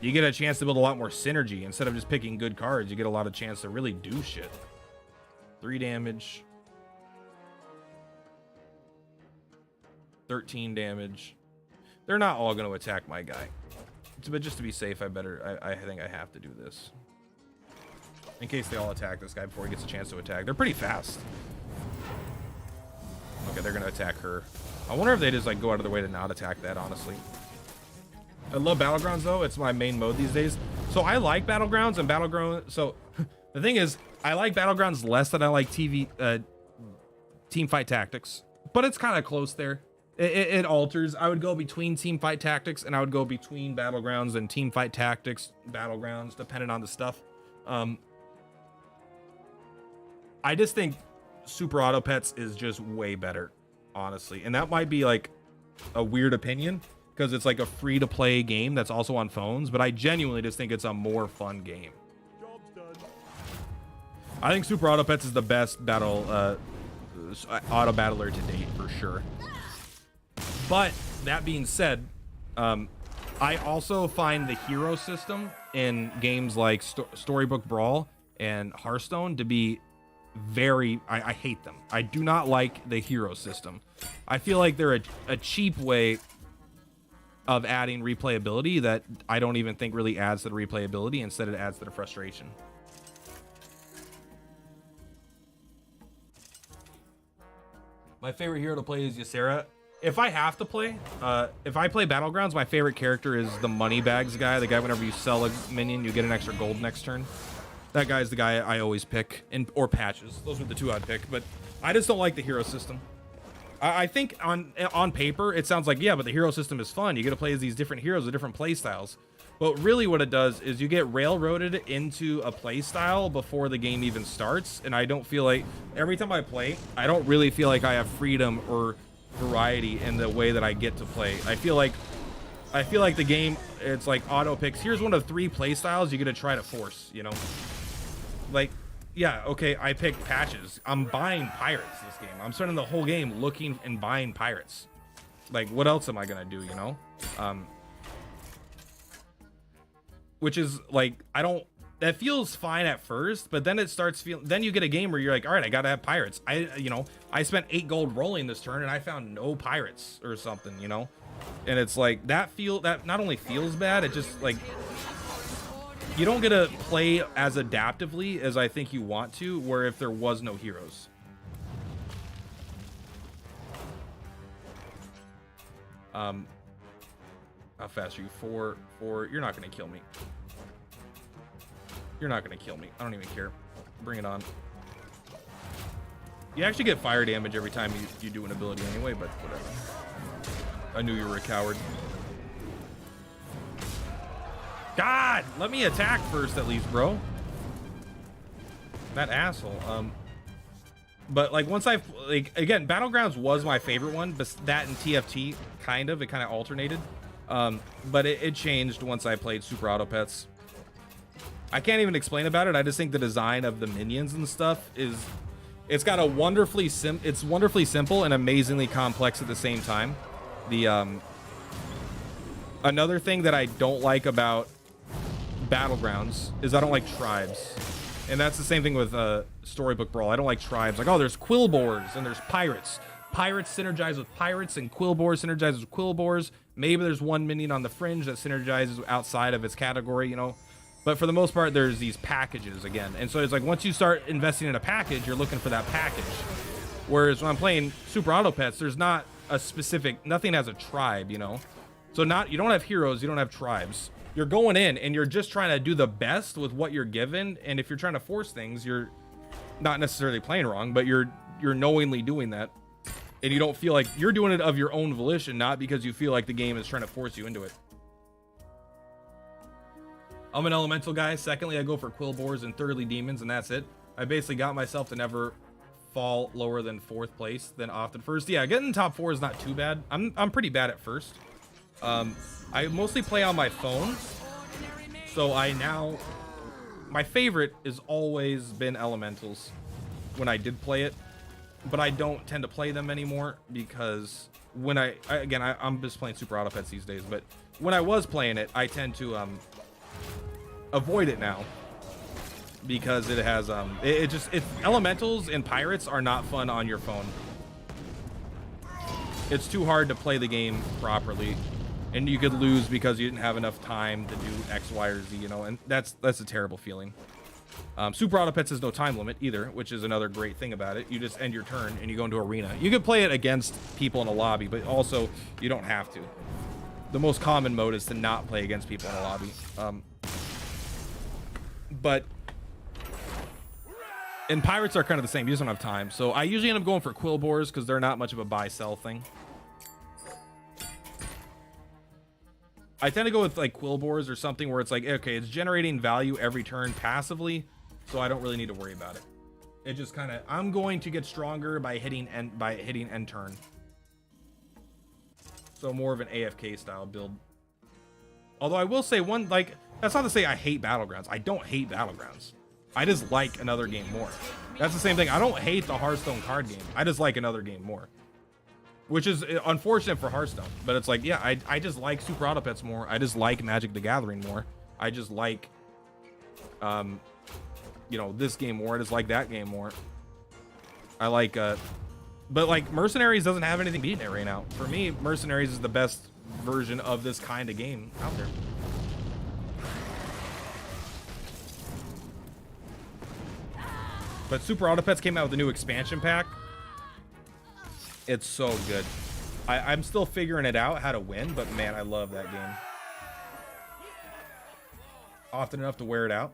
You get a chance to build a lot more synergy. Instead of just picking good cards, you get a lot of chance to really do shit. 3 damage. 13 damage. They're not all going to attack my guy. But just to be safe, I think I have to do this. In case they all attack this guy before he gets a chance to attack. They're pretty fast. Okay, they're gonna attack her. I wonder if they just like go out of their way to not attack that, honestly. I love Battlegrounds though. It's my main mode these days. So I like Battlegrounds and Battlegrounds. So the thing is, I like Battlegrounds less than I like Teamfight Tactics. But it's kind of close there. It alters. I would go between Teamfight Tactics and I would go between Battlegrounds and Teamfight Tactics, Battlegrounds, depending on the stuff. I just think Super Auto Pets is just way better, honestly. And that might be like a weird opinion because it's like a free to play game that's also on phones, but I genuinely just think it's a more fun game. Job's done. I think Super Auto Pets is the best auto battler to date for sure. But that being said, I also find the hero system in games like Storybook Brawl and Hearthstone to be I hate them. I do not like the hero system. I feel like they're a cheap way of adding replayability that I don't even think really adds to the replayability. Instead, it adds to the frustration. My favorite hero to play is Ysera. If I have to play, if I play Battlegrounds, my favorite character is the money bags guy. The guy whenever you sell a minion, you get an extra gold next turn. That guy's the guy I always pick, or patches. Those are the two I'd pick, but I just don't like the hero system. I think on paper, it sounds like, yeah, but the hero system is fun. You get to play as these different heroes with different play styles. But really what it does is you get railroaded into a play style before the game even starts. And I don't feel like, every time I play, I don't really feel like I have freedom or variety in the way that I get to play. I feel like the game, it's like auto picks. Here's one of 3 play styles you get to try to force, you know? Like, yeah, okay, I picked patches. I'm buying pirates this game. I'm spending the whole game looking and buying pirates. Like, what else am I gonna do, you know? Which is like, that feels fine at first, but then it starts feeling, then you get a game where you're like, all right, I gotta have pirates. I spent 8 gold rolling this turn and I found no pirates or something, you know? And it's like, that not only feels bad, it just like, you don't get to play as adaptively as I think you want to, where if there was no heroes. How fast are you? 4. You're not gonna kill me. You're not gonna kill me. I don't even care. Bring it on. You actually get fire damage every time you do an ability anyway, but whatever. I knew you were a coward. God, let me attack first at least, bro. That asshole. But like once again, Battlegrounds was my favorite one, but that and TFT it kind of alternated. But it changed once I played Super Auto Pets. I can't even explain about it. I just think the design of the minions and stuff it's got a wonderfully simple and amazingly complex at the same time. Another thing that I don't like about Battlegrounds is I don't like tribes. And that's the same thing with Storybook Brawl. I don't like tribes. Like, oh, there's Quillboars and there's pirates. Pirates synergize with pirates and Quillboars synergizes with Quillboars. Maybe there's one minion on the fringe that synergizes outside of its category, you know. But for the most part, there's these packages again. And so it's like once you start investing in a package, you're looking for that package. Whereas when I'm playing Super Auto Pets, there's not a specific, nothing has a tribe, you know. So you don't have heroes, you don't have tribes. You're going in and you're just trying to do the best with what you're given. And if you're trying to force things, you're not necessarily playing wrong, but you're knowingly doing that. And you don't feel like you're doing it of your own volition, not because you feel like the game is trying to force you into it. I'm an elemental guy. Secondly, I go for Quillboars, and thirdly, demons, and that's it. I basically got myself to never fall lower than 4th place than often first. Yeah, getting top 4 is not too bad. I'm pretty bad at first. I mostly play on my phone, so my favorite has always been elementals when I did play it, but I don't tend to play them anymore because when I'm just playing Super Auto Pets these days, but when I was playing it, I tend to avoid it now because it has elementals and pirates are not fun on your phone. It's too hard to play the game properly. And you could lose because you didn't have enough time to do X, Y, or Z, you know, and that's a terrible feeling. Super Auto Pets has no time limit either, which is another great thing about it. You just end your turn and you go into arena. You could play it against people in a lobby, but also you don't have to. The most common mode is to not play against people in a lobby. And pirates are kind of the same. You just don't have time. So I usually end up going for Quillboars because they're not much of a buy-sell thing. I tend to go with like Quillboars or something where it's like, okay, it's generating value every turn passively, so I don't really need to worry about it. It just kind of, I'm going to get stronger by hitting end turn. So more of an AFK style build. Although I will say that's not to say I hate Battlegrounds. I don't hate Battlegrounds. I just like another game more. That's the same thing. I don't hate the Hearthstone card game. I just like another game more. Which is unfortunate for Hearthstone, but it's like, yeah, I just like Super Auto Pets more. I just like Magic the Gathering more. I just like, this game more. I just like that game more. I like, but like Mercenaries doesn't have anything beating it right now. For me, Mercenaries is the best version of this kind of game out there. But Super Auto Pets came out with a new expansion pack. It's so good. I'm still figuring it out how to win, but man, I love that game. Often enough to wear it out.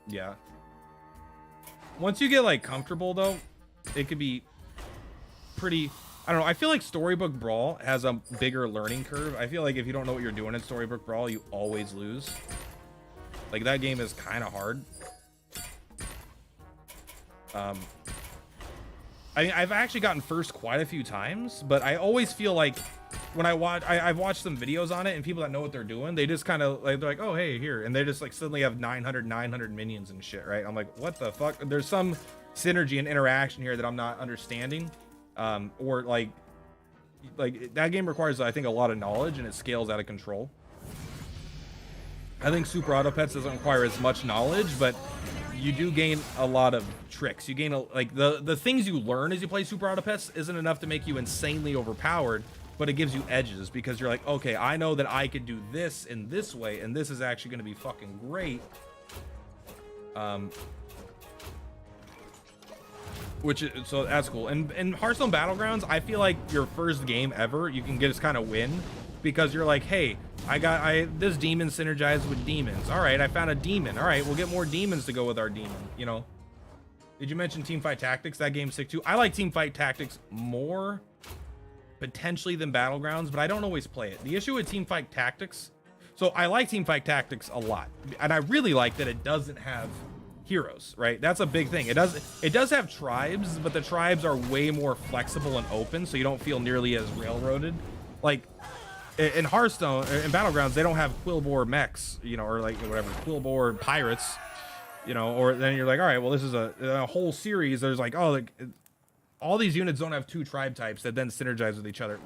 Yeah. Once you get like comfortable though, it could be pretty, I don't know, I feel like Storybook Brawl has a bigger learning curve. I feel like if you don't know what you're doing in Storybook Brawl, you always lose. Like that game is kind of hard. I mean, I've actually gotten first quite a few times, but I always feel like when I've watched some videos on it, and people that know what they're doing, they just kind of like, they're like, oh, hey, here. And they just like suddenly have 900 minions and shit, right? I'm like, what the fuck? There's some synergy and interaction here that I'm not understanding. Or like that game requires, I think, a lot of knowledge, and it scales out of control. I think Super Auto Pets doesn't require as much knowledge, but you do gain a lot of tricks. You gain like the things you learn as you play Super Auto Pets isn't enough to make you insanely overpowered, but it gives you edges because you're like, okay, I know that I could do this in this way, and this is actually going to be fucking great. So that's cool. And in Hearthstone Battlegrounds, I feel like your first game ever, you can just kind of win because you're like, hey, this demon synergizes with demons. All right, I found a demon. All right, we'll get more demons to go with our demon, you know? Did you mention Teamfight Tactics? That game's sick too. I like Teamfight Tactics more potentially than Battlegrounds, but I don't always play it. The issue with Teamfight Tactics, so I like Teamfight Tactics a lot, and I really like that it doesn't have heroes, right? That's a big thing. It does have tribes, but the tribes are way more flexible and open, so you don't feel nearly as railroaded. Like in Hearthstone, in Battlegrounds, they don't have Quillbore mechs, you know, or like whatever, Quillbore pirates, you know, or then you're like, all right, well, this is a whole series. There's like, oh, like all these units don't have two tribe types that then synergize with each other.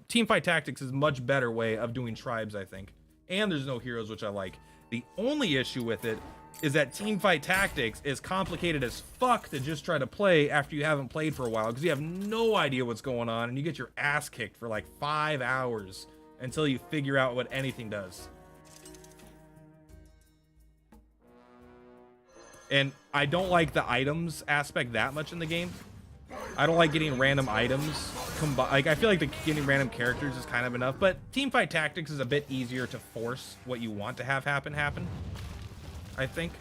Teamfight Tactics is a much better way of doing tribes, I think. And there's no heroes, which I like. The only issue with it is that Teamfight Tactics is complicated as fuck to just try to play after you haven't played for a while, because you have no idea what's going on, and you get your ass kicked for like 5 hours until you figure out what anything does. And I don't like the items aspect that much in the game. I don't like getting random items. Like, I feel like getting random characters is kind of enough, but Teamfight Tactics is a bit easier to force what you want to have happen, I think.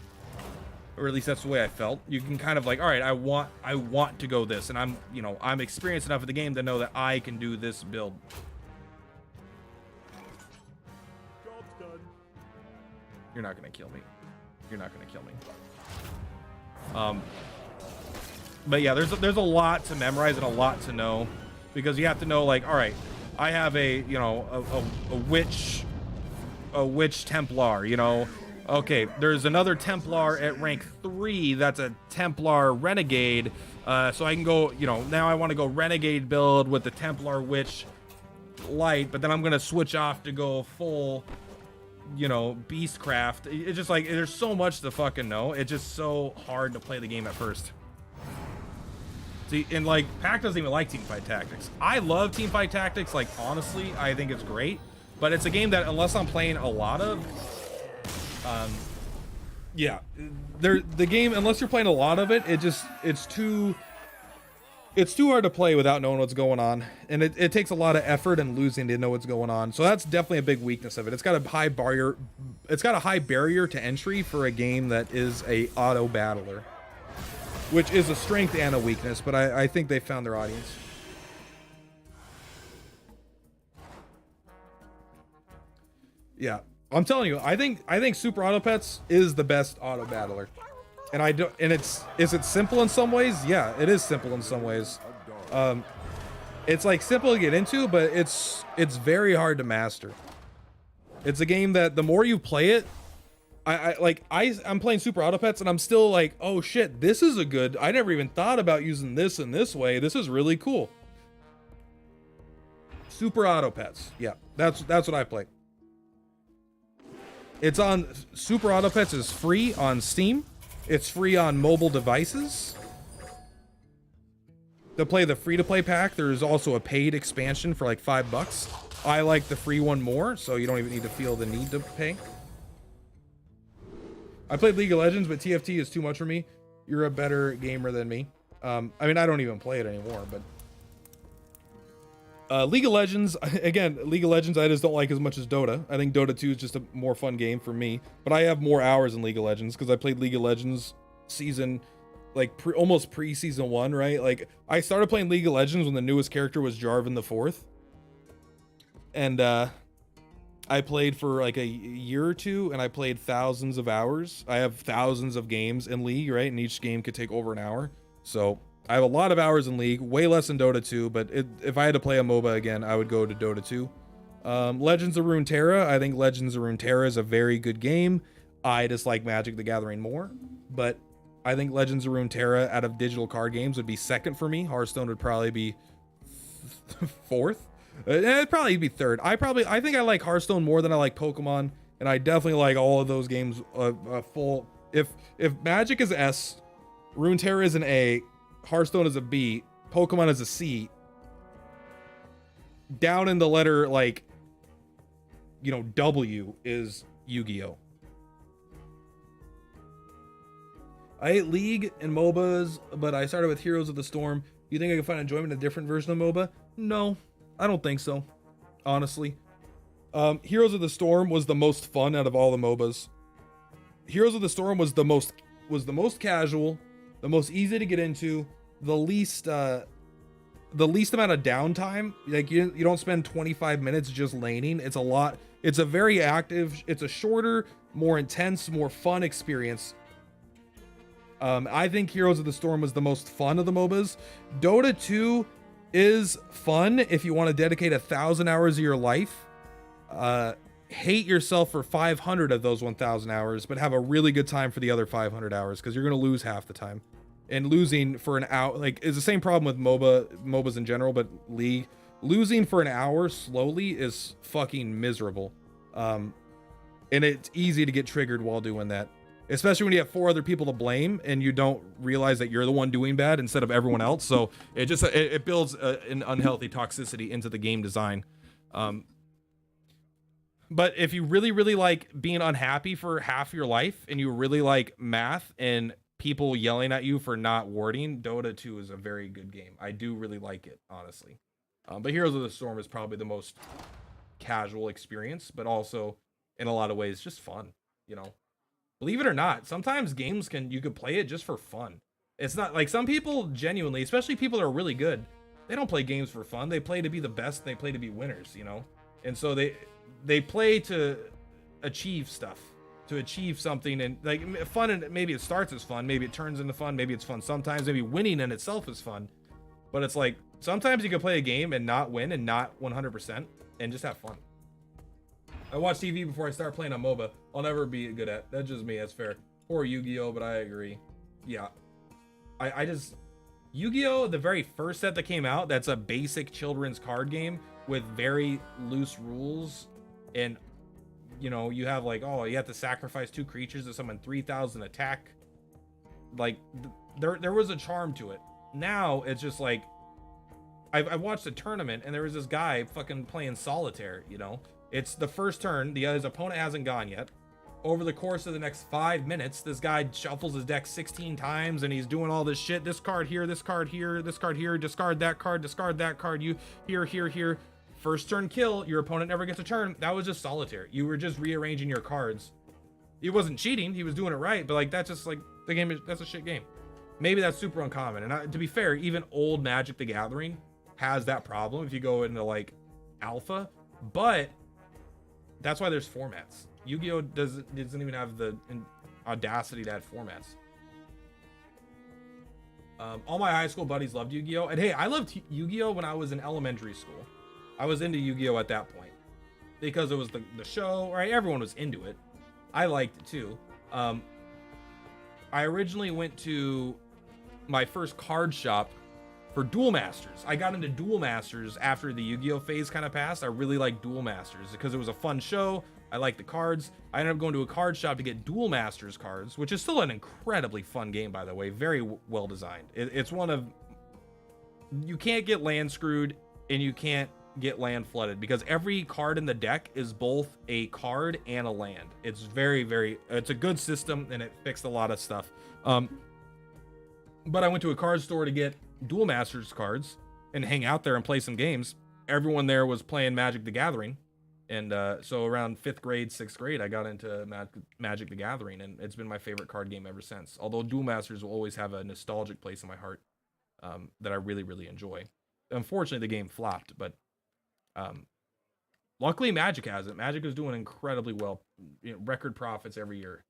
Or at least that's the way I felt. You can kind of like, all right, I want to go this, and I'm experienced enough in the game to know that I can do this build. Job's done. You're not gonna kill me. You're not gonna kill me. But yeah, there's a lot to memorize and a lot to know, because you have to know, like, all right, I have a witch Templar, you know. Okay, there's another Templar at rank 3 that's a Templar Renegade, so I can go, you know, now I want to go Renegade build with the Templar Witch Light, but then I'm gonna switch off to go full, you know, Beastcraft. It's just like, there's so much to fucking know. It's just so hard to play the game at first. See, and like, Pac doesn't even like Teamfight Tactics. I love Teamfight Tactics, like, honestly, I think it's great, but it's a game that, unless I'm playing a lot of, yeah, the game, unless you're playing a lot of it, it's too hard to play without knowing what's going on, and it takes a lot of effort and losing to know what's going on. So that's definitely a big weakness of it. It's got a high barrier to entry for a game that is a auto battler, which is a strength and a weakness, but I think they found their audience. Yeah, I'm telling you, I think Super Auto Pets is the best auto battler. And is it simple in some ways? Yeah, it is simple in some ways. It's like simple to get into, but it's very hard to master. It's a game that the more you play it, I'm playing Super Auto Pets and I'm still like, oh shit, this is a good, I never even thought about using this in this way. This is really cool. Super Auto Pets. Yeah, that's what I play. It's on, Super Auto Pets is free on Steam. It's free on mobile devices. to play the free-to-play pack, there's also a paid expansion for like $5. I like the free one more, so you don't even need to feel the need to pay. I played League of Legends, but TFT is too much for me. You're a better gamer than me. I mean, I don't even play it anymore, but League of Legends, again, League of Legends I just don't like as much as Dota. I think Dota 2 is just a more fun game for me, but I have more hours in League of Legends because I played League of Legends season, like almost pre-season 1, right? Like, I started playing League of Legends when the newest character was Jarvan the Fourth. And I played for like a year or two, and I played thousands of hours. I have thousands of games in League, right? And each game could take over an hour. So I have a lot of hours in League, way less in Dota 2, but if I had to play a MOBA again, I would go to Dota 2. Legends of Runeterra, I think Legends of Runeterra is a very good game. I just like Magic the Gathering more, but I think Legends of Runeterra out of digital card games would be second for me. Hearthstone would probably be fourth. It'd probably be third. I think I like Hearthstone more than I like Pokemon, and I definitely like all of those games full. If Magic is S, Runeterra is an A, Hearthstone is a B, Pokemon is a C, down in the letter, like, you know, W is Yu-Gi-Oh. I hate League and MOBAs, but I started with Heroes of the Storm. Do you think I can find enjoyment in a different version of MOBA? No, I don't think so, honestly. Heroes of the Storm was the most fun out of all the MOBAs. Heroes of the Storm was the most casual, the most easy to get into, the least amount of downtime. Like, you don't spend 25 minutes just laning. It's a lot. It's a very active, it's a shorter, more intense, more fun experience. I think Heroes of the Storm was the most fun of the MOBAs. Dota 2 is fun if you want to dedicate 1,000 hours of your life. Hate yourself for 500 of those 1,000 hours, but have a really good time for the other 500 hours, because you're going to lose half the time. And losing for an hour, like, is the same problem with MOBAs in general, but League. Losing for an hour slowly is fucking miserable. And it's easy to get triggered while doing that. Especially when you have 4 other people to blame and you don't realize that you're the one doing bad instead of everyone else. So it builds an unhealthy toxicity into the game design. But if you really, really like being unhappy for half your life, and you really like math and people yelling at you for not warding, Dota 2 is a very good game. I do really like it, honestly. But Heroes of the Storm is probably the most casual experience, but also in a lot of ways just fun, you know. Believe it or not, sometimes games you could play it just for fun. It's not like, some people genuinely, especially people that are really good, they don't play games for fun. They play to be the best. They play to be winners, you know? And so they play to achieve stuff, to achieve something. And like, fun, and maybe it starts as fun, maybe it turns into fun, maybe it's fun sometimes, maybe winning in itself is fun. But it's like, sometimes you can play a game and not win, and not 100%, and just have fun. I watch TV before I start playing on MOBA. I'll never be good at. That's just me. That's fair. Poor Yu-Gi-Oh, but I agree. Yeah. I just... Yu-Gi-Oh, the very first set that came out, that's a basic children's card game with very loose rules. And, you know, you have like, oh, you have to sacrifice 2 creatures to summon 3,000 attack. Like, there was a charm to it. Now, it's just like... I watched a tournament, and there was this guy fucking playing solitaire, you know? It's the first turn, his opponent hasn't gone yet. Over the course of the next 5 minutes, this guy shuffles his deck 16 times, and he's doing all this shit. This card here, this card here, this card here, discard that card, you here. First turn kill, your opponent never gets a turn. That was just solitaire. You were just rearranging your cards. He wasn't cheating, he was doing it right, but like, that's just like, the game that's a shit game. Maybe that's super uncommon. And to be fair, even old Magic the Gathering has that problem if you go into like alpha, but that's why there's formats. Yu-Gi-Oh doesn't even have the audacity to add formats. All my high school buddies loved Yu-Gi-Oh, and hey, I loved Yu-Gi-Oh when I was in elementary school. I was into Yu-Gi-Oh at that point because it was the show, right? Everyone was into it. I liked it too. I originally went to my first card shop for Duel Masters. I got into Duel Masters after the Yu-Gi-Oh phase kind of passed. I really liked Duel Masters because it was a fun show. I liked the cards. I ended up going to a card shop to get Duel Masters cards, which is still an incredibly fun game, by the way. Very well designed. It's one of you can't get land screwed and you can't get land flooded because every card in the deck is both a card and a land. It's it's a good system and it fixed a lot of stuff. But I went to a card store to get Duel Masters cards and hang out there and play some games. Everyone there was playing Magic the Gathering. And so around 5th grade, 6th grade, I got into Magic the Gathering, and it's been my favorite card game ever since. Although Duel Masters will always have a nostalgic place in my heart that I really, really enjoy. Unfortunately, the game flopped, but luckily Magic has it. Magic is doing incredibly well, record profits every year.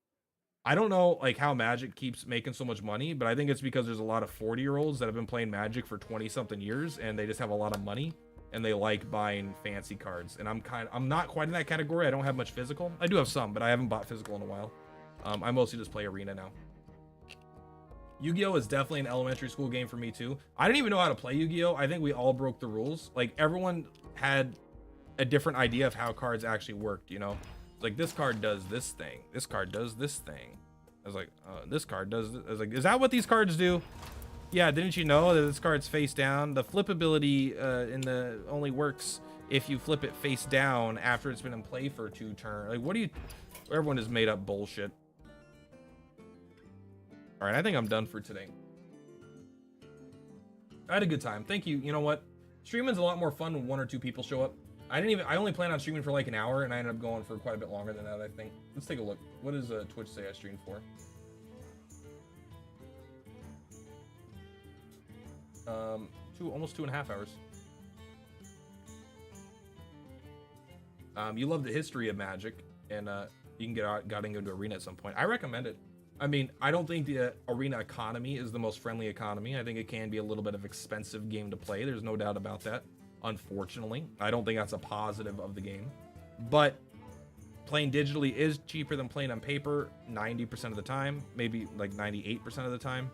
I don't know like how Magic keeps making so much money, but I think it's because there's a lot of 40-year-olds that have been playing Magic for 20-something years, and they just have a lot of money. And they like buying fancy cards, and I'm not quite in that category. I don't have much physical. I do have some, but I haven't bought physical in a while. I mostly just play arena now. Yu-Gi-Oh is definitely an elementary school game for me too. I didn't even know how to play Yu-Gi-Oh. I think we all broke the rules. Like everyone had a different idea of how cards actually worked. You know, it's like this card does this thing. This card does this thing. I was like, this card does this. I was like, is that what these cards do? Yeah, didn't you know that this card's face down? The flip ability only works if you flip it face down after it's been in play for 2 turns. Like, what do you... Everyone has made up bullshit. All right, I think I'm done for today. I had a good time. Thank you. You know what? Streaming's a lot more fun when 1 or 2 people show up. I only planned on streaming for like an hour, and I ended up going for quite a bit longer than that, I think. Let's take a look. What does Twitch say I streamed for? Almost 2.5 hours. You love the history of Magic, and you can got into arena at some point. I recommend it. I mean, I don't think the arena economy is the most friendly economy. I think it can be a little bit of expensive game to play. There's no doubt about that. Unfortunately, I don't think that's a positive of the game. But playing digitally is cheaper than playing on paper 90% of the time, maybe like 98% of the time.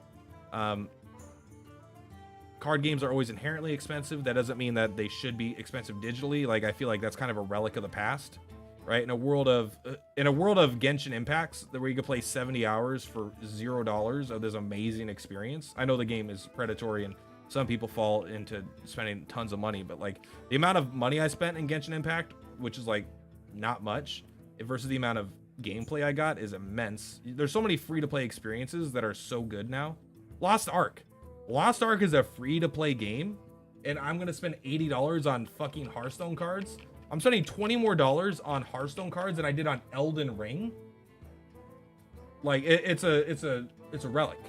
Card games are always inherently expensive. That doesn't mean that they should be expensive digitally. Like, I feel like that's kind of a relic of the past, right? In a world of Genshin Impacts, where you could play 70 hours for $0 of this amazing experience. I know the game is predatory and some people fall into spending tons of money, but like the amount of money I spent in Genshin Impact, which is like not much, versus the amount of gameplay I got is immense. There's so many free-to-play experiences that are so good now. Lost Ark is a free-to-play game, and I'm gonna spend $80 on fucking Hearthstone cards. I'm spending $20 more on Hearthstone cards than I did on Elden Ring. Like it's a relic.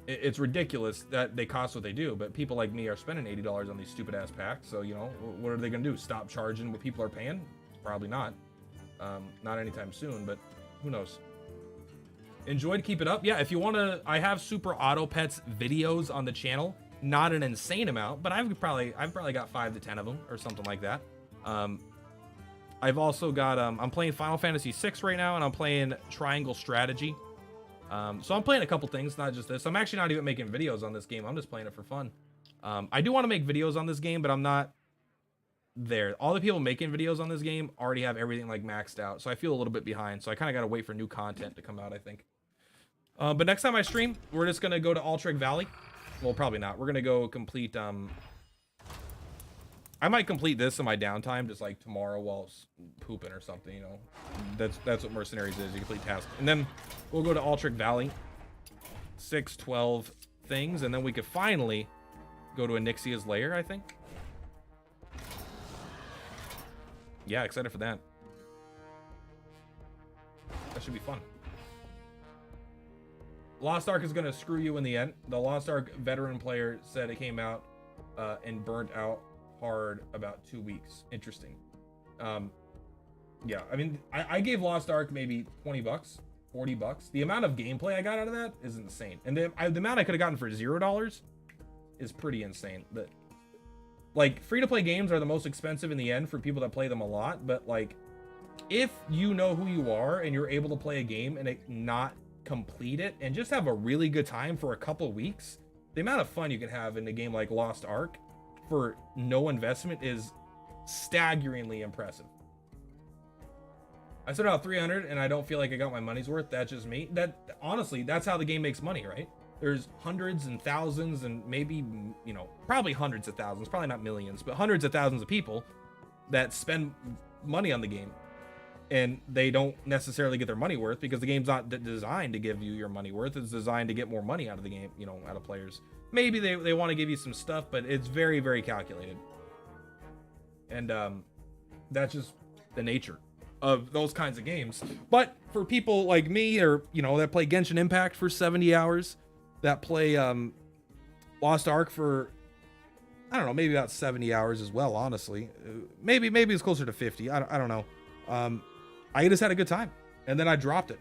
It's ridiculous that they cost what they do, but people like me are spending $80 on these stupid ass packs. So you know, what are they gonna do? Stop charging what people are paying? Probably not. Not anytime soon, but who knows? Enjoyed, keep it up. Yeah, if you want to, I have Super Auto Pets videos on the channel. Not an insane amount, but I've probably got 5 to 10 of them or something like that. I've also got I'm playing Final Fantasy VI right now, and I'm playing Triangle Strategy. So I'm playing a couple things, not just this. I'm actually not even making videos on this game. I'm just playing it for fun. I do want to make videos on this game, but I'm not there. All the people making videos on this game already have everything like maxed out, so I feel a little bit behind. So I kind of got to wait for new content to come out, I think. But next time I stream, we're just gonna go to Alterac Valley. Well, probably not. We're gonna go complete. I might complete this in my downtime, just like tomorrow while pooping or something. You know, that's what Mercenaries is. You complete tasks, and then we'll go to Alterac Valley. 12 things, and then we could finally go to Onyxia's lair, I think. Yeah, excited for that. That should be fun. Lost Ark is going to screw you in the end. The Lost Ark veteran player said it came out and burnt out hard about 2 weeks. Interesting. Yeah, I mean, I gave Lost Ark maybe 20 bucks, 40 bucks. The amount of gameplay I got out of that is insane. And the amount I could have gotten for $0 is pretty insane. But like, free-to-play games are the most expensive in the end for people that play them a lot. But like, if you know who you are and you're able to play a game and not complete it and just have a really good time for a couple weeks, the amount of fun you can have in a game like Lost Ark for no investment is staggeringly impressive. I said about 300 and I don't feel like I got my money's worth. That's just me. That honestly, that's how the game makes money, right? There's hundreds and thousands and maybe, you know, probably hundreds of thousands, probably not millions, but hundreds of thousands of people that spend money on the game, and they don't necessarily get their money worth because the game's not designed to give you your money worth. It's designed to get more money out of the game, you know, out of players. Maybe they want to give you some stuff, but it's very, very calculated. And that's just the nature of those kinds of games. But for people like me, or, you know, that play Genshin Impact for 70 hours, that play Lost Ark for, I don't know, maybe about 70 hours as well, honestly. Maybe it's closer to 50. I don't know. I just had a good time, and then I dropped it.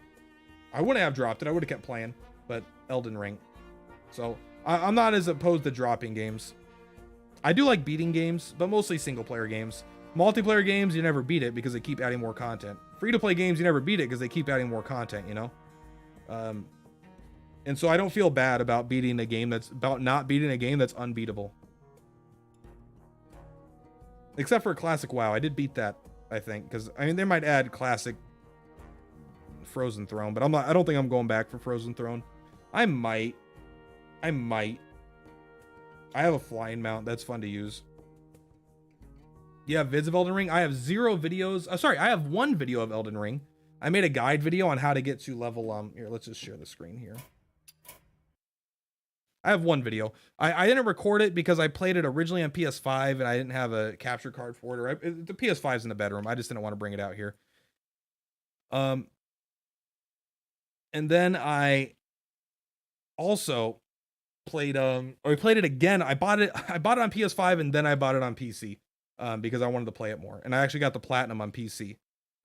I wouldn't have dropped it. I would have kept playing, but Elden Ring. So I'm not as opposed to dropping games. I do like beating games, but mostly single player games. Multiplayer games, you never beat it because they keep adding more content. Free to play games, you never beat it because they keep adding more content, you know? And so I don't feel bad about beating a game not beating a game that's unbeatable. Except for Classic WoW. I did beat that, I think, because I mean they might add Classic Frozen Throne, but I don't think I'm going back for Frozen Throne. I might. I have a flying mount. That's fun to use. You have vids of Elden Ring? I have 0 videos. Sorry, I have 1 video of Elden Ring. I made a guide video on how to get to level, here, let's just share the screen here. I have 1 video. I didn't record it because I played it originally on PS5 and I didn't have a capture card for it. The PS5's in the bedroom. I just didn't want to bring it out here. And then I also played we played it again. I bought it on PS5 and then I bought it on PC because I wanted to play it more. And I actually got the platinum on PC.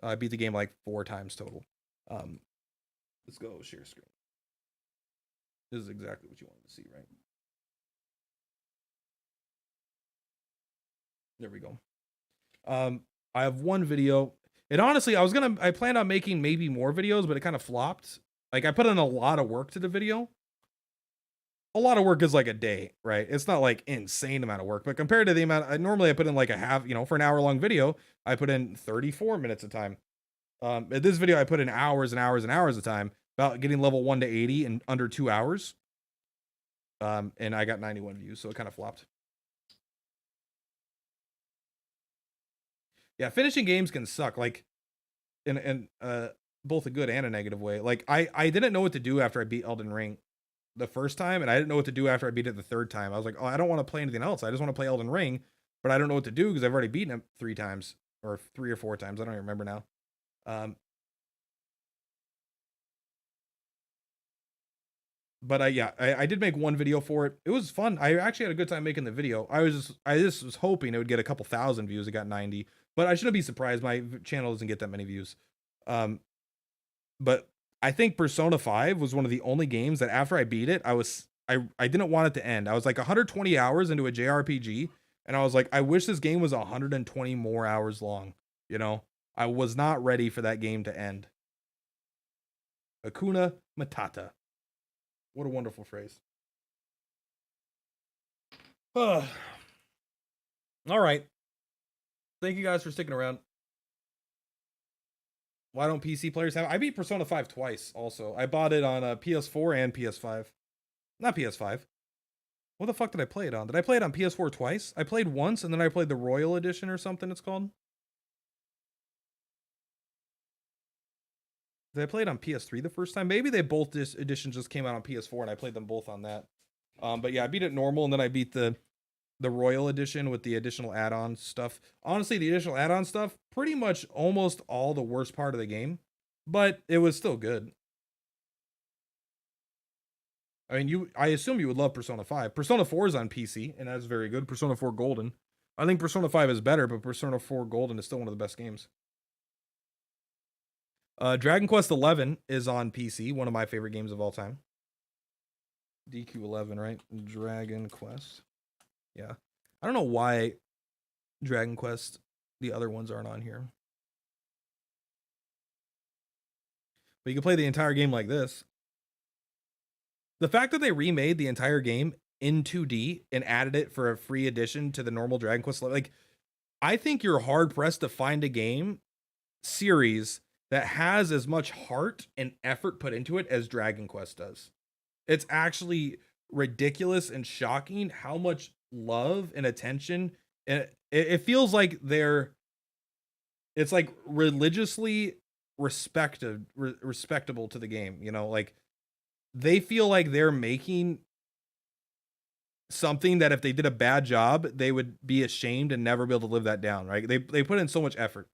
I beat the game like 4 times total. Let's go share screen. This is exactly what you wanted to see, right? There we go. I have 1 video. And honestly, I planned on making maybe more videos, but it kind of flopped. Like I put in a lot of work to the video. A lot of work is like a day, right? It's not like insane amount of work, but compared to the amount I put in like a half, you know, for an hour-long video, I put in 34 minutes of time. At this video, I put in hours and hours and hours of time about getting level 1 to 80 in under 2 hours. And I got 91 views, so it kind of flopped. Yeah, finishing games can suck, like in both a good and a negative way. Like I didn't know what to do after I beat Elden Ring the first time, and I didn't know what to do after I beat it the 3rd time. I was like, oh, I don't want to play anything else. I just want to play Elden Ring, but I don't know what to do because I've already beaten it 3 times or 3 or 4 times. I don't even remember now. But I did make 1 video for it. It was fun. I actually had a good time making the video. I just was hoping it would get a couple thousand views. It got 90, but I shouldn't be surprised. My channel doesn't get that many views. But I think Persona 5 was one of the only games that after I beat it, I didn't want it to end. I was like 120 hours into a JRPG, and I was like, I wish this game was 120 more hours long. You know, I was not ready for that game to end. Hakuna Matata. What a wonderful phrase. All right. Thank you guys for sticking around. Why don't PC players have? I beat Persona 5 twice also. I bought it on PS4 and PS5. Not PS5. What the fuck did I play it on? Did I play it on PS4 twice? I played once and then I played the Royal Edition or something it's called. Did I play it on PS3 the first time? Maybe they both editions just came out on PS4 and I played them both on that. But yeah, I beat it normal and then I beat the Royal Edition with the additional add-on stuff. Honestly, the additional add-on stuff, pretty much almost all the worst part of the game, but it was still good. I mean, I assume you would love Persona 5. Persona 4 is on PC, and that's very good. Persona 4 Golden. I think Persona 5 is better, but Persona 4 Golden is still one of the best games. Dragon Quest 11 is on PC, one of my favorite games of all time. DQ11, right? Dragon Quest. Yeah. I don't know why Dragon Quest, the other ones aren't on here. But you can play the entire game like this. The fact that they remade the entire game in 2D and added it for a free addition to the normal Dragon Quest, like, I think you're hard pressed to find a game series that has as much heart and effort put into it as Dragon Quest does. It's actually ridiculous and shocking how much love and attention, and it feels like it's like religiously respectable to the game, you know, like they feel like they're making something that if they did a bad job, they would be ashamed and never be able to live that down, right? They put in so much effort.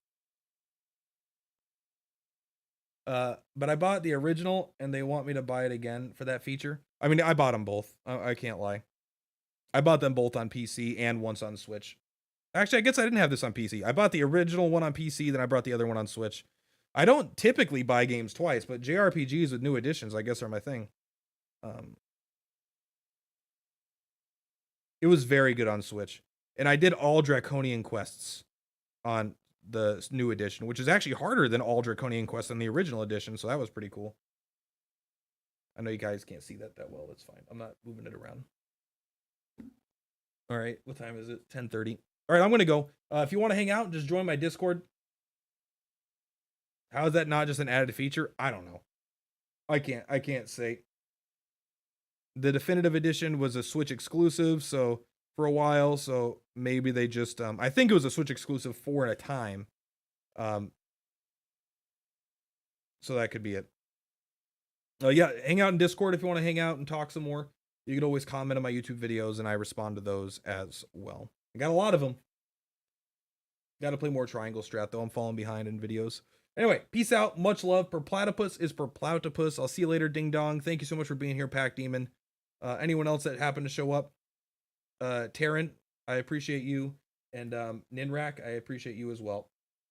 But I bought the original and they want me to buy it again for that feature. I mean, I bought them both. I can't lie. I bought them both on PC and once on Switch. Actually, I guess I didn't have this on PC. I bought the original one on PC, then I brought the other one on Switch. I don't typically buy games twice, but JRPGs with new editions, I guess, are my thing. It was very good on Switch. And I did all Draconian quests on the new edition, which is actually harder than all Draconian quests in the original edition, so that was pretty cool. I know you guys can't see that well. That's fine. I'm not moving it around. All right, what time is it? 10:30. All right, I'm going to go. If you want to hang out, just join my Discord. How is that not just an added feature? I don't know. I can't say. The definitive edition was a Switch exclusive, so for a while, so maybe they just I think it was a Switch exclusive for a time. So that could be it. Yeah, hang out in Discord if you want to hang out and talk some more. You can always comment on my YouTube videos and I respond to those as well. I got a lot of them. Got to play more Triangle Strat though. I'm falling behind in videos. Anyway, peace out. Much love. Per platypus is per platypus. I'll see you later, Ding Dong. Thank you so much for being here, Pack Demon. Anyone else that happened to show up? Taryn, I appreciate you. And Ninrak, I appreciate you as well.